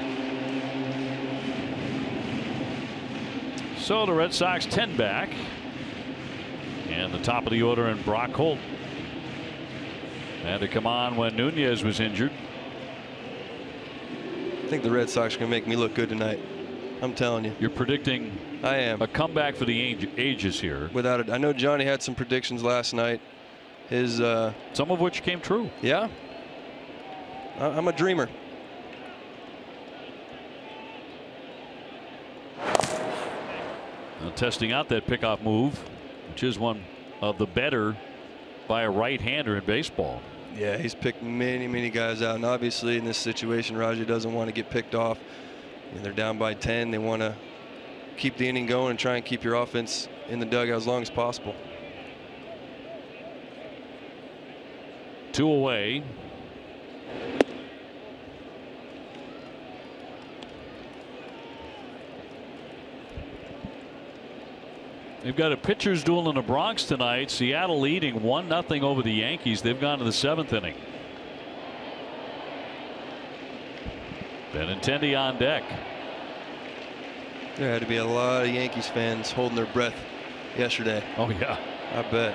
So the Red Sox 10 back, and the top of the order in Brock Holt. Had to come on when Nunez was injured. I think the Red Sox are going to make me look good tonight. I'm telling you. You're predicting I am a comeback for the ages here. Without it. I know Johnny had some predictions last night. His some of which came true. Yeah. I'm a dreamer. Now testing out that pickoff move, which is one of the better by a right-hander in baseball. Yeah, he's picked many guys out, and obviously in this situation, Rajay doesn't want to get picked off. And they're down by 10. They want to keep the inning going and try and keep your offense in the dugout as long as possible. 2 away. They've got a pitcher's duel in the Bronx tonight. Seattle leading 1-0 over the Yankees. They've gone to the 7th inning. Benintendi on deck. There had to be a lot of Yankees fans holding their breath yesterday. Oh yeah, I bet.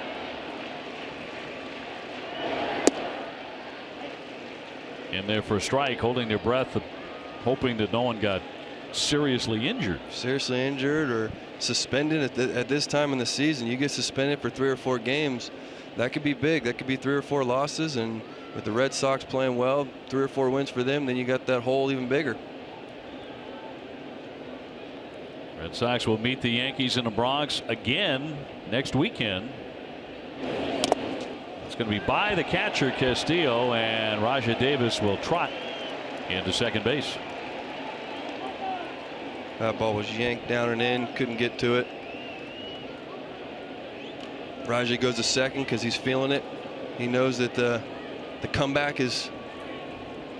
In there for a strike, holding their breath, hoping that no one got seriously injured. Seriously injured or suspended at this time in the season. You get suspended for 3 or 4 games. That could be big. That could be 3 or 4 losses, and with the Red Sox playing well, 3 or 4 wins for them, then you got that hole even bigger. Red Sox will meet the Yankees in the Bronx again next weekend. It's going to be by the catcher Castillo, and Rajai Davis will trot into second base. That ball was yanked down and in, couldn't get to it. Rajai goes to second because he's feeling it. He knows that the comeback is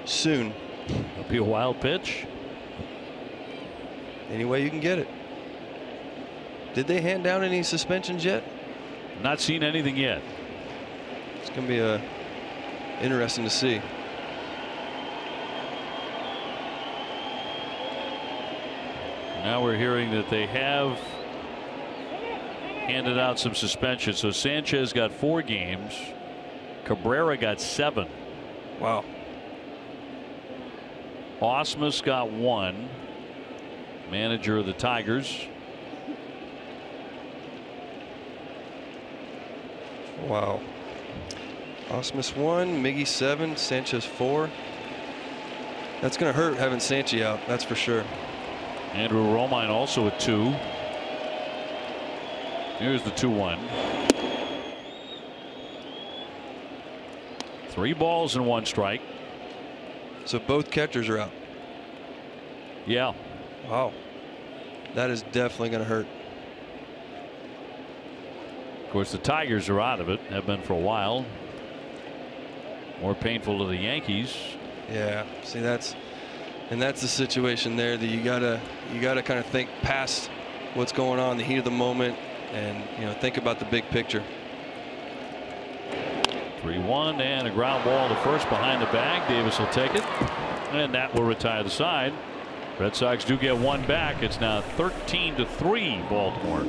soon. It'll be a wild pitch. Any way you can get it. Did they hand down any suspensions yet? Not seen anything yet. It's going to be interesting to see. Now we're hearing that they have handed out some suspensions. So Sanchez got 4 games. Cabrera got 7. Wow. Osmus got 1. Manager of the Tigers. Wow. Osmus 1, Miggy 7, Sanchez 4. That's going to hurt having Sanchez out, that's for sure. Andrew Romine also at 2. Here's the 2-1. 3 balls and 1 strike. So both catchers are out. Yeah. Wow. That is definitely going to hurt. Of course, the Tigers are out of it, have been for a while. More painful to the Yankees. Yeah. See, that's the situation there that you gotta kind of think past what's going on, the heat of the moment, and think about the big picture. 3-1 and a ground ball to first behind the bag. Davis will take it, and that will retire the side. Red Sox do get 1 back. It's now 13-3 Baltimore.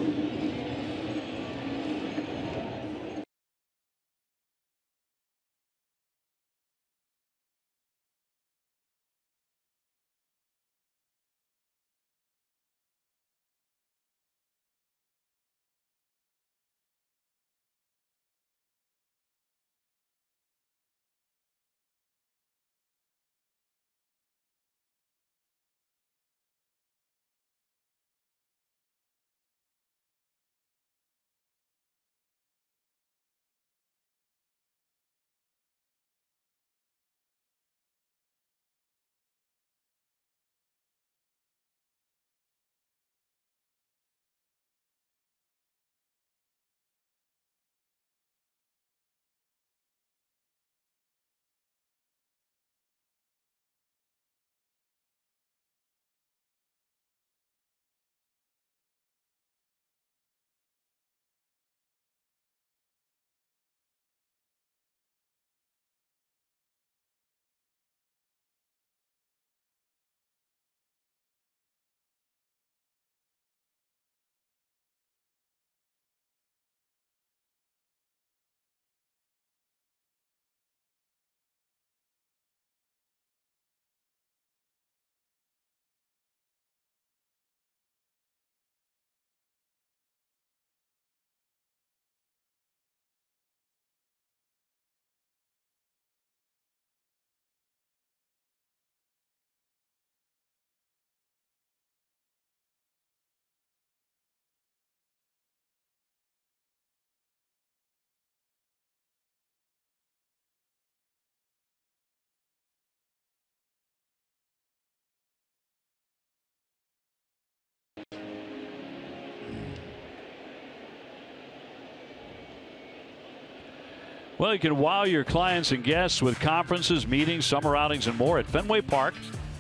Well, you can wow your clients and guests with conferences, meetings, summer outings, and more at Fenway Park.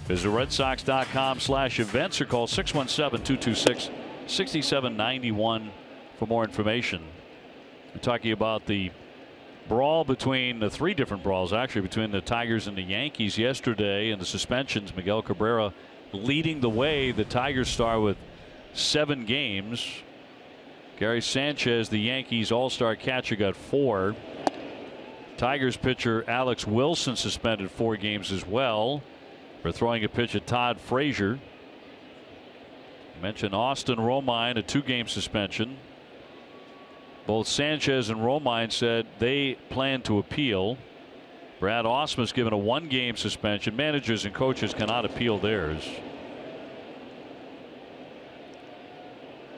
Visit redsox.com/events or call 617-226-6791 for more information. We're talking about the brawl between the three different brawls, actually, between the Tigers and the Yankees yesterday, and the suspensions. Miguel Cabrera leading the way, the Tigers star, with 7 games. Gary Sanchez, the Yankees all-star catcher, got 4. Tigers pitcher Alex Wilson suspended 4 games as well for throwing a pitch at Todd Frazier. I mentioned Austin Romine, a 2-game suspension. Both Sanchez and Romine said they plan to appeal. Brad Ausmus given a 1-game suspension. Managers and coaches cannot appeal theirs.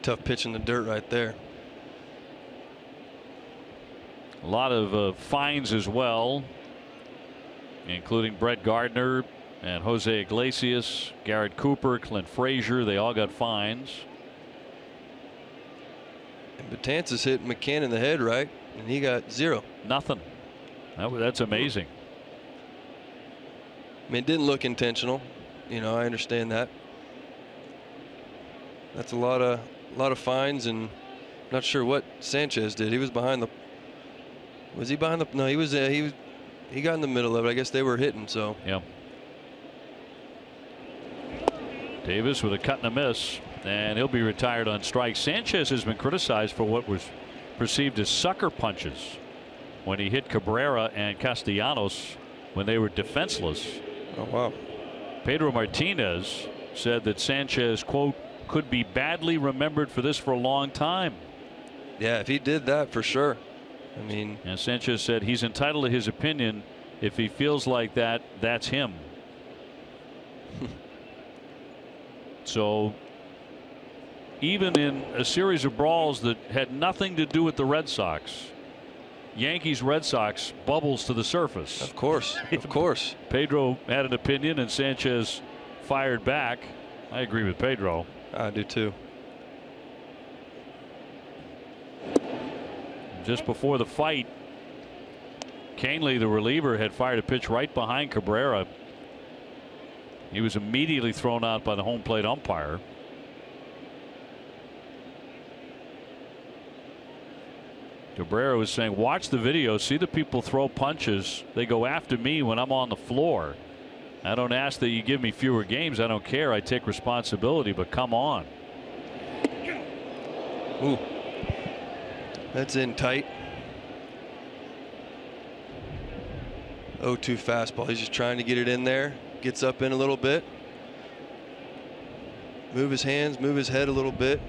Tough pitch in the dirt right there. A lot of fines as well, including Brett Gardner and Jose Iglesias, Garrett Cooper, Clint Frazier. They all got fines. And Betances hit McCann in the head, right? And he got 0. Nothing. That's amazing. I mean, it didn't look intentional. You know, I understand that. That's a lot of fines, and I'm not sure what Sanchez did. He was behind the. Was he behind the? No, he was. He got in the middle of it. I guess they were hitting. So. Yeah. Davis with a cut and a miss, and he'll be retired on strike. Sanchez has been criticized for what was perceived as sucker punches when he hit Cabrera and Castellanos when they were defenseless. Oh, wow. Pedro Martinez said that Sanchez, quote, could be badly remembered for this for a long time. Yeah, if he did that, for sure. I mean, and Sanchez said he's entitled to his opinion. If he feels like that, that's him. So even in a series of brawls that had nothing to do with the Red Sox, Yankees Red Sox bubbles to the surface. Of course, of course. Pedro had an opinion and Sanchez fired back. I agree with Pedro. I do too. Just before the fight, Canely, the reliever, had fired a pitch right behind Cabrera. He was immediately thrown out by the home plate umpire. Cabrera was saying, watch the video, see the people throw punches. They go after me when I'm on the floor. I don't ask that you give me fewer games. I don't care. I take responsibility, but come on. Ooh. That's in tight. 0-2 fastball. He's just trying to get it in there. Gets up in a little bit. Move his hands, move his head a little bit.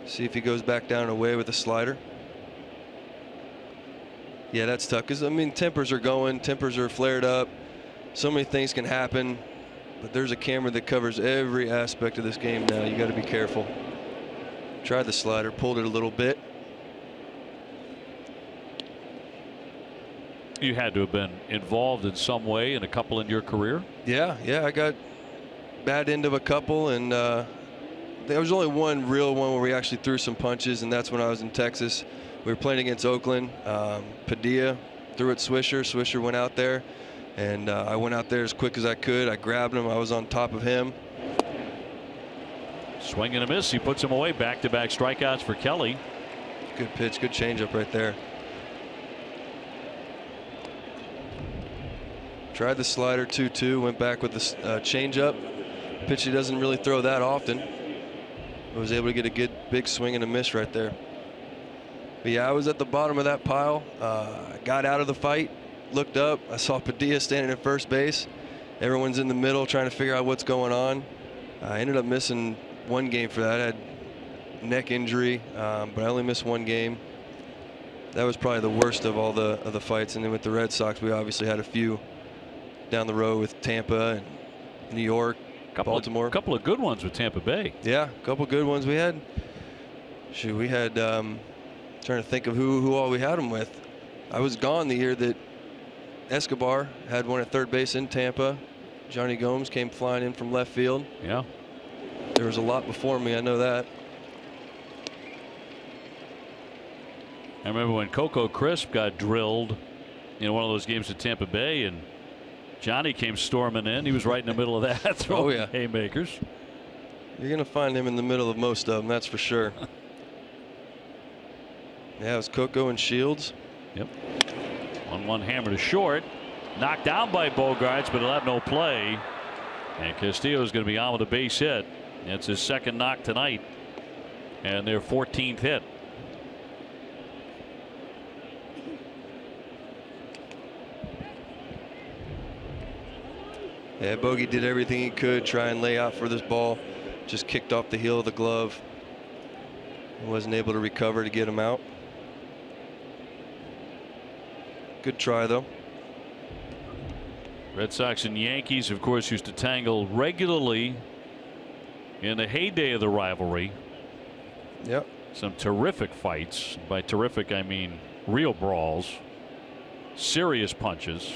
See if he goes back down and away with a slider. Yeah, that's tough because, I mean, tempers are going, tempers are flared up. So many things can happen, but there's a camera that covers every aspect of this game now. You got to be careful. Tried the slider, pulled it a little bit. You had to have been involved in some way in a couple in your career. Yeah, I got bad end of a couple, and there was only one real one where we actually threw some punches, and that's when I was in Texas. We were playing against Oakland. Padilla threw at Swisher. Swisher went out there, and I went out there as quick as I could. I grabbed him. I was on top of him. Swing and a miss. He puts him away. Back-to-back strikeouts for Kelly. Good pitch. Good changeup right there. Tried the slider 2-2. Went back with the changeup. Pitch he doesn't really throw that often. I was able to get a good big swing and a miss right there. But yeah, I was at the bottom of that pile. Got out of the fight. Looked up. I saw Padilla standing at first base. Everyone's in the middle trying to figure out what's going on. I ended up missing 1 game for that. I had neck injury, but I only missed 1 game. That was probably the worst of all the fights. And then with the Red Sox, we obviously had a few down the road with Tampa and New York, Baltimore. A couple of good ones with Tampa Bay. Yeah, a couple good ones we had. Shoot, we had trying to think of who all we had them with. I was gone the year that Escobar had one at third base in Tampa. Johnny Gomes came flying in from left field. Yeah. There was a lot before me, I know that. I remember when Coco Crisp got drilled in one of those games at Tampa Bay, and Johnny came storming in. He was right in the middle of that, throwing haymakers. You're going to find him in the middle of most of them, that's for sure. Yeah, it was Coco and Shields. Yep. 1-1 hammer to short. Knocked down by Bogaerts, but he'll have no play. And Castillo's going to be on with a base hit. That's his second knock tonight, and their 14th hit. Yeah, Bogey did everything he could try and lay out for this ball. Just kicked off the heel of the glove. Wasn't able to recover to get him out. Good try, though. Red Sox and Yankees, of course, used to tangle regularly in the heyday of the rivalry. Yep. Some terrific fights. By terrific, I mean real brawls. Serious punches.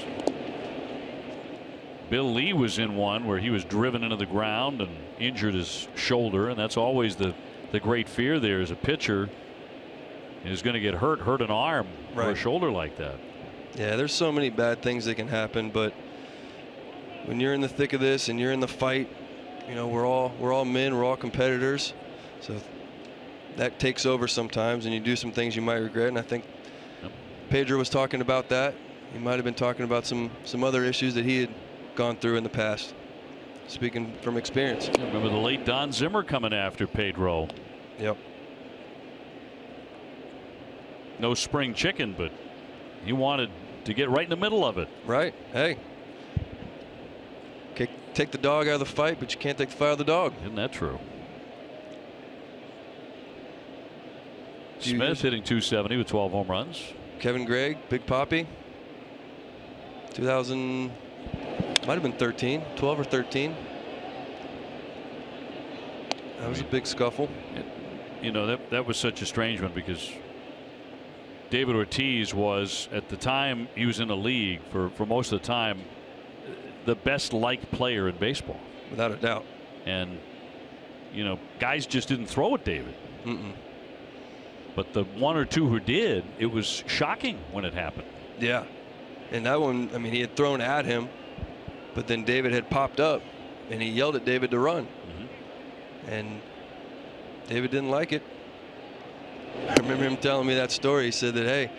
Bill Lee was in one where he was driven into the ground and injured his shoulder, and that's always the great fear there is a pitcher is going to get hurt an arm or a shoulder like that. Yeah, there's so many bad things that can happen, but when you're in the thick of this and you're in the fight, you know, we're all men, we're all competitors, so that takes over sometimes, and you do some things you might regret. And I think Pedro was talking about that. He might have been talking about some other issues that he had gone through in the past, speaking from experience. I remember the late Don Zimmer coming after Pedro. Yep. No spring chicken, but he wanted to get right in the middle of it. Right. Hey, take the dog out of the fight, but you can't take the fight out of the dog. Isn't that true? Smith hitting .270 with 12 home runs. Kevin Gregg, Big Papi. 2000 might have been 13, 12 or 13. That was a big scuffle. You know, that was such a strange one because David Ortiz was, at the time he was in the league for most of the time, the best liked player in baseball. Without a doubt. And, you know, guys just didn't throw at David. But the one or two who did, it was shocking when it happened. Yeah. And that one, I mean, he had thrown at him, but then David had popped up and he yelled at David to run. And David didn't like it. I remember him telling me that story. He said that, hey,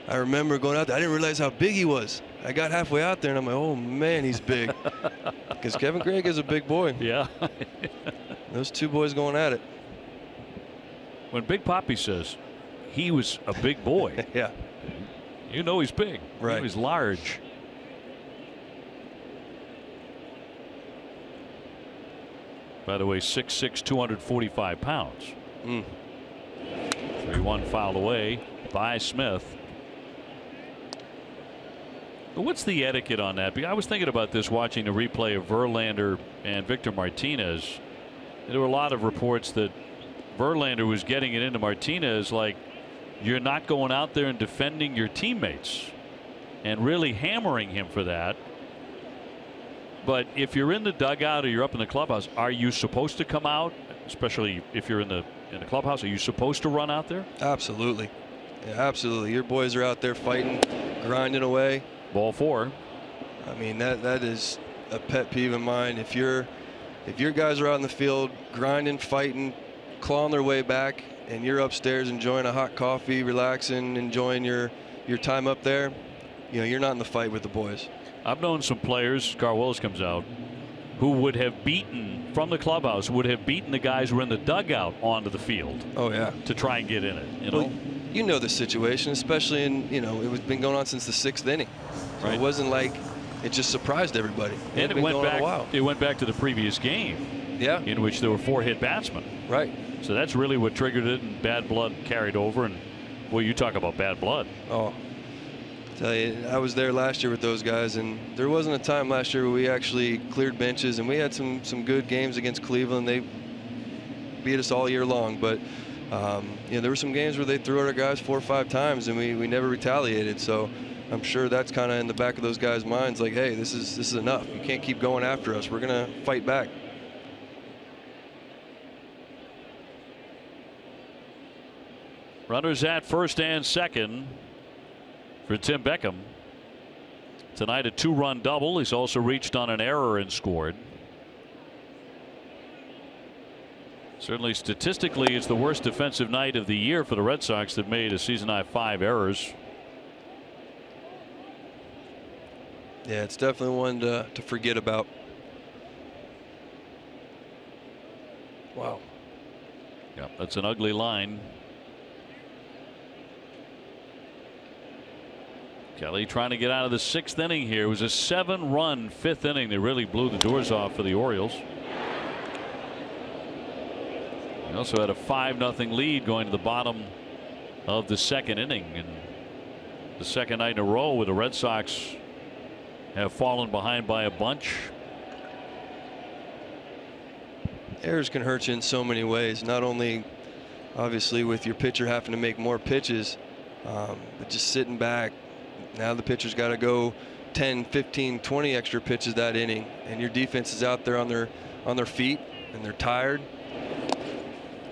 I remember going out there. I didn't realize how big he was. I got halfway out there and I'm like, oh man, he's big. Because Kevin Gregg is a big boy. Yeah. Those two boys going at it. When Big Papi says he was a big boy, yeah, you know he's big. Right. He's large. By the way, 6'6", 245 pounds. 3-1 fouled away by Smith. But what's the etiquette on that? Because I was thinking about this watching the replay of Verlander and Victor Martinez. There were a lot of reports that Verlander was getting it into Martinez like, you're not going out there and defending your teammates, and really hammering him for that. But if you're in the dugout or you're up in the clubhouse, are you supposed to come out, especially if you're in the clubhouse? Are you supposed to run out there? Absolutely. Yeah, absolutely. Your boys are out there fighting, grinding away. Ball 4. I mean, that is a pet peeve of mine. If your guys are out in the field grinding, fighting, clawing their way back, and you're upstairs enjoying a hot coffee, relaxing, enjoying your time up there, you know, you're not in the fight with the boys. I've known some players, Carl Willis comes out, who would have beaten from the clubhouse, would have beaten the guys who were in the dugout onto the field. Oh yeah. To try and get in it. You know. Well, you know the situation, especially in, you know, it was been going on since the 6th inning. So it wasn't like it just surprised everybody. And it went back. It went back to the previous game. Yeah. In which there were 4 hit batsmen. Right. So that's really what triggered it, and bad blood carried over. And well, you talk about bad blood. Oh. Tell you, I was there last year with those guys, and there wasn't a time last year where we actually cleared benches, and we had some good games against Cleveland. They beat us all year long, but you know, there were some games where they threw at our guys 4 or 5 times, and we never retaliated. So I'm sure that's kind of in the back of those guys' minds, like, hey, this is enough. You can't keep going after us. We're gonna fight back. Runners at first and second for Tim Beckham. Tonight a 2-run double. He's also reached on an error and scored. Certainly statistically it's the worst defensive night of the year for the Red Sox. They've made a season high 5 errors. Yeah, it's definitely one to forget about. Wow. Yeah, that's an ugly line. Kelly trying to get out of the 6th inning here. It was a 7-run 5th inning that really blew the doors off for the Orioles. They also had a 5-0 lead going to the bottom of the 2nd inning, and the second night in a row where the Red Sox have fallen behind by a bunch. Errors can hurt you in so many ways, not only obviously with your pitcher having to make more pitches, but just sitting back. Now the pitcher's got to go 10, 15, 20 extra pitches that inning, and your defense is out there on their feet and they're tired.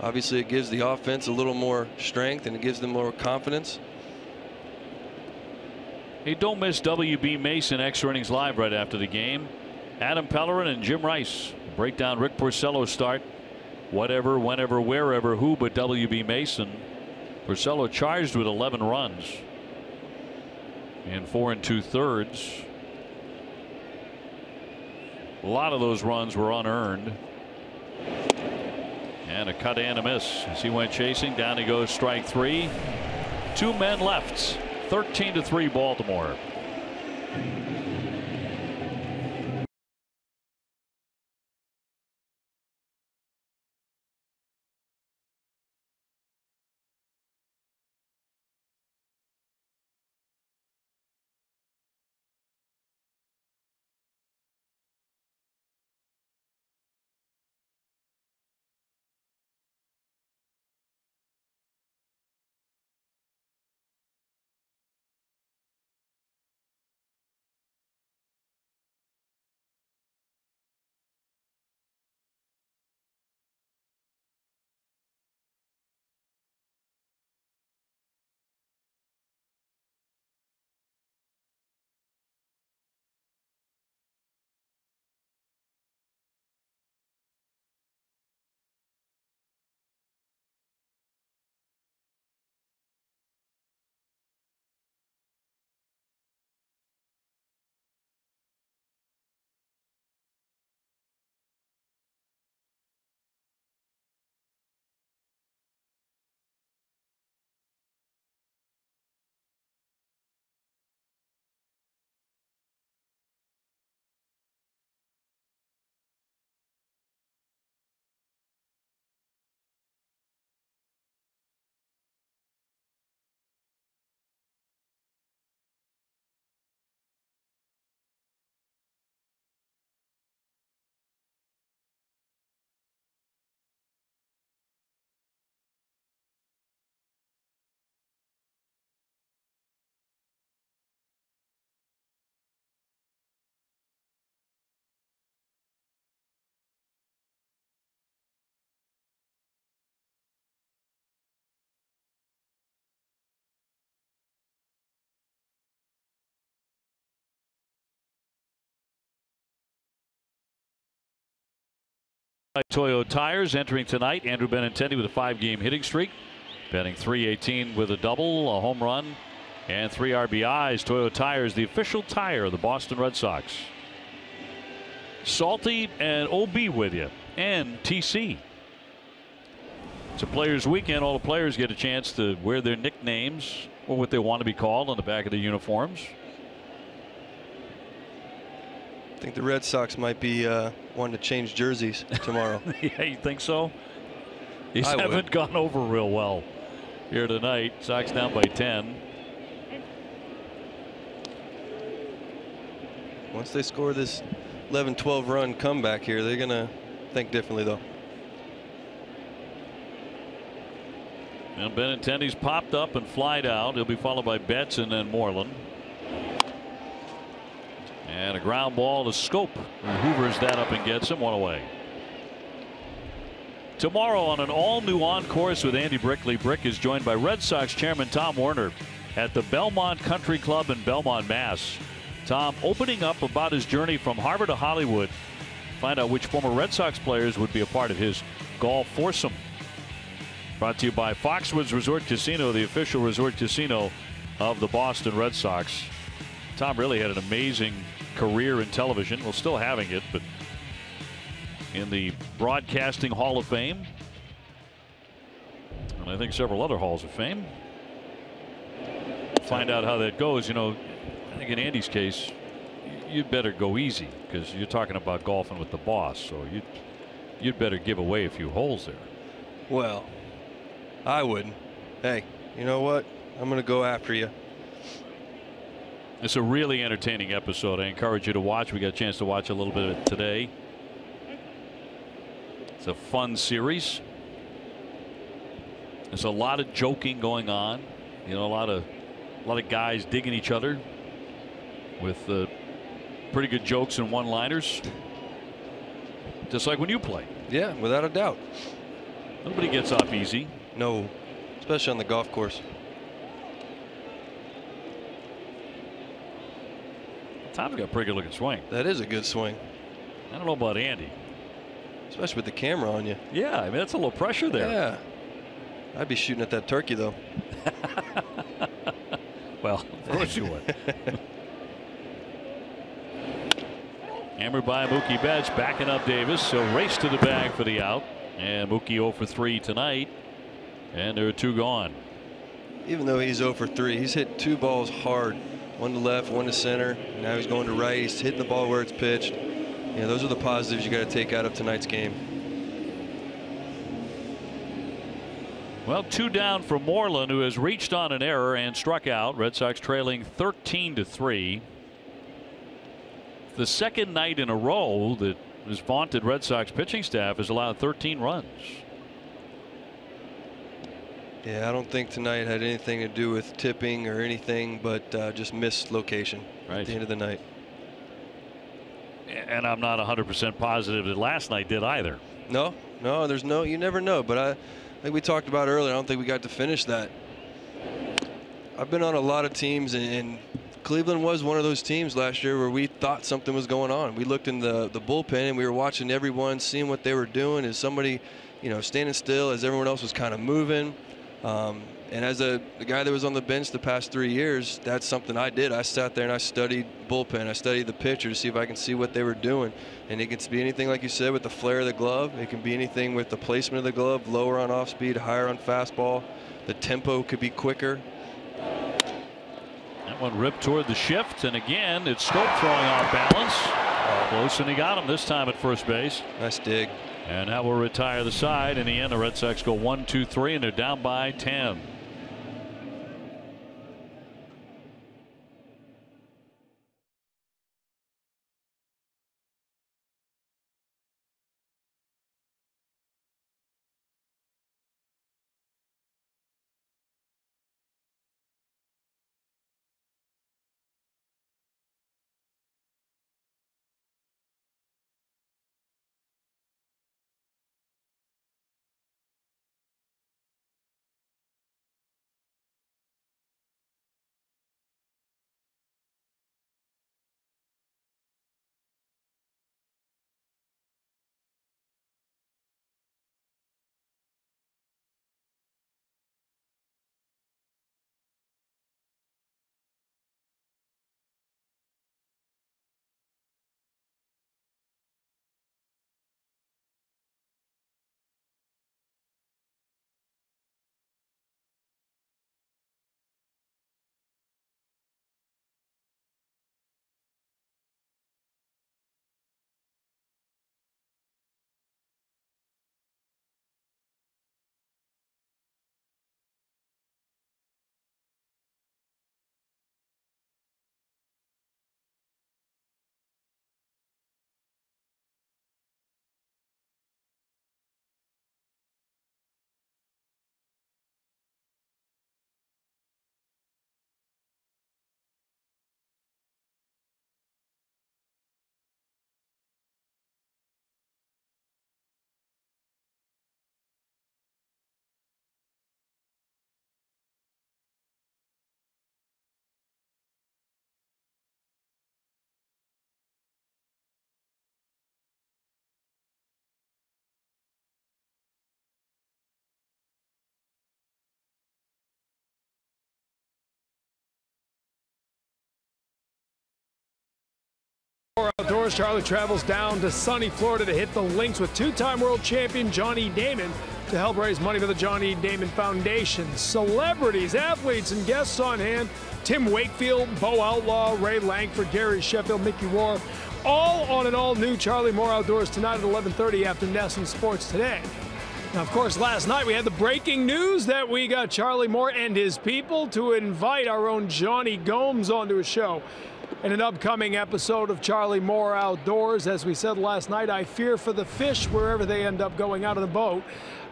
Obviously it gives the offense a little more strength and it gives them more confidence. Hey, don't miss WB Mason Extra Innings Live right after the game. Adam Pellerin and Jim Rice break down Rick Porcello's start. Whatever, whenever, wherever, who but WB Mason. Porcello charged with 11 runs in 4 2/3. A lot of those runs were unearned. And a cut and a miss as he went chasing. Down he goes, strike 3. 2 men left. 13-3 Baltimore. Toyo Tires entering tonight. Andrew Benintendi with a 5-game hitting streak, batting .318 with a double, a home run, and 3 RBIs. Toyo Tires, the official tire of the Boston Red Sox. Salty and OB with you, and TC. It's a players' weekend. All the players get a chance to wear their nicknames or what they want to be called on the back of the uniforms. I think the Red Sox might be wanting to change jerseys tomorrow. Yeah, you think so? These haven't gone over real well here tonight. Sox down by 10. Once they score this 11-12 run comeback here, they're going to think differently, though. And Benintendi's popped up and flied out. He'll be followed by Betts and then Moreland. And a ground ball to Scope, who hoovers that up and gets him. 1 away. Tomorrow on an all-new on-course with Andy Brickley, Brick is joined by Red Sox chairman Tom Werner at the Belmont Country Club in Belmont, Mass. Tom opening up about his journey from Harvard to Hollywood. Find out which former Red Sox players would be a part of his golf foursome. Brought to you by Foxwoods Resort Casino, the official resort casino of the Boston Red Sox. Tom really had an amazing career in television. Well, still having it, but in the Broadcasting Hall of Fame, and I think several other Halls of Fame. Find out how that goes. You know, I think in Andy's case, you'd better go easy because you're talking about golfing with the boss, so you'd better give away a few holes there. Well, I wouldn't. Hey, you know what? I'm going to go after you. It's a really entertaining episode. I encourage you to watch. We got a chance to watch a little bit of it today. It's a fun series. There's a lot of joking going on. You know, a lot of guys digging each other with pretty good jokes and one-liners. Just like when you play. Yeah, without a doubt. Nobody gets off easy. No, especially on the golf course. Tom's got a pretty good looking swing. That is a good swing. I don't know about Andy. Especially with the camera on you. Yeah, I mean, that's a little pressure there. Yeah. I'd be shooting at that turkey, though. Well, of course you would. Hammered by Mookie Betts, backing up Davis. So race to the bag for the out. And Mookie 0 for 3 tonight. And there are 2 gone. Even though he's 0 for 3, he's hit 2 balls hard. One to left, one to center. Now he's going to right. He's hitting the ball where it's pitched. Yeah, those are the positives you got to take out of tonight's game. Well, 2 down for Moreland, who has reached on an error and struck out. Red Sox trailing 13-3. The second night in a row that this vaunted Red Sox pitching staff has allowed 13 runs. Yeah, I don't think tonight had anything to do with tipping or anything, but just missed location at the end of the night. And I'm not 100% positive that last night did either. No, there's no, you never know. But like we talked about earlier, I don't think we got to finish that. I've been on a lot of teams, and Cleveland was one of those teams last year where we thought something was going on. We looked in the bullpen and we were watching everyone, seeing what they were doing. Is somebody, you know, standing still as everyone else was kind of moving? And as the guy that was on the bench the past 3 years, that's something I did. I sat there and I studied bullpen. I studied the pitcher to see if I can see what they were doing. And it can be anything, like you said, with the flare of the glove. It can be anything with the placement of the glove, lower on off speed, higher on fastball. The tempo could be quicker. That one ripped toward the shift, and again it's Stope throwing off balance. Close, and he got him this time at first base. Nice dig. And that will retire the side. In the end, the Red Sox go 1-2-3, and they're down by 10. Outdoors, Charlie travels down to sunny Florida to hit the links with two-time world champion Johnny Damon to help raise money for the Johnny Damon Foundation. Celebrities, athletes, and guests on hand. Tim Wakefield, Bo Outlaw, Ray Langford, Gary Sheffield, Mickey Rohr, all on an all-new Charlie Moore Outdoors tonight at 11:30 after NESN Sports Today. Now, of course, last night we had the breaking news that we got Charlie Moore and his people to invite our own Johnny Gomes onto a show in an upcoming episode of Charlie Moore Outdoors. As we said last night, I fear for the fish wherever they end up going out of the boat.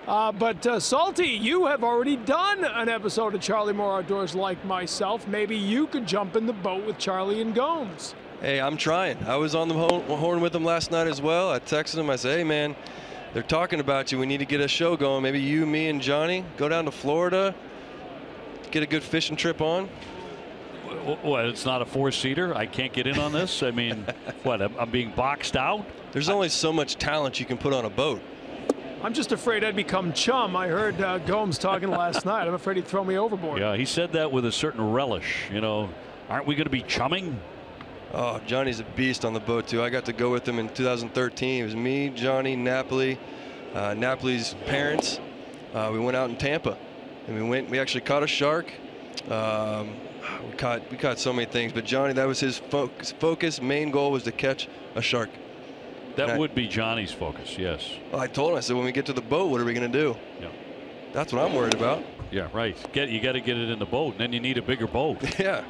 But Salty, you have already done an episode of Charlie Moore Outdoors like myself. Maybe you could jump in the boat with Charlie and Gomes. Hey, I'm trying. I was on the horn with him last night as well. I texted him. I said, hey, man, they're talking about you. We need to get a show going. Maybe you, me, and Johnny go down to Florida, get a good fishing trip on. What, it's not a four-seater? I can't get in on this? I mean, what, I'm being boxed out? There's only so much talent you can put on a boat. I'm just afraid I'd become chum. I heard Gomes talking last night. I'm afraid he'd throw me overboard. Yeah, he said that with a certain relish. You know, aren't we going to be chumming? Oh, Johnny's a beast on the boat, too. I got to go with him in 2013. It was me, Johnny, Napoli, Napoli's parents. We went out in Tampa, and we actually caught a shark. We caught so many things, but Johnny, that was his focus. Main goal was to catch a shark. That would be Johnny's focus, yes. Well, I told him, I said, when we get to the boat, what are we going to do? Yeah. That's what I'm worried about. Yeah, right. You got to get it in the boat, and then you need a bigger boat. Yeah.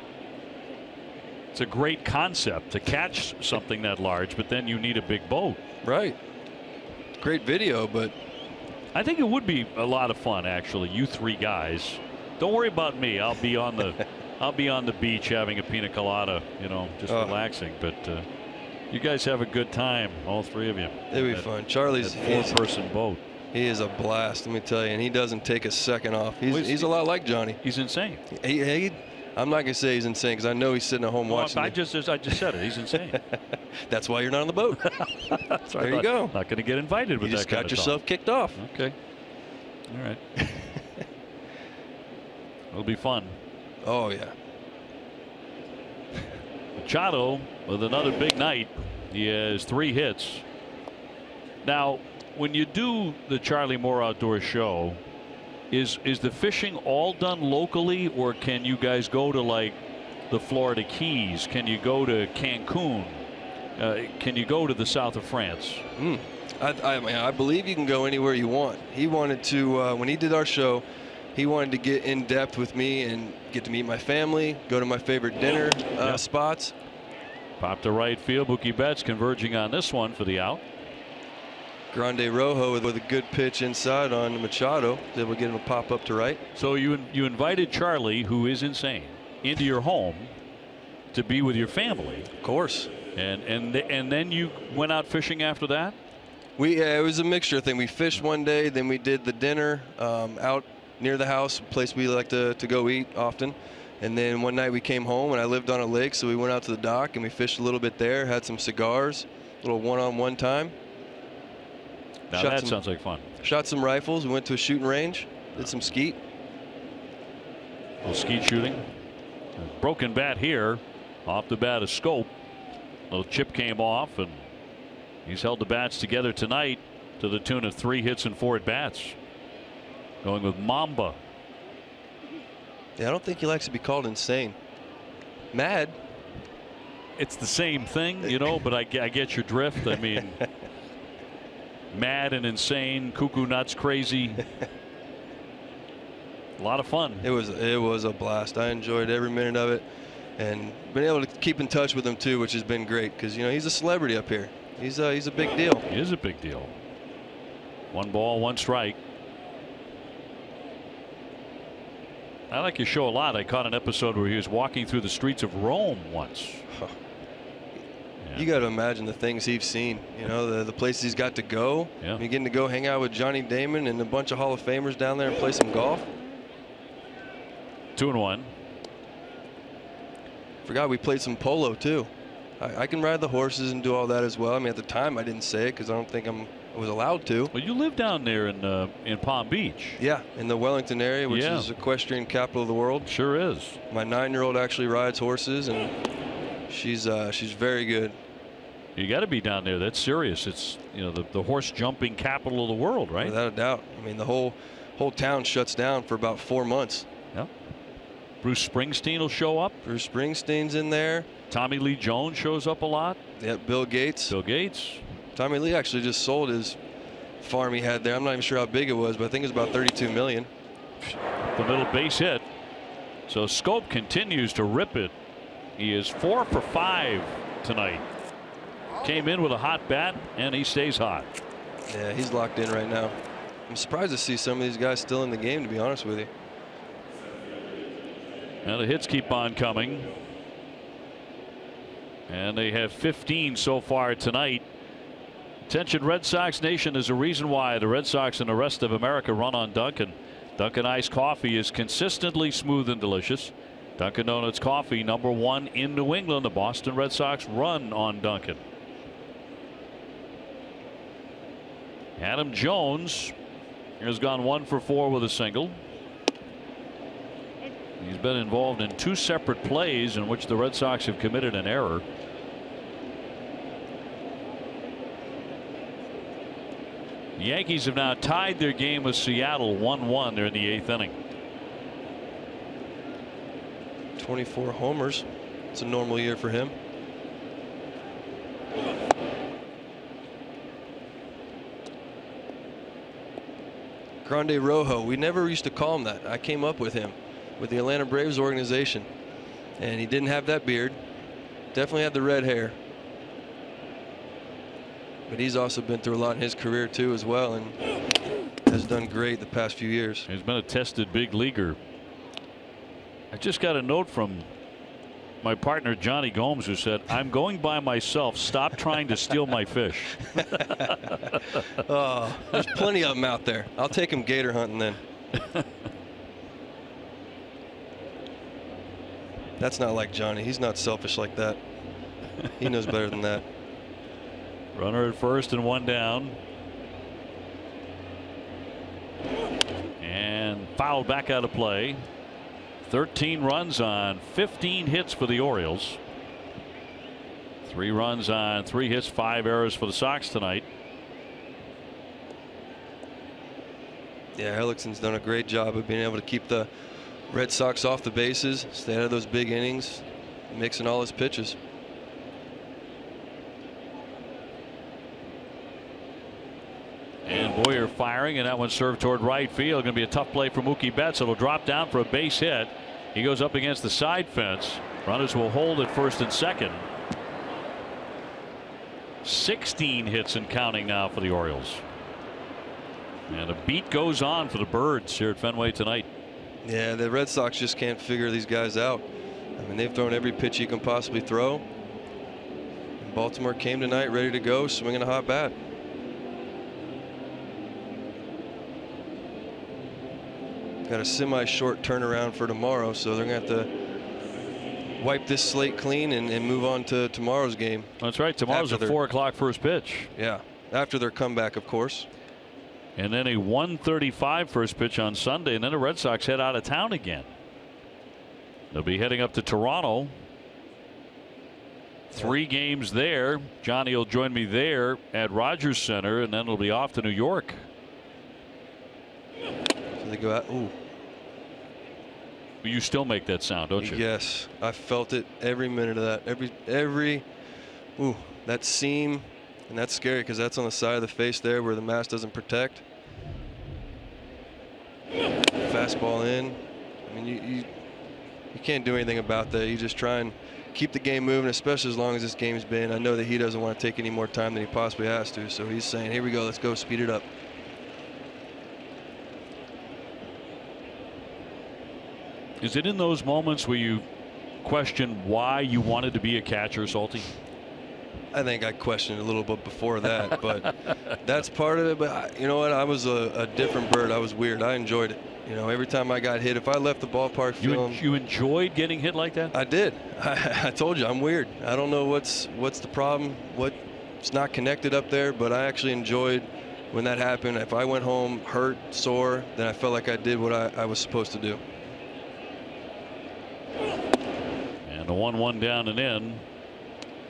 It's a great concept to catch something that large, but then you need a big boat. Right. Great video, but I think it would be a lot of fun, actually. You three guys. Don't worry about me. I'll be on the beach having a pina colada, you know, just relaxing. But you guys have a good time, all three of you. It'll be fun. Charlie's four-person boat. He is a blast, let me tell you, and he doesn't take a second off. He's a lot like Johnny. He's insane. I'm not gonna say he's insane because I know he's sitting at home watching. I just said it. He's insane. That's why you're not on the boat. There you go. Not going to get invited with you that kind of just got yourself kicked off. Okay. All right. It'll be fun. Oh yeah. Machado with another big night. He has 3 hits. Now, when you do the Charlie Moore Outdoor show, is the fishing all done locally, or can you guys go to like the Florida Keys? Can you go to Cancun? Can you go to the south of France? I believe you can go anywhere you want. He wanted to, when he did our show, he wanted to get in depth with me and get to meet my family, go to my favorite dinner spots. Pop to right field. Mookie Betts converging on this one for the out. Grande Rojo with a good pitch inside on Machado. Then we'll get him a pop up to right. So you invited Charlie, who is insane, into your home to be with your family. Of course. And then you went out fishing after that? It was a mixture thing. We fished one day, then we did the dinner out near the house, a place we like to go eat often. And then one night we came home, and I lived on a lake, so we went out to the dock and we fished a little bit there, had some cigars, a little one-on-one time. Now that sounds like fun. Shot some rifles. We went to a shooting range. Did some skeet. A little skeet shooting. Broken bat here. Off the bat, a scope. A little chip came off, and he's held the bats together tonight to the tune of 3 hits and 4 at bats. Going with Mamba. Yeah, I don't think he likes to be called insane. Mad. It's the same thing, you know, but I get your drift. I mean, mad and insane, cuckoo nuts, crazy. A lot of fun. It was a blast. I enjoyed every minute of it, and been able to keep in touch with him too, which has been great because you know he's a celebrity up here. He's a big deal. He is a big deal. 1 ball, 1 strike. I like your show a lot. I caught an episode where he was walking through the streets of Rome once. Yeah. You got to imagine the things he's seen, you know, the places he's got to go. Yeah. You're getting to go hang out with Johnny Damon and a bunch of Hall of Famers down there and play some golf. 2-1. Forgot we played some polo too. I can ride the horses and do all that as well. I mean, at the time I didn't say it because I don't think I was allowed to. Well, you live down there in Palm Beach. Yeah, in the Wellington area, which is equestrian capital of the world. Sure is. My 9-year-old actually rides horses, and she's very good. You got to be down there. That's serious. It's, you know, the horse jumping capital of the world, right? Without a doubt. I mean, the whole town shuts down for about 4 months. Yeah. Bruce Springsteen will show up. Bruce Springsteen's in there. Tommy Lee Jones shows up a lot. Yep, Bill Gates. Bill Gates. Tommy Lee actually just sold his farm he had there. I'm not even sure how big it was, but I think it was about $32 million. The middle base hit. So Scope continues to rip it. He is 4 for 5 tonight. Came in with a hot bat, and he stays hot. Yeah, he's locked in right now. I'm surprised to see some of these guys still in the game, to be honest with you. And the hits keep on coming. And they have 15 so far tonight. Attention, Red Sox Nation, is a reason why the Red Sox and the rest of America run on Dunkin'. Dunkin' iced coffee is consistently smooth and delicious. Dunkin' Donuts coffee, #1 in New England. The Boston Red Sox run on Dunkin'. Adam Jones has gone 1 for 4 with a single. He's been involved in 2 separate plays in which the Red Sox have committed an error. The Yankees have now tied their game with Seattle 1-1. They're in the 8th inning. 24 homers. It's a normal year for him. Grande Rojo. We never used to call him that. I came up with him with the Atlanta Braves organization, and he didn't have that beard. Definitely had the red hair. But he's also been through a lot in his career too as well, and has done great the past few years. He's been a tested big leaguer. I just got a note from my partner Johnny Gomes, who said, "I'm going by myself. Stop trying to steal my fish." Oh, there's plenty of them out there. I'll take him gator hunting then. That's not like Johnny. He's not selfish like that. He knows better than that. Runner at first and 1 down. And fouled back out of play. 13 runs on 15 hits for the Orioles. 3 runs on 3 hits, 5 errors for the Sox tonight. Yeah, Hellickson's done a great job of being able to keep the Red Sox off the bases, stay out of those big innings, mixing all his pitches. And Boyer firing, and that one served toward right field. Going to be a tough play for Mookie Betts. It'll drop down for a base hit. He goes up against the side fence. Runners will hold at first and second. 16 hits and counting now for the Orioles. And the beat goes on for the Birds here at Fenway tonight. Yeah, the Red Sox just can't figure these guys out. I mean, they've thrown every pitch you can possibly throw. And Baltimore came tonight ready to go, swinging a hot bat. Got a semi-short turnaround for tomorrow, so they're going to have to wipe this slate clean and move on to tomorrow's game. That's right. Tomorrow's a 4 o'clock first pitch. Yeah, after their comeback, of course. And then a 1:35 first pitch on Sunday, and then the Red Sox head out of town again. They'll be heading up to Toronto. 3 games there. Johnny will join me there at Rogers Center, and then it'll be off to New York. So they go out. Ooh. You still make that sound, don't you? Yes, I felt it every minute of that. Every ooh, that seam, and that's scary because that's on the side of the face there where the mask doesn't protect. Fastball in. I mean, you can't do anything about that. You just try and keep the game moving, especially as long as this game's been. I know that he doesn't want to take any more time than he possibly has to, so he's saying, here we go, let's go, speed it up. Is it in those moments where you question why you wanted to be a catcher, Salty? I think I questioned a little bit before that, but that's part of it. But you know what? I was a different bird. I was weird. I enjoyed it. You know, every time I got hit, if I left the ballpark feeling. You enjoyed getting hit like that? I did. I told you, I'm weird. I don't know what's the problem, what's not connected up there, but I actually enjoyed when that happened. If I went home hurt, sore, then I felt like I did what I was supposed to do. And the 1-1 down and in.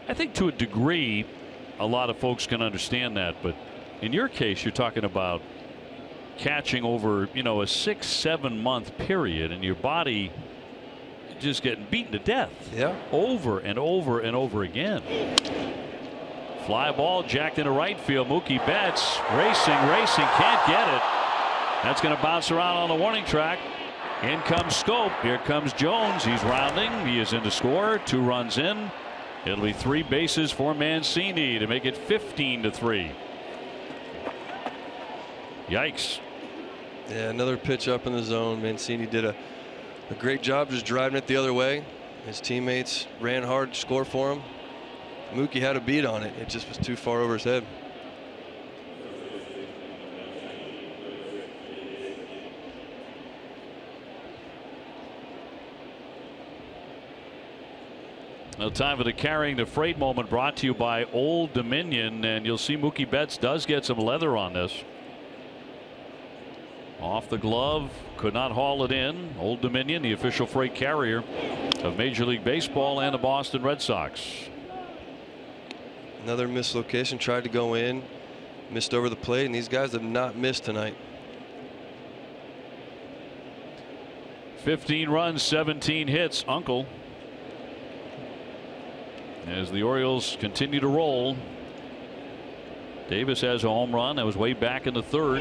I think to a degree a lot of folks can understand that, but in your case, you're talking about catching over, you know, a 6-7 month period, and your body just getting beaten to death. Yeah. Over and over and over again. Fly ball jacked into right field. Mookie Betts racing, can't get it. That's going to bounce around on the warning track. In comes Scope. Here comes Jones. He's rounding. He is in to score. 2 runs in. It'll be 3 bases for Mancini to make it 15-3. Yikes. Yeah, another pitch up in the zone. Mancini did a great job just driving it the other way. His teammates ran hard to score for him. Mookie had a beat on it. It just was too far over his head. Now time for the carrying the freight moment, brought to you by Old Dominion, and you'll see Mookie Betts does get some leather on this. Off the glove, could not haul it in. Old Dominion, the official freight carrier of Major League Baseball and the Boston Red Sox. Another mislocation, tried to go in, missed over the plate, and these guys have not missed tonight. 15 runs, 17 hits. Uncle. As the Orioles continue to roll. Davis has a home run that was way back in the 3rd.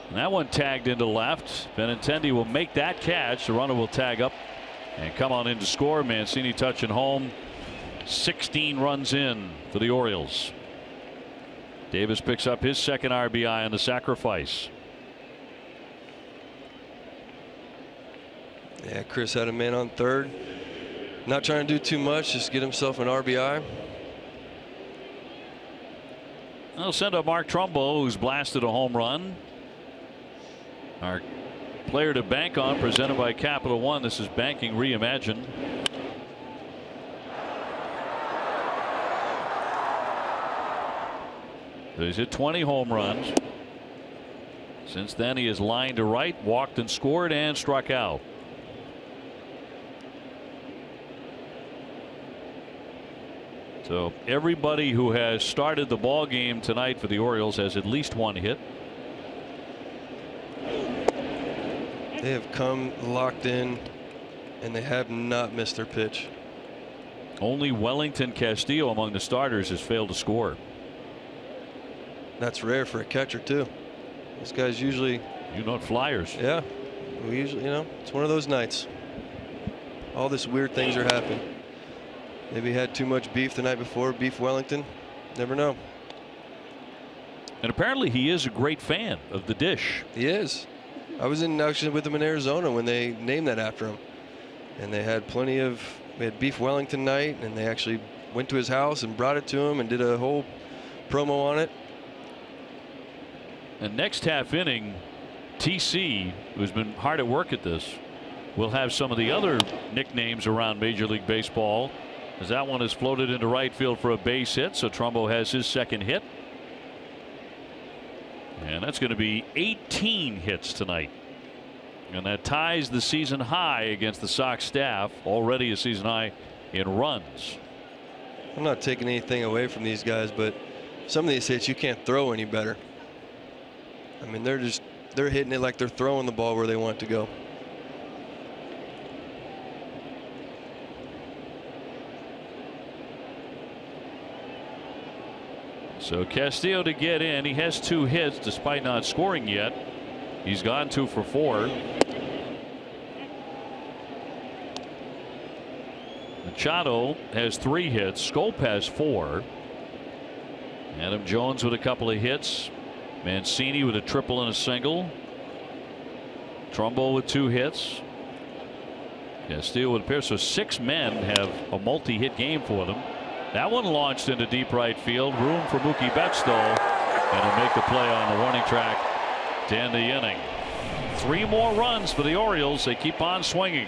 And that one tagged into left. Benintendi will make that catch. The runner will tag up and come on in to score. Mancini touching home. 16 runs in for the Orioles. Davis picks up his 2nd RBI on the sacrifice. Yeah, Chris had a man on 3rd. Not trying to do too much, just get himself an RBI. They'll send up Mark Trumbo, who's blasted a home run. Our player to bank on, presented by Capital One. This is banking reimagined. So he's hit 20 home runs. Since then, he has lined to right, walked and scored, and struck out. So everybody who has started the ball game tonight for the Orioles has at least 1 hit. They have come locked in, and they have not missed their pitch. Only Wellington Castillo among the starters has failed to score. That's rare for a catcher too. This guy's usually, you know, Flyers. Yeah, we usually, you know, it's one of those nights. All this weird things are happening. Maybe he had too much beef the night before. Beef Wellington. Never know. And apparently he is a great fan of the dish. He is. I was actually with him in Arizona when they named that after him. And they had plenty of, we had beef Wellington night, and they actually went to his house and brought it to him and did a whole promo on it. And next half inning, TC, who's been hard at work at this, will have some of the other nicknames around Major League Baseball, as that one is floated into right field for a base hit. So Trumbo has his 2nd hit. And that's going to be 18 hits tonight. And that ties the season high against the Sox staff. Already a season high in runs. I'm not taking anything away from these guys, but some of these hits you can't throw any better. I mean, they're hitting it like they're throwing the ball where they want it to go. So Castillo to get in. He has 2 hits despite not scoring yet. He's gone 2 for 4. Machado has 3 hits. Scope has 4. Adam Jones with a couple of hits. Mancini with a triple and a single. Trumbo with 2 hits. Castillo with a pair. So 6 men have a multi-hit game for them. That one launched into deep right field. Room for Mookie Betts, though. And he'll make the play on the warning track to end the inning. 3 more runs for the Orioles. They keep on swinging.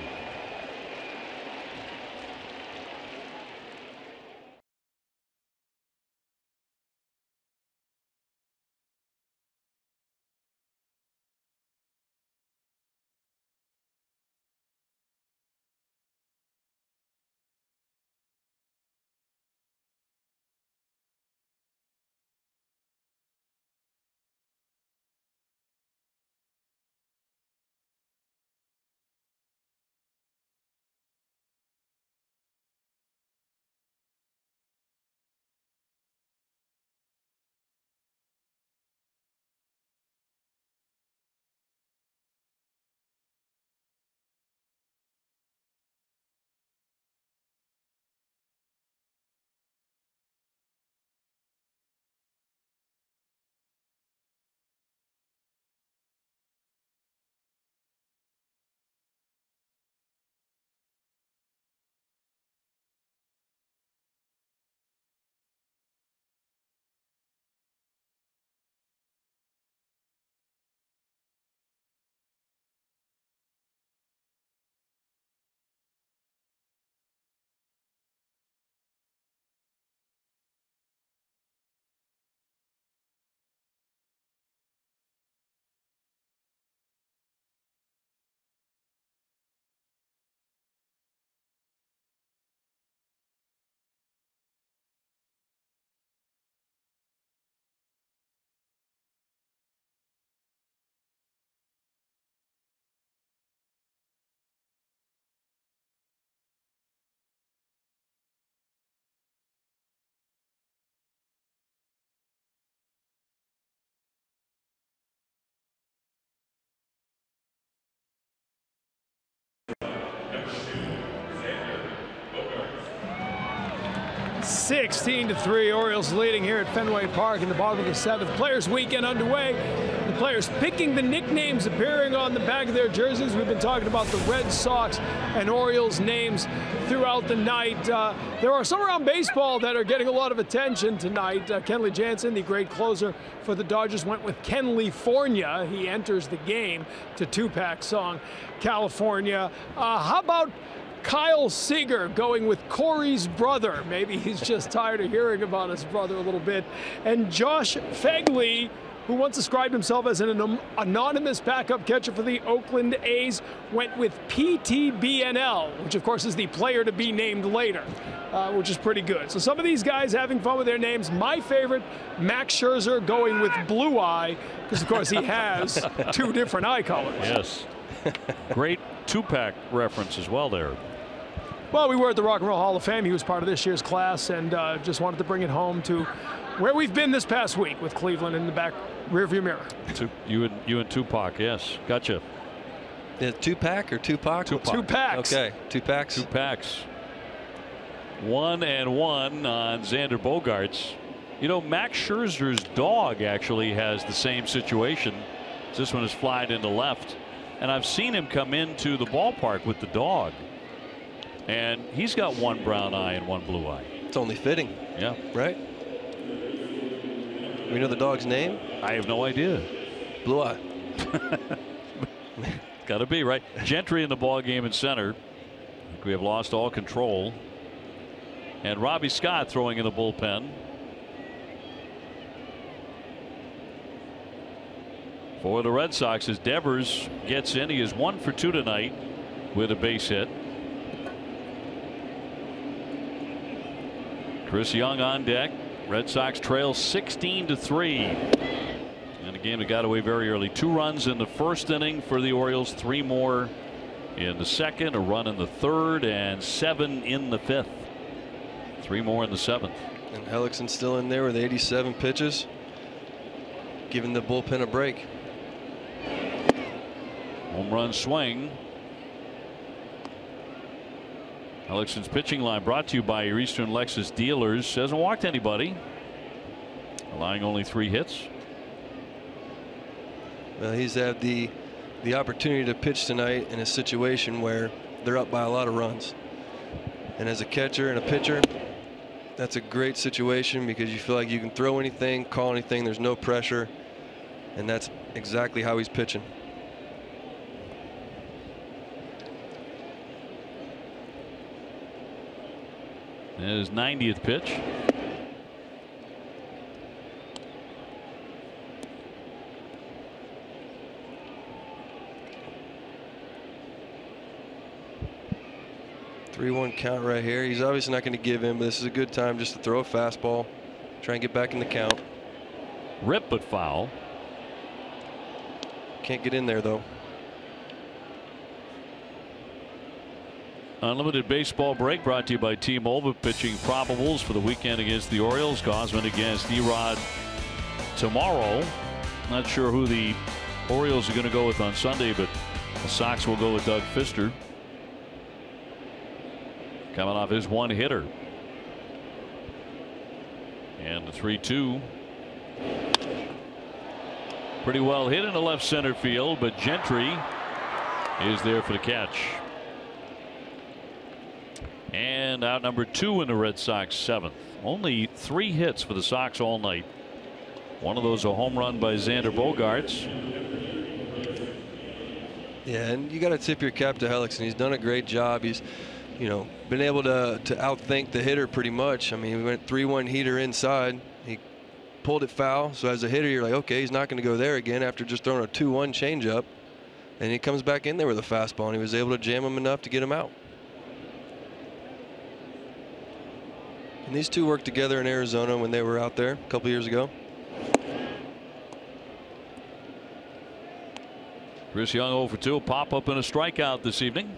16-3, Orioles leading here at Fenway Park in the bottom of the 7th. Players weekend underway. The players picking the nicknames appearing on the back of their jerseys. We've been talking about the Red Sox and Orioles names throughout the night. There are some around baseball that are getting a lot of attention tonight. Kenley Jansen, the great closer for the Dodgers, went with Kenleyfornia. He enters the game to Tupac's song California. How about Kyle Seager going with Corey's brother? Maybe he's just tired of hearing about his brother a little bit. And Josh Phegley, who once described himself as an anonymous backup catcher for the Oakland A's, went with PTBNL, which of course is the player to be named later, which is pretty good. So some of these guys having fun with their names. My favorite, Max Scherzer, going with Blue Eye, because of course he has 2 different eye colors. Yes. Great Tupac reference as well there. Well, we were at the Rock and Roll Hall of Fame. He was part of this year's class, and just wanted to bring it home to where we've been this past week with Cleveland in the back rearview mirror. You and Tupac, yes, gotcha. Yeah, Tupac or Tupac? Tupacs. Okay, Tupacs. Tupacs. 1-1 on Xander Bogaerts. You know, Max Scherzer's dog actually has the same situation. This one is flied into left, and I've seen him come into the ballpark with the dog, and he's got 1 brown eye and 1 blue eye. It's only fitting. Yeah. Right? We know the dog's name? I have no idea. Blue Eye. Got to be, right? Gentry in the ball game in center. I think we have lost all control. And Robbie Scott throwing in the bullpen. For the Red Sox, as Devers gets in, he is 1 for 2 tonight with a base hit. Chris Young on deck. Red Sox trail 16-3. And a game that got away very early. 2 runs in the first inning for the Orioles, 3 more in the second, a run in the third, and 7 in the 5th. 3 more in the 7th. And Hellickson's still in there with 87 pitches, giving the bullpen a break. Home run swing. Hellickson's pitching line brought to you by your Eastern Lexus dealers. Hasn't walked anybody, allowing only 3 hits. Well, he's had the opportunity to pitch tonight in a situation where they're up by a lot of runs. And as a catcher and a pitcher, that's a great situation because you feel like you can throw anything, call anything, there's no pressure. And that's exactly how he's pitching. His 90th pitch. Three-one count right here. He's obviously not going to give in, but this is a good time just to throw a fastball, try and get back in the count. Rip but foul. Can't get in there though. Unlimited baseball break brought to you by T-Mobile. Pitching probables for the weekend against the Orioles. Gausman against Erod tomorrow. Not sure who the Orioles are going to go with on Sunday, but the Sox will go with Doug Fister, coming off his 1-hitter. And the 3-2. Pretty well hit in the left center field, but Gentry is there for the catch. And out number 2 in the Red Sox 7th. Only 3 hits for the Sox all night. One of those a home run by Xander Bogaerts. Yeah, and you got to tip your cap to Hellickson. He's done a great job. He's, you know, been able to outthink the hitter pretty much. I mean, we went 3-1 heater inside. He pulled it foul. So as a hitter, you're like, okay, he's not going to go there again after just throwing a 2-1 changeup. And he comes back in there with a fastball, and he was able to jam him enough to get him out. And these two worked together in Arizona when they were out there a couple years ago. Chris Young 0 for 2, pop up and a strikeout this evening.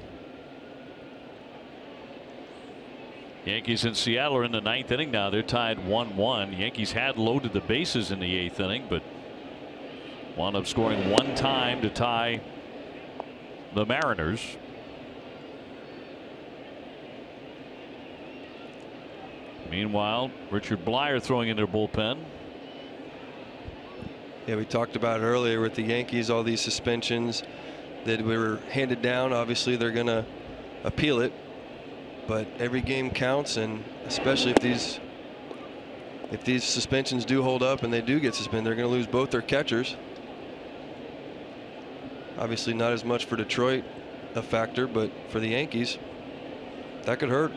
Yankees in Seattle are in the 9th inning now. They're tied 1-1. Yankees had loaded the bases in the 8th inning, but wound up scoring 1 time to tie the Mariners. Meanwhile, Richard Blyer throwing into the bullpen. Yeah, we talked about it earlier with the Yankees, all these suspensions that were handed down. Obviously, they're going to appeal it, but every game counts, and especially if these suspensions do hold up and they do get suspended, they're going to lose both their catchers. Obviously, not as much for Detroit a factor, but for the Yankees, that could hurt.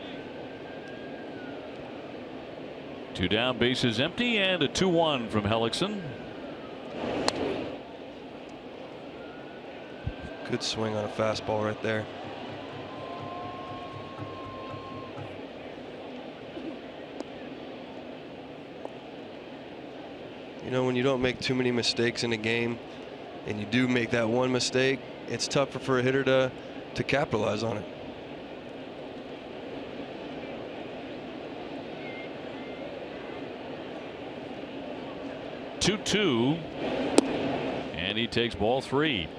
2 down, bases empty, and a 2-1 from Hellickson. Good swing on a fastball right there. You know, when you don't make too many mistakes in a game and you do make that one mistake, it's tougher for a hitter to capitalize on it. Two, and he takes ball 3.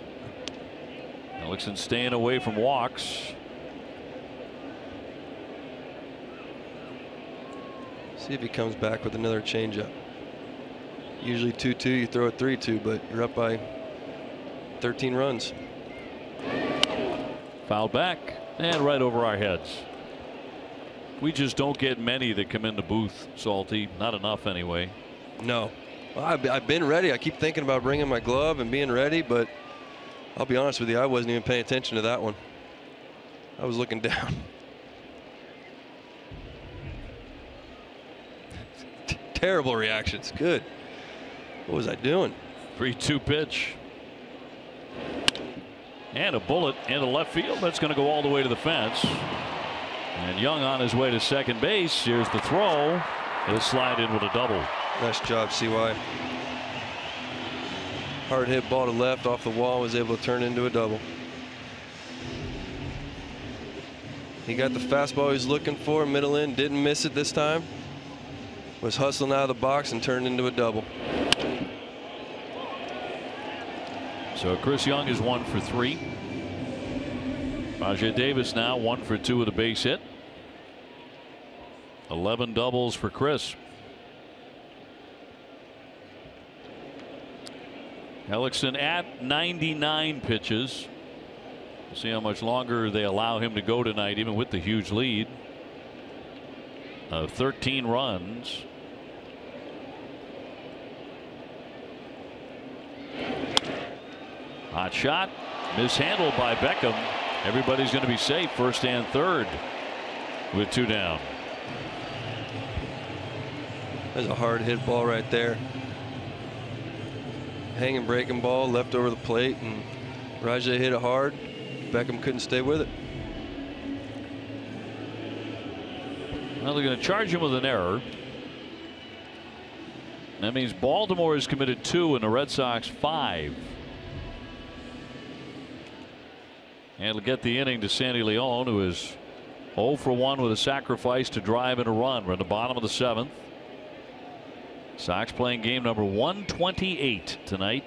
Hellickson staying away from walks. See if he comes back with another changeup. Usually 2-2, you throw a 3-2, but you're up by 13 runs. Foul back and right over our heads. We just don't get many that come in the booth, Salty. Not enough anyway. No. Well, I've been ready. I keep thinking about bringing my glove and being ready, but I'll be honest with you, I wasn't even paying attention to that one. I was looking down. Terrible reactions. Good. What was I doing? 3-2 pitch. And a bullet into left field. That's going to go all the way to the fence. And Young on his way to second base. Here's the throw. He'll slide in with a double. Nice job, CY. Hard hit ball to left off the wall, was able to turn into a double. He got the fastball he was looking for, middle in, didn't miss it this time. Was hustling out of the box and turned into a double. So Chris Young is 1 for 3. Rajai Davis now 1 for 2 with a base hit. 11 doubles for Chris. Hellickson at 99 pitches. We'll see how much longer they allow him to go tonight, even with the huge lead of 13 runs. Hot shot, mishandled by Beckham. Everybody's going to be safe, first and third with 2 down. There's a hard hit ball right there. Hanging breaking ball left over the plate, and Rajai hit it hard. Beckham couldn't stay with it. Well, they're going to charge him with an error. That means Baltimore has committed 2 and the Red Sox 5. And it'll get the inning to Sandy Leon, who is 0 for 1 with a sacrifice to drive in a run. We're in the bottom of the 7th. Sox playing game number 128 tonight.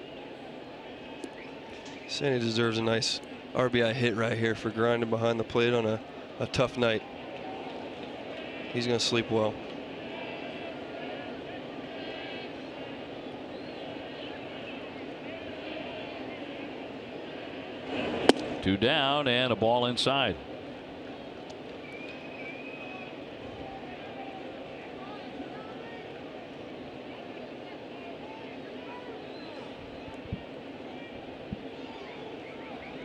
Sandy deserves a nice RBI hit right here for grinding behind the plate on a tough night. He's going to sleep well. Two down and a ball inside.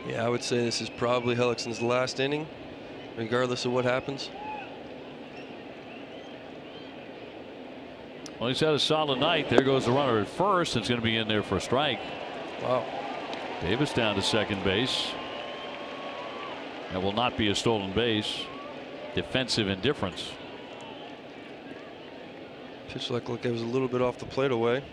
Yeah, I would say this is probably Hellickson's last inning, regardless of what happens. Well, he's had a solid night. There goes the runner at first. It's going to be in there for a strike. Wow. Davis down to second base. That will not be a stolen base. Defensive indifference. Pitch like it was a little bit off the plate away.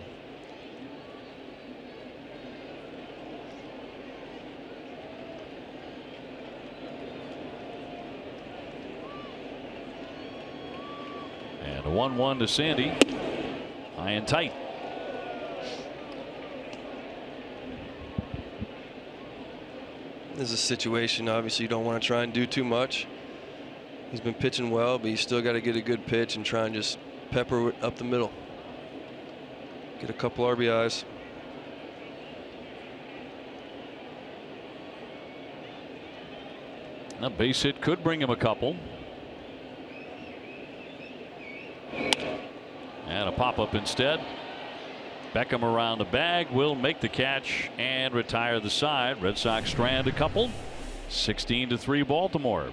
And a 1-1 to Sandy. High and tight. This is a situation obviously you don't want to try and do too much. He's been pitching well, but you still got to get a good pitch and try and just pepper it up the middle. Get a couple RBIs. A base hit could bring him a couple. And a pop-up instead. Beckham around the bag will make the catch and retire the side. Red Sox strand a couple. 16-3 Baltimore.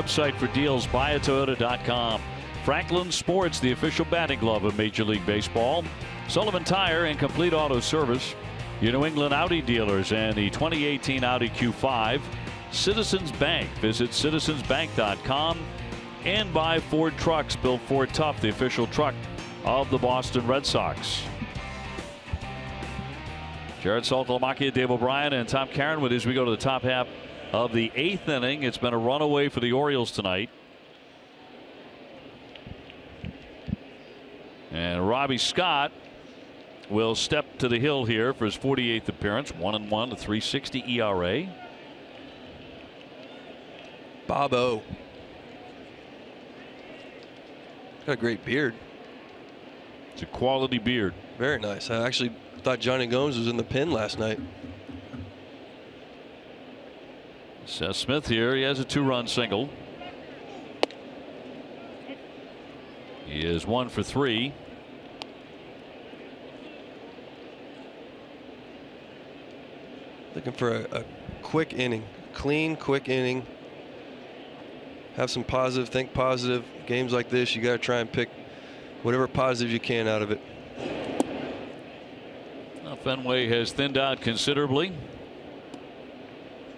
Website for deals, buyatoyota.com. Franklin Sports, the official batting glove of Major League Baseball. Sullivan Tire and Complete Auto Service. Your New England Audi dealers and the 2018 Audi Q5. Citizens Bank. Visit citizensbank.com. And by Ford Trucks. Built Ford Tough, the official truck of the Boston Red Sox. Jared Saltalamacchia, Dave O'Brien, and Tom Caron as we go to the top half of the 8th inning. It's been a runaway for the Orioles tonight. And Robbie Scott will step to the hill here for his 48th appearance. 1-1, a .360 ERA. Bobo. Got a great beard. It's a quality beard. Very nice. I actually thought Johnny Gomes was in the pen last night. Seth Smith here. He has a 2-run single. He is 1 for 3. Looking for a quick inning, clean, quick inning. Have some positive, think positive. Games like this, you got to try and pick whatever positive you can out of it. Well, Fenway has thinned out considerably.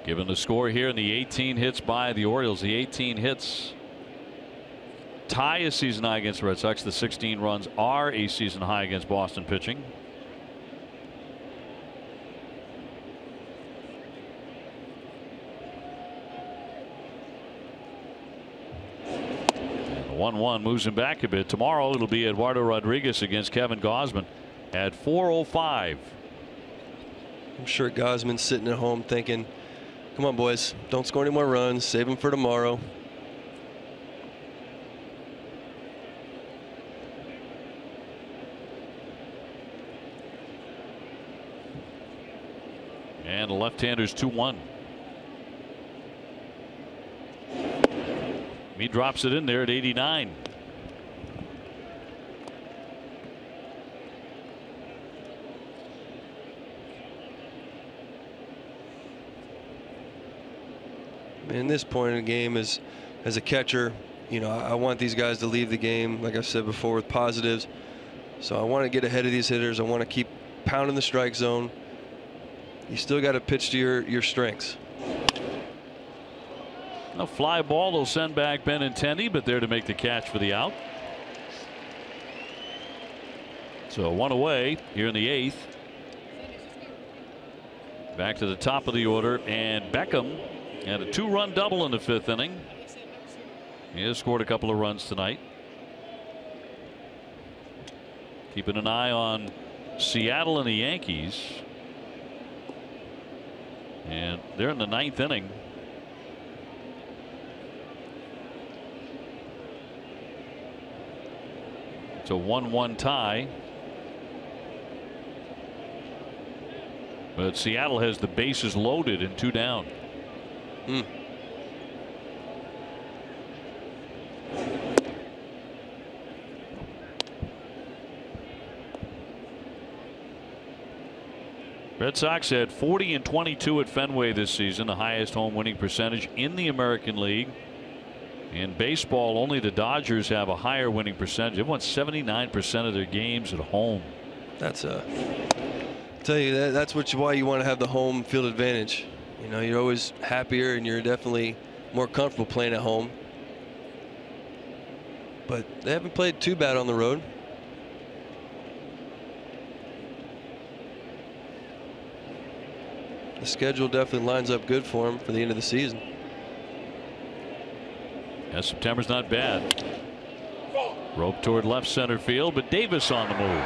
Given the score here in the 18 hits by the Orioles, the 18 hits tie a season high against the Red Sox. The 16 runs are a season high against Boston pitching. And the 1-1 moves him back a bit. Tomorrow it'll be Eduardo Rodriguez against Kevin Gausman at 4:05. I'm sure Gausman's sitting at home thinking, come on, boys, don't score any more runs. Save them for tomorrow. And the left-hander's 2-1. He drops it in there at 89. In this point in the game, as a catcher, you know, I want these guys to leave the game, like I said before, with positives. So I want to get ahead of these hitters. I want to keep pounding the strike zone. You still got to pitch to your strengths. A fly ball will send back Benintendi, but there to make the catch for the out. So one away here in the 8th. Back to the top of the order, and Beckham had a 2-run double in the 5th inning. He has scored a couple of runs tonight. Keeping an eye on Seattle and the Yankees. And they're in the 9th inning. It's a 1-1 tie. But Seattle has the bases loaded and 2 down. Red Sox had 40 and 22 at Fenway this season, the highest home winning percentage in the American League. In baseball, only the Dodgers have a higher winning percentage. They've won 79% of their games at home. That's tell you that's why you want to have the home field advantage. You know, you're always happier and you're definitely more comfortable playing at home. But they haven't played too bad on the road. The schedule definitely lines up good for them for the end of the season. Yeah, September's not bad. Rope toward left center field, but Davis on the move.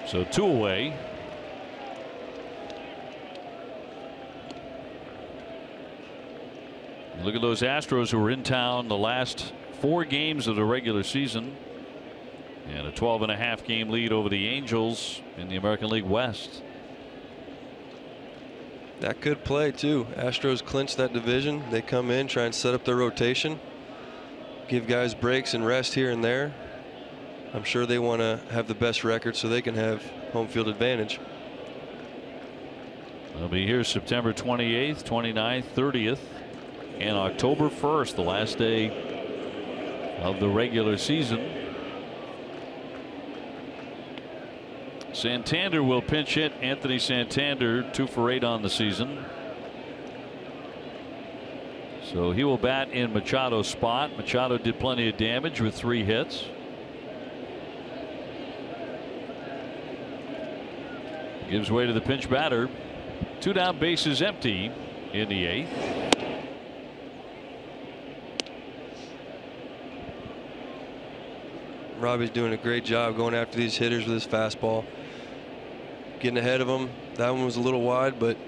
So 2 away. Look at those Astros who were in town the last 4 games of the regular season. And a 12.5 game lead over the Angels in the American League West. That could play too. Astros clinch that division. They come in, try and set up their rotation, give guys breaks and rest here and there. I'm sure they want to have the best record so they can have home field advantage. They'll be here September 28th, 29th, 30th, and October 1st, the last day of the regular season. Santander will pinch hit. Anthony Santander, 2 for 8 on the season. So he will bat in Machado's spot. Machado did plenty of damage with 3 hits. Gives way to the pinch batter. 2 down, bases empty in the 8th. Robbie's doing a great job going after these hitters with his fastball. Getting ahead of them. That one was a little wide, but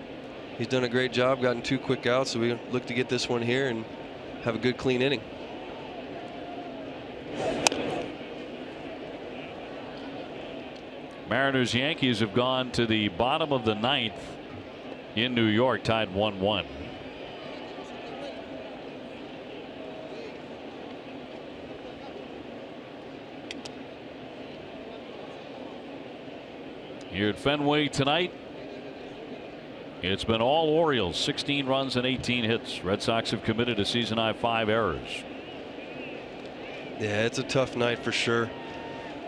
he's done a great job. Gotten 2 quick outs, so we look to get this one here and have a good clean inning. Mariners Yankees have gone to the bottom of the 9th in New York, tied 1-1. Here at Fenway tonight, it's been all Orioles, 16 runs and 18 hits. Red Sox have committed a season high 5 errors. Yeah, it's a tough night for sure.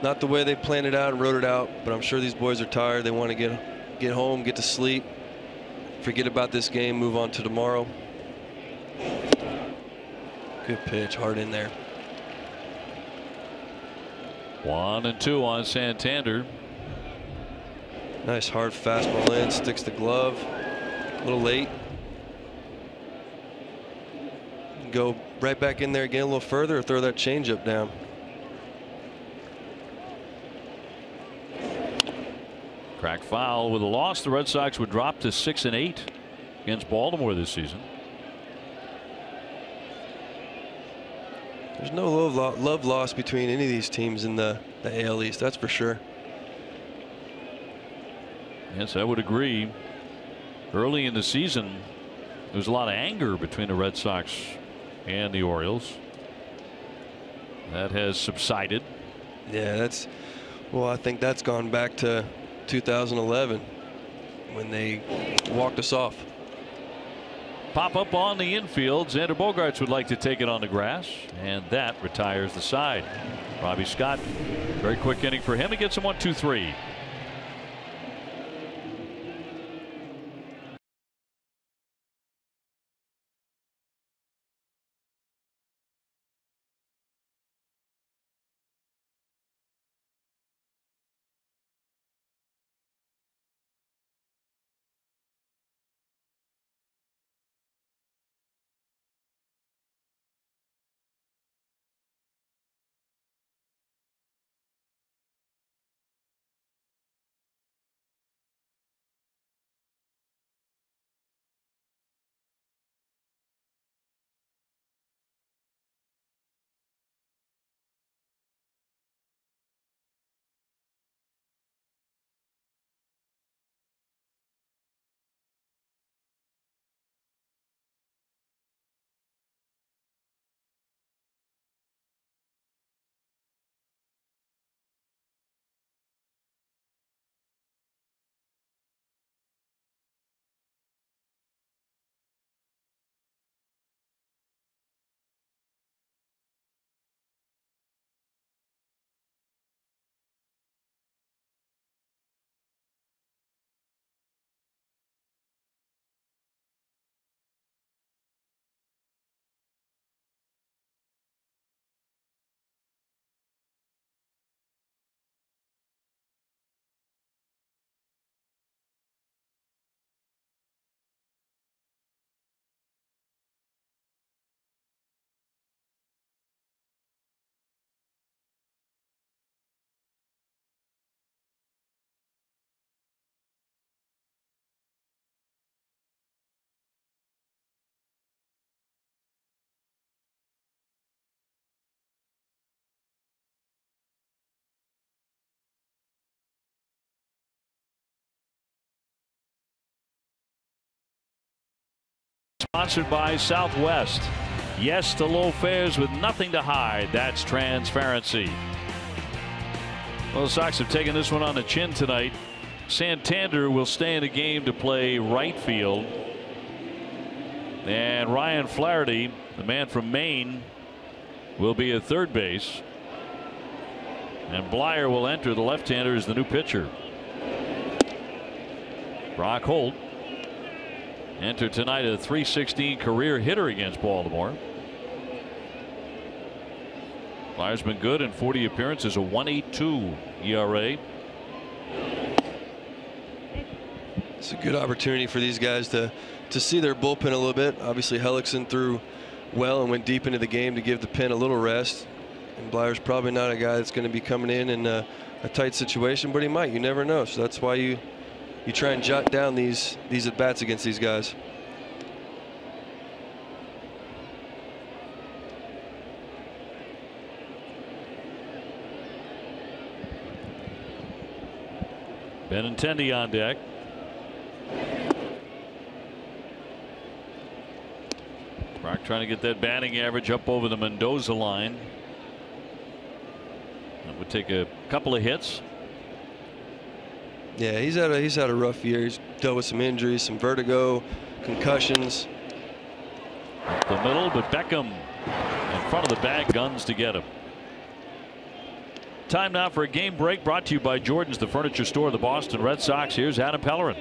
Not the way they planned it out and wrote it out, but I'm sure these boys are tired. They want to get home, get to sleep, forget about this game, move on to tomorrow. Good pitch, hard in there. 1-2 on Santander. Nice hard fastball in, sticks the glove. A little late. Go right back in there again a little further, or throw that changeup down. Crack foul with a loss. The Red Sox would drop to 6-8 against Baltimore this season. There's no love lost between any of these teams in the AL East, that's for sure. Yes, I would agree. Early in the season, there was a lot of anger between the Red Sox and the Orioles. That has subsided. Yeah, well, I think that's gone back to 2011 when they walked us off. Pop up on the infield. Xander Bogaerts would like to take it on the grass, and that retires the side. Robbie Scott, very quick inning for him. He gets him 1-2-3. Sponsored by Southwest. Yes to low fares with nothing to hide. That's transparency. Well, the Sox have taken this one on the chin tonight. Santander will stay in the game to play right field. And Ryan Flaherty, the man from Maine, will be at third base. And Blyer will enter. The left-hander is the new pitcher. Brock Holt entered tonight, a .316 career hitter against Baltimore. Blyer's been good in 40 appearances, a 1.82 ERA. It's a good opportunity for these guys to see their bullpen a little bit. Obviously, Hellickson threw well and went deep into the game to give the pen a little rest. And Blyer's probably not a guy that's going to be coming in a tight situation, but he might. You never know. So that's why you try and jot down these at bats against these guys. Benintendi on deck. Brock trying to get that batting average up over the Mendoza line. That would take a couple of hits. Yeah, he's had a rough year. He's dealt with some injuries, some vertigo, concussions. Up the middle, but Beckham in front of the bag, guns to get him. Time now for a game break, brought to you by Jordan's, the furniture store of the Boston Red Sox. Here's Adam Pellerin.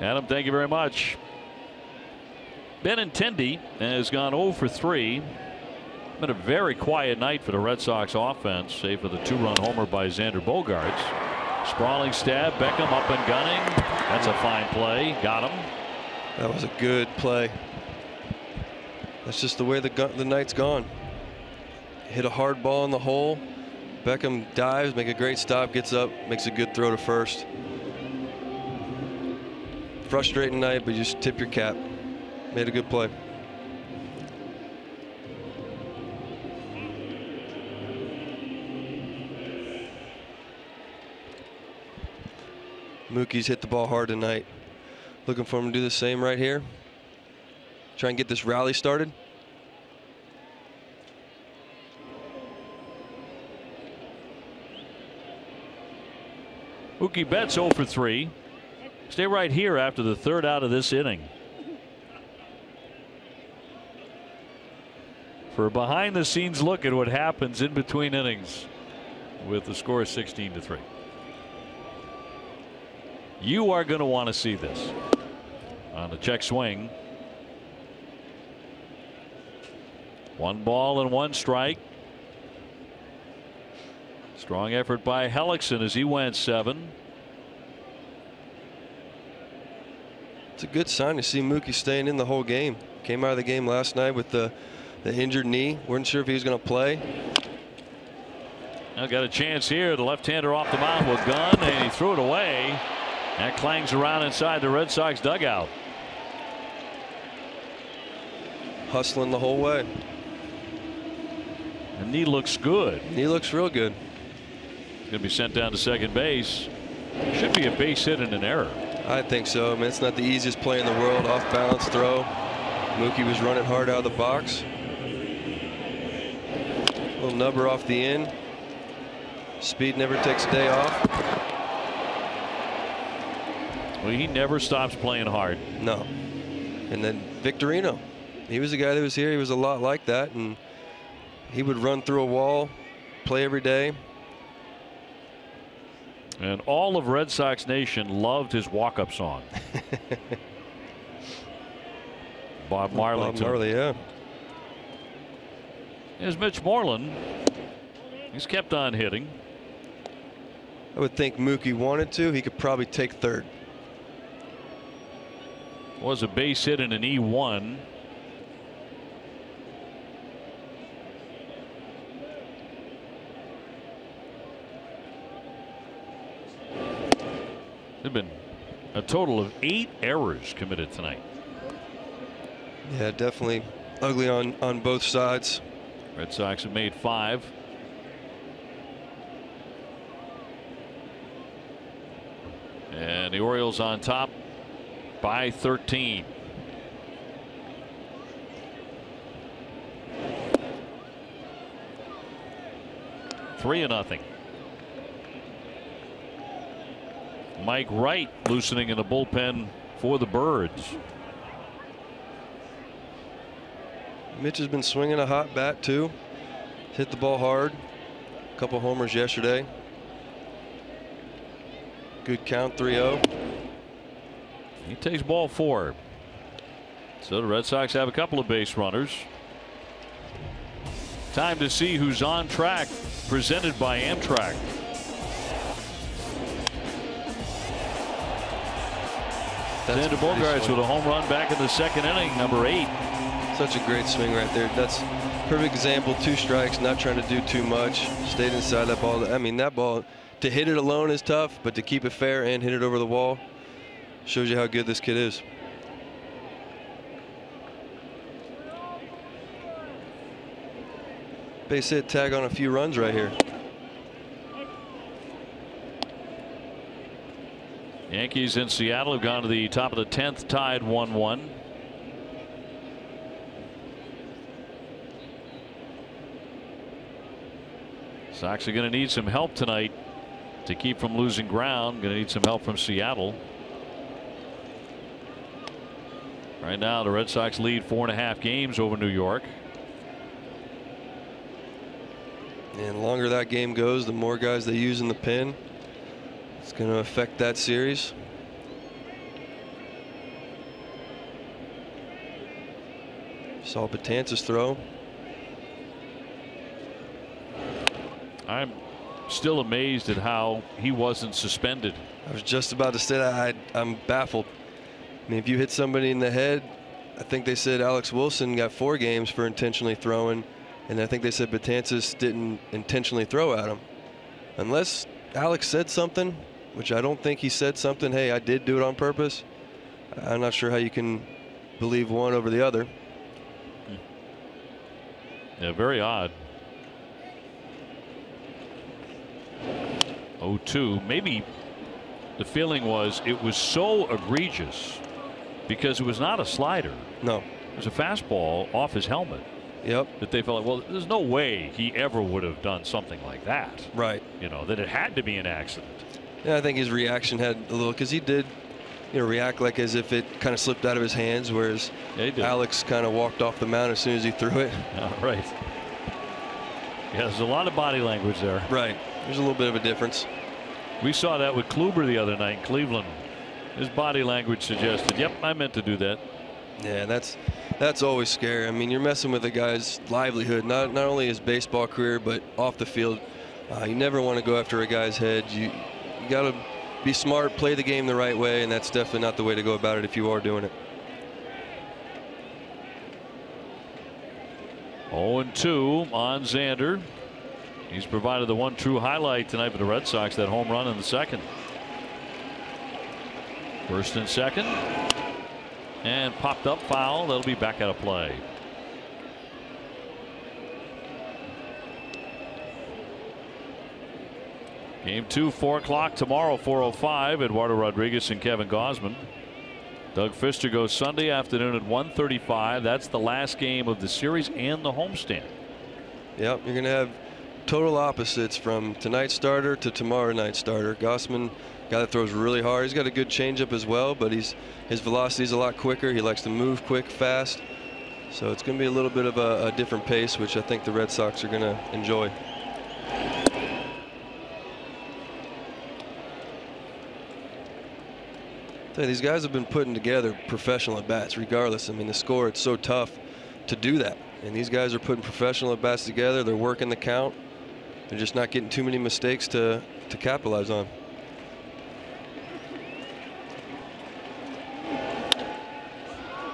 Adam, thank you very much. Benintendi has gone 0 for 3. Been a very quiet night for the Red Sox offense, save for the 2-run homer by Xander Bogaerts. Sprawling stab, Beckham up and gunning. That's a fine play. Got him. That was a good play. That's just the way the night's gone. Hit a hard ball in the hole. Beckham dives, make a great stop, gets up, makes a good throw to first. Frustrating night, but you just tip your cap. Made a good play. Mookie's hit the ball hard tonight. Looking for him to do the same right here. Try and get this rally started. Mookie Betts 0 for 3. Stay right here after the third out of this inning. For a behind-the-scenes look at what happens in between innings with the score 16-3. You are going to want to see this. On the check swing. 1 ball and 1 strike. Strong effort by Hellickson as he went 7. It's a good sign to see Mookie staying in the whole game. Came out of the game last night with the injured knee. Weren't sure if he was going to play. Now got a chance here. The left-hander off the mound with gun, and he threw it away. That clangs around inside the Red Sox dugout. Hustling the whole way. The knee looks good. Knee looks real good. He's going to be sent down to second base. Should be a base hit and an error. I think so. I mean, it's not the easiest play in the world. Off balance throw. Mookie was running hard out of the box. A little nubber off the in. Speed never takes a day off. Well, he never stops playing hard. No. And then Victorino. He was the guy that was here. He was a lot like that. And he would run through a wall, play every day. And all of Red Sox Nation loved his walk-up song. Bob Marley. Bob Marley, yeah. Here's Mitch Moreland. He's kept on hitting. I would think Mookie wanted to. He could probably take third. Was a base hit and an E1. There have been a total of 8 errors committed tonight. Yeah, definitely ugly on both sides. Red Sox have made 5. And the Orioles on top by 13. Three and 0. Mike Wright loosening in the bullpen for the Birds. Mitch has been swinging a hot bat too. Hit the ball hard. A couple homers yesterday. Good count, 3-0. He takes ball 4. So the Red Sox have a couple of base runners. Time to see who's on track, presented by Amtrak. Xander Bogaerts with a home run back in the second inning, number 8. Such a great swing right there. That's a perfect example. 2 strikes, not trying to do too much. Stayed inside that ball. I mean, that ball, to hit it alone is tough, but to keep it fair and hit it over the wall shows you how good this kid is. Base hit, tag on a few runs right here. Yankees in Seattle have gone to the top of the 10th, tied 1-1. Sox are going to need some help tonight to keep from losing ground. Going to need some help from Seattle. Right now the Red Sox lead 4.5 games over New York. And the longer that game goes, the more guys they use in the pen. It's going to affect that series. Saw Betances throw. I'm still amazed at how he wasn't suspended. I was just about to say that. I'm baffled. I mean, if you hit somebody in the head, I think they said Alex Wilson got 4 games for intentionally throwing, and I think they said Betances didn't intentionally throw at him. Unless Alex said something, which I don't think he said something, hey, I did do it on purpose. I'm not sure how you can believe one over the other. Yeah, very odd. 0-2. Maybe the feeling was it was so egregious because it was not a slider. No. It was a fastball off his helmet. Yep. That they felt like, well, there's no way he ever would have done something like that. Right. You know, that it had to be an accident. Yeah, I think his reaction had a little, because he did, react like as if it kind of slipped out of his hands, whereas Alex kind of walked off the mound as soon as he threw it. All right. Yeah, there's a lot of body language there. Right. There's a little bit of a difference. We saw that with Kluber the other night in Cleveland. His body language suggested, yep, I meant to do that. Yeah, that's always scary. I mean, you're messing with a guy's livelihood, not only his baseball career, but off the field. You never want to go after a guy's head. You got to be smart, play the game the right way, and that's definitely not the way to go about it if you are doing it. 0-2 on Xander. He's provided the one true highlight tonight for the Red Sox, that home run in the second. First and second. And popped up foul. That'll be back out of play. Game 2, 4 o'clock tomorrow, 4:05. Eduardo Rodriguez and Kevin Gausman. Doug Fister goes Sunday afternoon at 1:35. That's the last game of the series and the homestand. Yep, you're going to have total opposites from tonight's starter to tomorrow night's starter. Gausman, guy that throws really hard. He's got a good changeup as well, but his velocity is a lot quicker. He likes to move quick, fast. So it's going to be a little bit of a different pace, which I think the Red Sox are going to enjoy. These guys have been putting together professional at bats regardless. I mean, the score, it's so tough to do that, and these guys are putting professional at bats together. They're working the count. They're just not getting too many mistakes to capitalize on.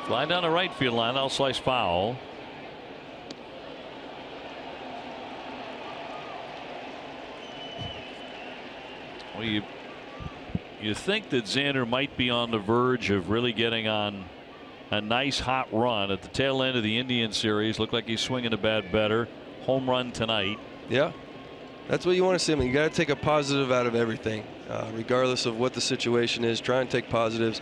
Fly down the right field line, I'll slice foul. Well, you think that Xander might be on the verge of really getting on a nice hot run at the tail end of the Indian series. Looked like he's swinging the bat better. Home run tonight. Yeah, that's what you want to see. I mean, you got to take a positive out of everything, regardless of what the situation is. Try and take positives.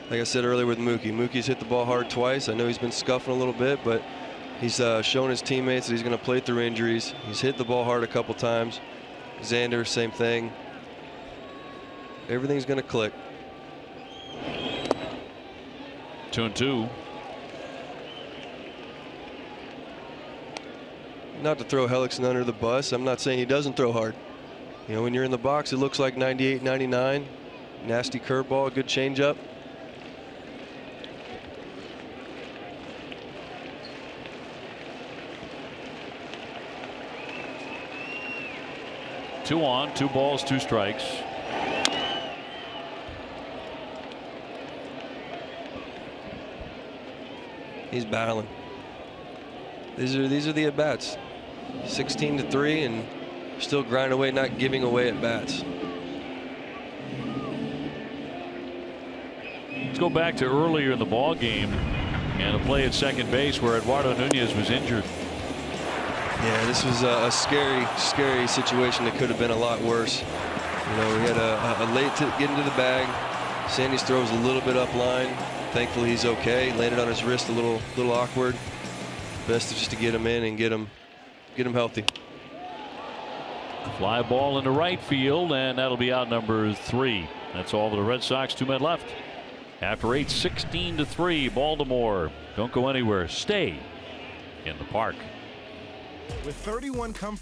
Like I said earlier with Mookie. Mookie's hit the ball hard twice. I know he's been scuffing a little bit, but he's shown his teammates that he's going to play through injuries. He's hit the ball hard a couple times. Xander, same thing. Everything's going to click. 2-2. Not to throw Hellickson under the bus. I'm not saying he doesn't throw hard. When you're in the box, it looks like 98, 99. Nasty curveball, good changeup. Two on, 2 balls, 2 strikes. He's battling. These are the at bats. 16-3 and still grinding away, not giving away at bats. Let's go back to earlier in the ball game and a play at second base where Eduardo Nunez was injured. Yeah, this was a scary situation that could have been a lot worse. We had a late to get into the bag. Sandys throws a little bit up line. Thankfully he's okay. Landed on his wrist a little awkward. Best just to get him in and get him healthy. Fly ball into right field, and that'll be out number 3. That's all for the Red Sox. 2 men left. After 8, 16-3, Baltimore. Don't go anywhere. Stay in the park. With 31 come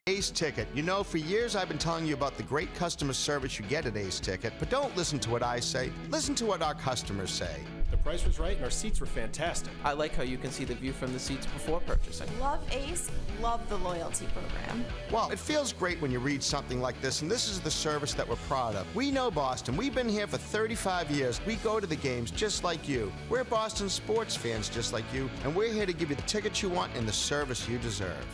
Ace Ticket. You know, for years I've been telling you about the great customer service you get at Ace Ticket, but don't listen to what I say. Listen to what our customers say. The price was right and our seats were fantastic. I like how you can see the view from the seats before purchasing. Love Ace, love the loyalty program. Well, it feels great when you read something like this, and this is the service that we're proud of. We know Boston. We've been here for 35 years. We go to the games just like you. We're Boston sports fans just like you, and we're here to give you the tickets you want and the service you deserve.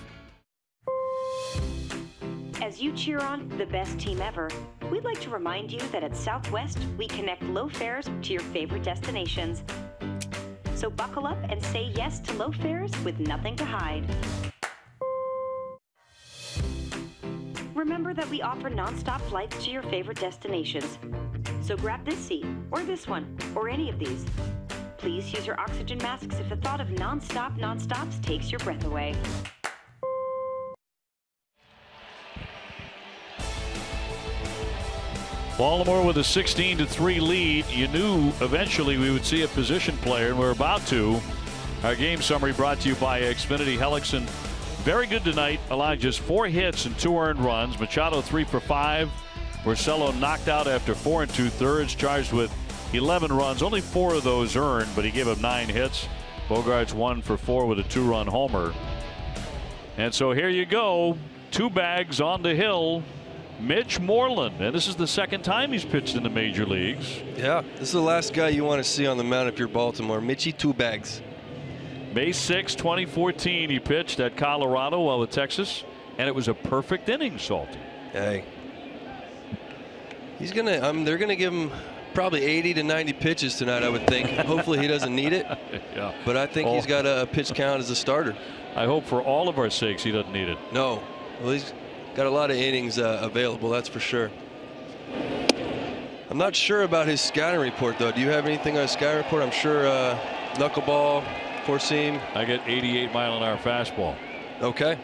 As you cheer on the best team ever, we'd like to remind you that at Southwest, we connect low fares to your favorite destinations. So buckle up and say yes to low fares with nothing to hide. Remember that we offer nonstop flights to your favorite destinations. So grab this seat, or this one, or any of these. Please use your oxygen masks if the thought of nonstops takes your breath away. Baltimore with a 16-3 lead. You knew eventually we would see a position player, and we're about to. Our game summary brought to you by Xfinity. Hellickson, very good tonight, allowing just 4 hits and 2 earned runs. Machado 3 for 5. Porcello knocked out after 4 2/3, charged with 11 runs. Only 4 of those earned, but he gave up 9 hits. Bogaerts 1 for 4 with a 2-run homer. And so here you go. 2 bags on the hill. Mitch Moreland, and this is the second time he's pitched in the major leagues. Yeah, this is the last guy you want to see on the mound if you're Baltimore. Mitchie 2 bags. May 6, 2014, he pitched at Colorado while with Texas, and it was a perfect inning, Salty. Hey, he's gonna. They're gonna give him probably 80 to 90 pitches tonight, I would think. Hopefully he doesn't need it. Yeah. But I think he's got a pitch count as a starter. I hope for all of our sakes he doesn't need it. No. Well, he's got a lot of innings available, that's for sure. I'm not sure about his scouting report, though. Do you have anything on his scouting report? I'm sure knuckleball, four-seam. I get 88-mile-an-hour fastball. Okay.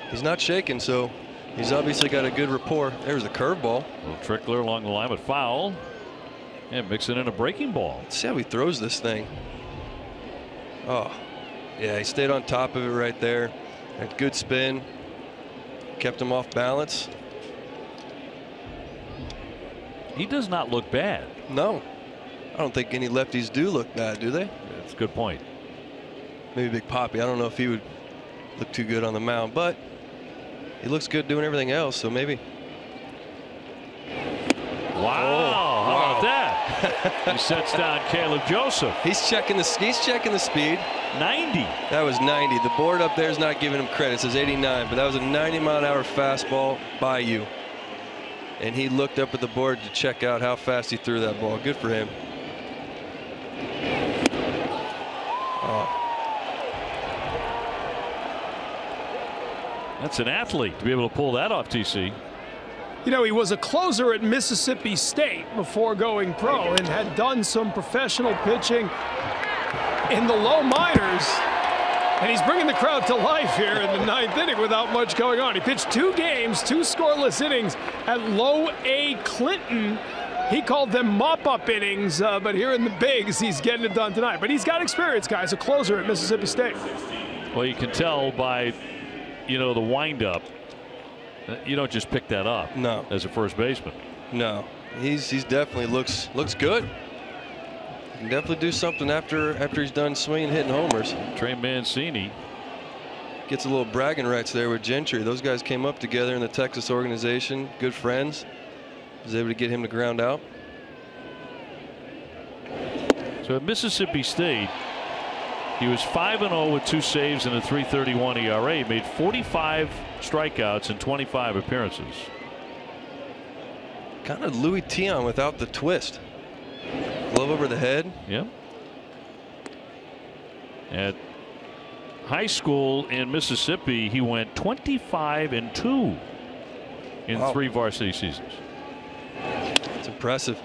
He's not shaking, so he's obviously got a good rapport. There's a curveball. A little trickler along the line, but foul. And mixing in a breaking ball. Let's see how he throws this thing. Oh, yeah, he stayed on top of it right there. Had good spin. Kept him off balance. He does not look bad. No. I don't think any lefties do look bad, do they? That's a good point. Maybe Big Poppy. I don't know if he would look too good on the mound, but he looks good doing everything else, so maybe. Wow. How about that? He sets down Caleb Joseph. He's checking the speed. 90. That was 90. The board up there is not giving him credit. It says 89, but that was a 90-mile-an-hour fastball by you. And he looked up at the board to check out how fast he threw that ball. Good for him. Oh. That's an athlete to be able to pull that off, TC. You know, he was a closer at Mississippi State before going pro and had done some professional pitching in the low minors. And he's bringing the crowd to life here in the 9th inning without much going on. He pitched 2 games, 2 scoreless innings at Low A Clinton. He called them mop-up innings, but here in the bigs, he's getting it done tonight. But he's got experience, guys, a closer at Mississippi State. Well, you can tell by, you know, the windup. You don't just pick that up. No. As a first baseman. No. He's definitely looks good. He can definitely do something after he's done swinging, hitting homers. Trey Mancini gets a little bragging rights there with Gentry. Those guys came up together in the Texas organization. Good friends. Was able to get him to ground out. So at Mississippi State, he was 5-0 with 2 saves and a 3.31 ERA. He made 45 strikeouts in 25 appearances. Kind of Louis Tion without the twist. Glove over the head. Yep. At high school in Mississippi, he went 25-2 in 3 varsity seasons. It's impressive.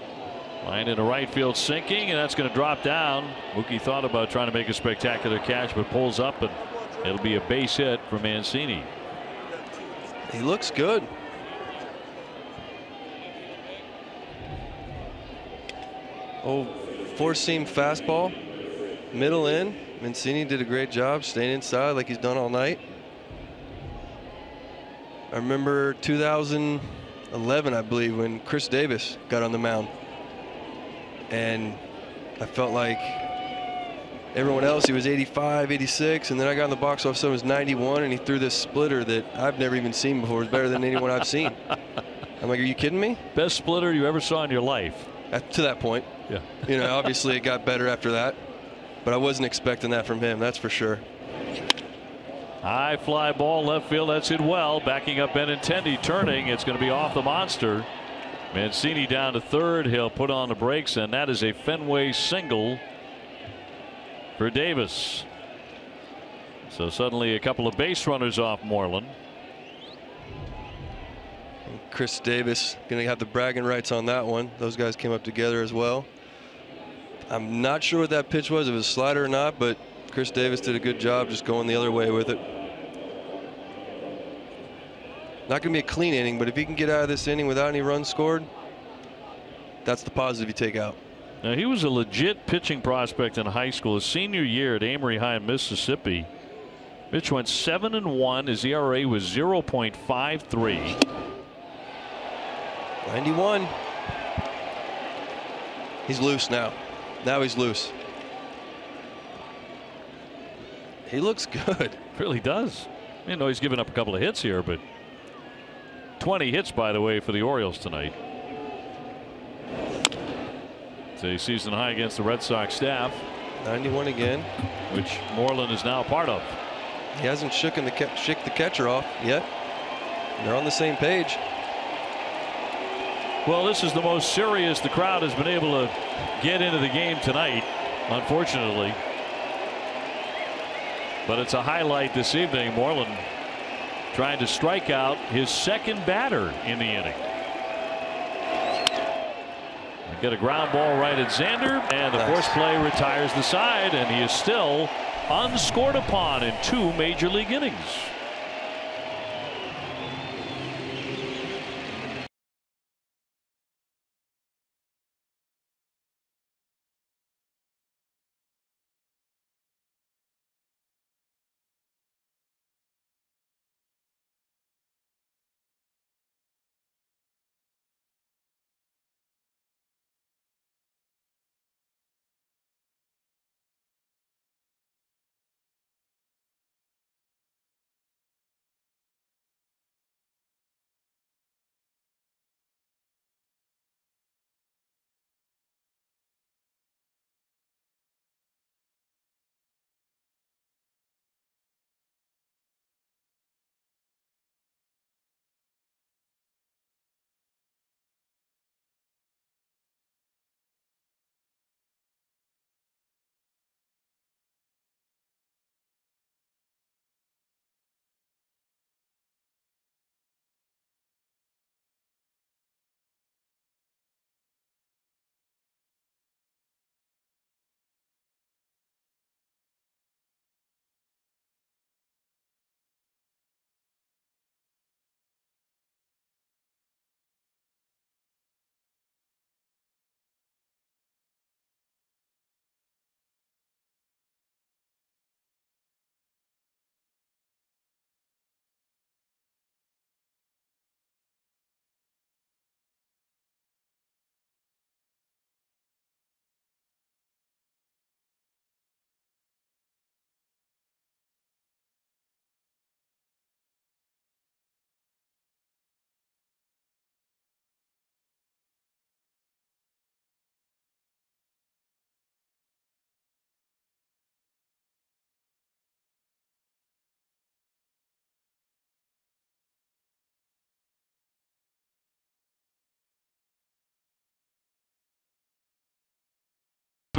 Line into right field sinking, and that's going to drop down. Mookie thought about trying to make a spectacular catch, but pulls up, and it'll be a base hit for Mancini. He looks good. Oh, four-seam fastball, middle in. Mancini did a great job staying inside like he's done all night. I remember 2011, I believe, when Chris Davis got on the mound. And I felt like everyone else, he was 85, 86, and then I got in the box office, so it was 91, and he threw this splitter that I've never even seen before. It was better than anyone I've seen. I'm like, are you kidding me? Best splitter you ever saw in your life. To that point. Yeah. You know, obviously it got better after that, but I wasn't expecting that from him, that's for sure. High fly ball left field. That's hit well. Backing up Benintendi, turning. It's going to be off the monster. Mancini down to third. He'll put on the brakes, and that is a Fenway single for Davis. So suddenly a couple of base runners off Moreland. And Chris Davis going to have the bragging rights on that one. Those guys came up together as well. I'm not sure what that pitch was, if it was a slider or not, but Chris Davis did a good job just going the other way with it. Not going to be a clean inning, but if he can get out of this inning without any runs scored, that's the positive you take out. Now, he was a legit pitching prospect in high school. His senior year at Amory High in Mississippi, Mitch went 7-1. His ERA was 0.53. 91. He's loose now. Now he's loose. He looks good. Really does. You know, he's given up a couple of hits here, but 20 hits, by the way, for the Orioles tonight. It's a season high against the Red Sox staff. 91 again, which Moreland is now a part of. He hasn't shook the catcher off yet. They're on the same page. Well, this is the most serious the crowd has been able to get into the game tonight, unfortunately. But it's a highlight this evening. Moreland trying to strike out his second batter in the inning. Get a ground ball right at Xander, and the force play retires the side, and he is still unscored upon in 2 major league innings.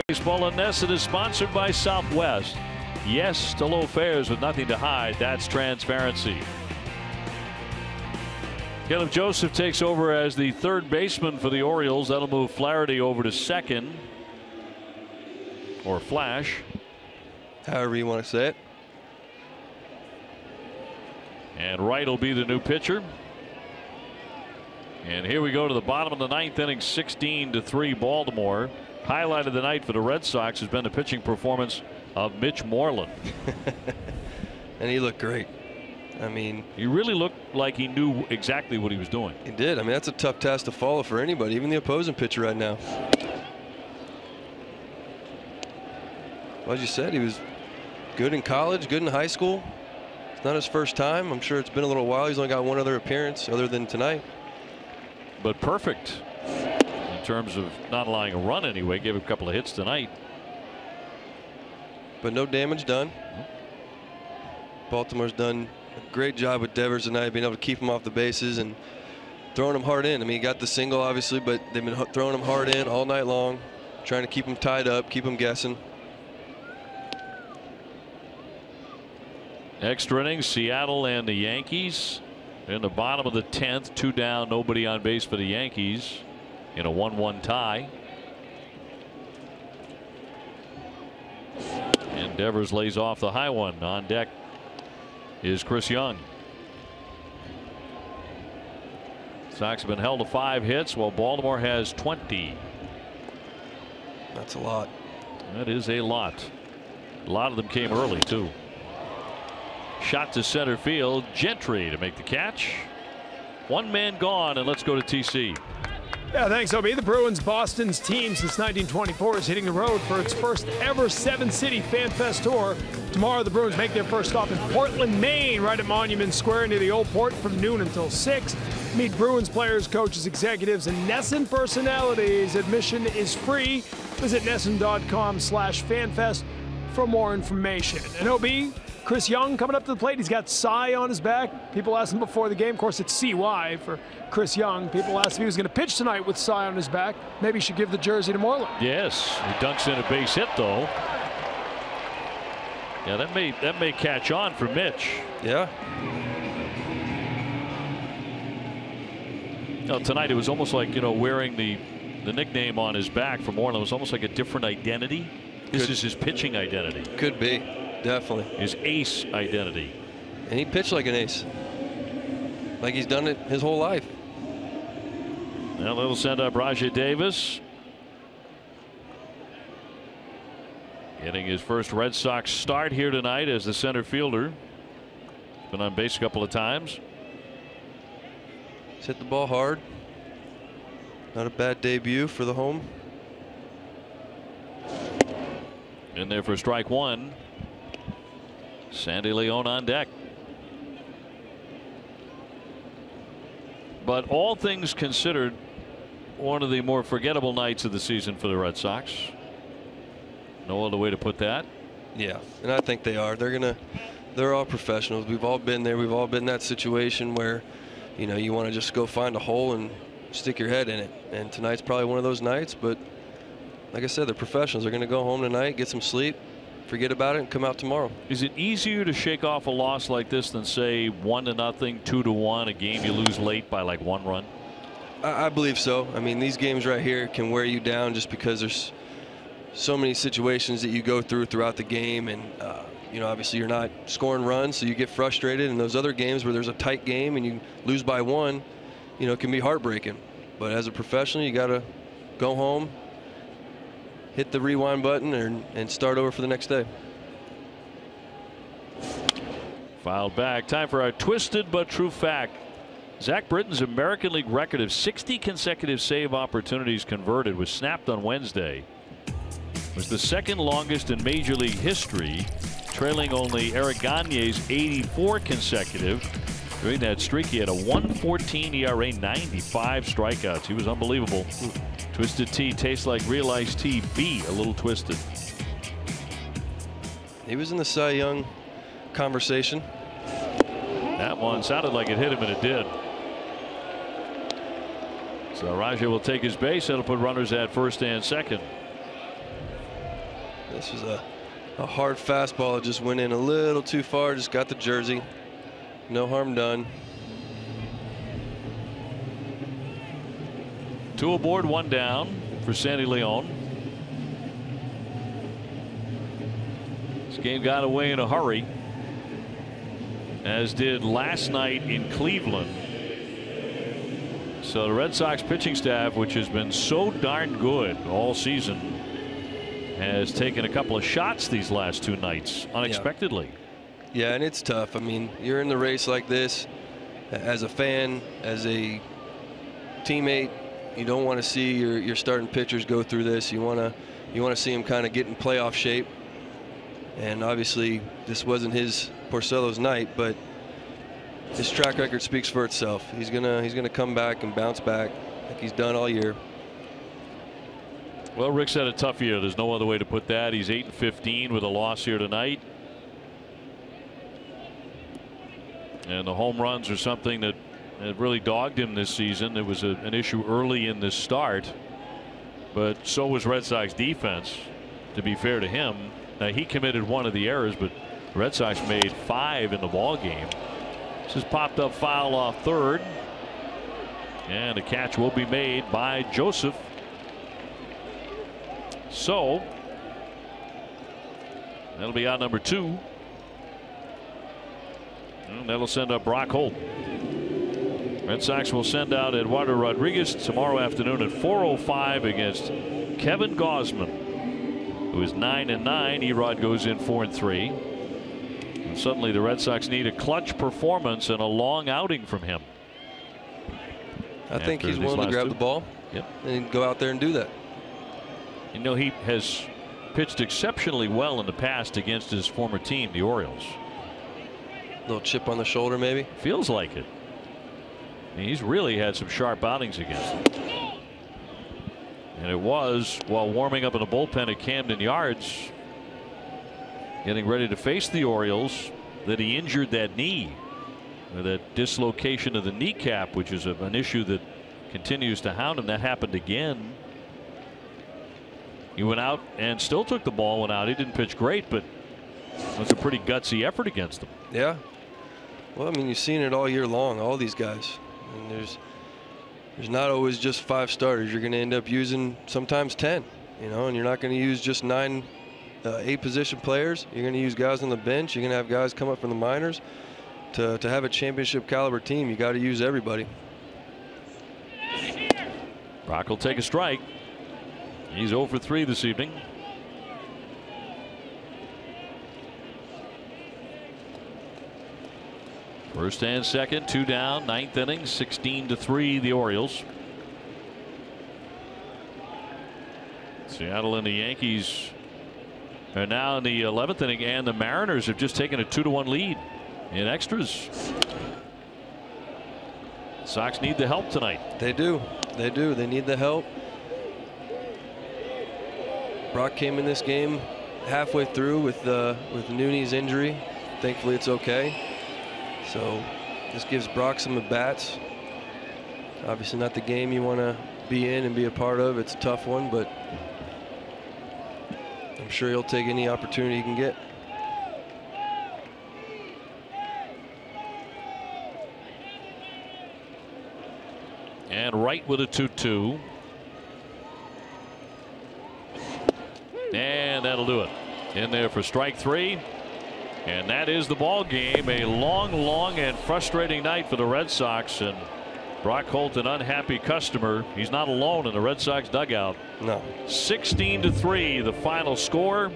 Baseball Unnested is sponsored by Southwest. Yes to low fares with nothing to hide. That's transparency. Caleb Joseph takes over as the third baseman for the Orioles. That'll move Flaherty over to second, or Flash, however you want to say it. And Wright will be the new pitcher. And here we go to the bottom of the 9th inning. 16-3 Baltimore. Highlight of the night for the Red Sox has been the pitching performance of Mitch Moreland. And he looked great. I mean, he really looked like he knew exactly what he was doing. He did. I mean, that's a tough task to follow for anybody, even the opposing pitcher right now. Well, as you said, he was good in college, good in high school. It's not his first time. I'm sure it's been a little while. He's only got one other appearance other than tonight. But perfect in terms of not allowing a run anyway. Gave a couple of hits tonight. But no damage done. Baltimore's done a great job with Devers tonight, being able to keep him off the bases and throwing him hard in. I mean, he got the single, obviously, but they've been throwing him hard in all night long, trying to keep him tied up, keep him guessing. Extra innings, Seattle and the Yankees. In the bottom of the 10th, 2 down, nobody on base for the Yankees in a 1-1 tie. And Devers lays off the high one. On deck is Chris Young. Sox have been held to 5 hits while Baltimore has 20. That's a lot. That is a lot. A lot of them came early too. Shot to center field. Gentry to make the catch. 1 man gone, and let's go to TC. Yeah, thanks, OB. The Bruins, Boston's team since 1924, is hitting the road for its first ever 7-city Fan Fest tour. Tomorrow, the Bruins make their first stop in Portland, Maine, right at Monument Square near the Old Port from noon until 6. Meet Bruins players, coaches, executives, and NESN personalities. Admission is free. Visit NESN.com/fanfest for more information. And OB, Chris Young coming up to the plate. He's got Cy on his back. People asked him before the game. Of course, it's CY for Chris Young. People asked if he was going to pitch tonight with Cy on his back. Maybe he should give the jersey to Moreland. Yes, he dunks in a base hit though. Yeah, that may catch on for Mitch. Yeah. Tonight it was almost like, wearing the nickname on his back for Moreland was almost like a different identity. This is his pitching identity. Could be. Definitely. His ace identity. And he pitched like an ace. Like he's done it his whole life. Now they'll send up Rajai Davis. Getting his first Red Sox start here tonight as the center fielder. Been on base a couple of times. He's hit the ball hard. Not a bad debut for the home. In there for strike 1. Sandy Leon on deck. But all things considered, one of the more forgettable nights of the season for the Red Sox. No other way to put that. Yeah, and I think they are. They're all professionals. We've all been there. We've all been in that situation where, you want to just go find a hole and stick your head in it. And tonight's probably one of those nights. But like I said, they're professionals. They're going to go home tonight, get some sleep, forget about it, and come out tomorrow. Is it easier to shake off a loss like this than say 1-0, 2-1, a game you lose late by like 1 run? I believe so. I mean, these games right here can wear you down just because there's so many situations that you go throughout the game, and obviously you're not scoring runs, so you get frustrated. And those other games where there's a tight game and you lose by 1, it can be heartbreaking. But as a professional, you got to go home, hit the rewind button, and start over for the next day. Fouled back. Time for our twisted but true fact. Zach Britton's American League record of 60 consecutive save opportunities converted was snapped on Wednesday. It was the second longest in Major League history, trailing only Eric Gagne's 84 consecutive. During that streak, he had a 1.14 ERA, 95 strikeouts. He was unbelievable. Twisted Tea tastes like real iced tea. Be a little twisted. He was in the Cy Young conversation. That one sounded like it hit him, and it did. So Rajai will take his base. That'll put runners at first and second. This was a hard fastball. It just went in a little too far. Just got the jersey. No harm done. 2 aboard, 1 down for Sandy Leon. This game got away in a hurry, as did last night in Cleveland. So the Red Sox pitching staff, which has been so darn good all season, has taken a couple of shots these last 2 nights unexpectedly. Yeah, and it's tough. I mean, you're in the race like this as a fan, as a teammate. You don't want to see your starting pitchers go through this. You want to see them kind of get in playoff shape. And obviously, this wasn't his Porcello's night, but his track record speaks for itself. He's gonna come back and bounce back like he's done all year. Well, Rick's had a tough year. There's no other way to put that. He's 8-15 with a loss here tonight. And the home runs are something that really dogged him this season. It was an issue early in the start, but so was Red Sox defense, to be fair to him. Now, he committed one of the errors, but the Red Sox made 5 in the ball game. This is popped up foul off third, and a catch will be made by Joseph. So that'll be out number 2. And that'll send up Brock Holt. Red Sox will send out Eduardo Rodriguez tomorrow afternoon at 4:05 against Kevin Gausman, who is 9-9. Erod goes in 4-3. And suddenly the Red Sox need a clutch performance and a long outing from him. I think he's willing to grab the ball. Yep. And go out there and do that. You know, he has pitched exceptionally well in the past against his former team, the Orioles. Little chip on the shoulder, maybe. Feels like it. I mean, he's really had some sharp outings against him. And it was while warming up in the bullpen at Camden Yards, getting ready to face the Orioles, that he injured that knee, or that dislocation of the kneecap, which is an issue that continues to hound him. That happened again. He went out and still took the ball, went out. He didn't pitch great, but it was a pretty gutsy effort against them. Yeah. Well, I mean, you've seen it all year long, all these guys. And there's not always just 5 starters. You're going to end up using sometimes 10, you know, and you're not going to use just 8 position players. You're going to use guys on the bench. You're going to have guys come up from the minors. To have a championship caliber team, you got to use everybody. Brock will take a strike. He's 0 for 3 this evening. First and second, 2 down, 9th inning, 16-3 the Orioles. Seattle and the Yankees are now in the 11th inning, and the Mariners have just taken a 2-1 lead in extras. Sox need the help tonight. They do. They do. They need the help. Brock came in this game halfway through with Nunez injury. Thankfully, it's okay. So this gives Brock some at-bats. Obviously not the game you want to be in and be a part of. It's a tough one, but I'm sure he'll take any opportunity he can get. And right with a 2-2. And that'll do it. In there for strike 3. And that is the ball game. A long and frustrating night for the Red Sox, and Brock Holt, an unhappy customer. He's not alone in the Red Sox dugout. No. 16-3 the final score,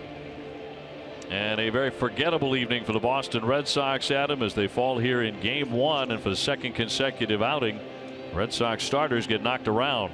and a very forgettable evening for the Boston Red Sox, Adam, as they fall here in game 1, and for the second consecutive outing, Red Sox starters get knocked around.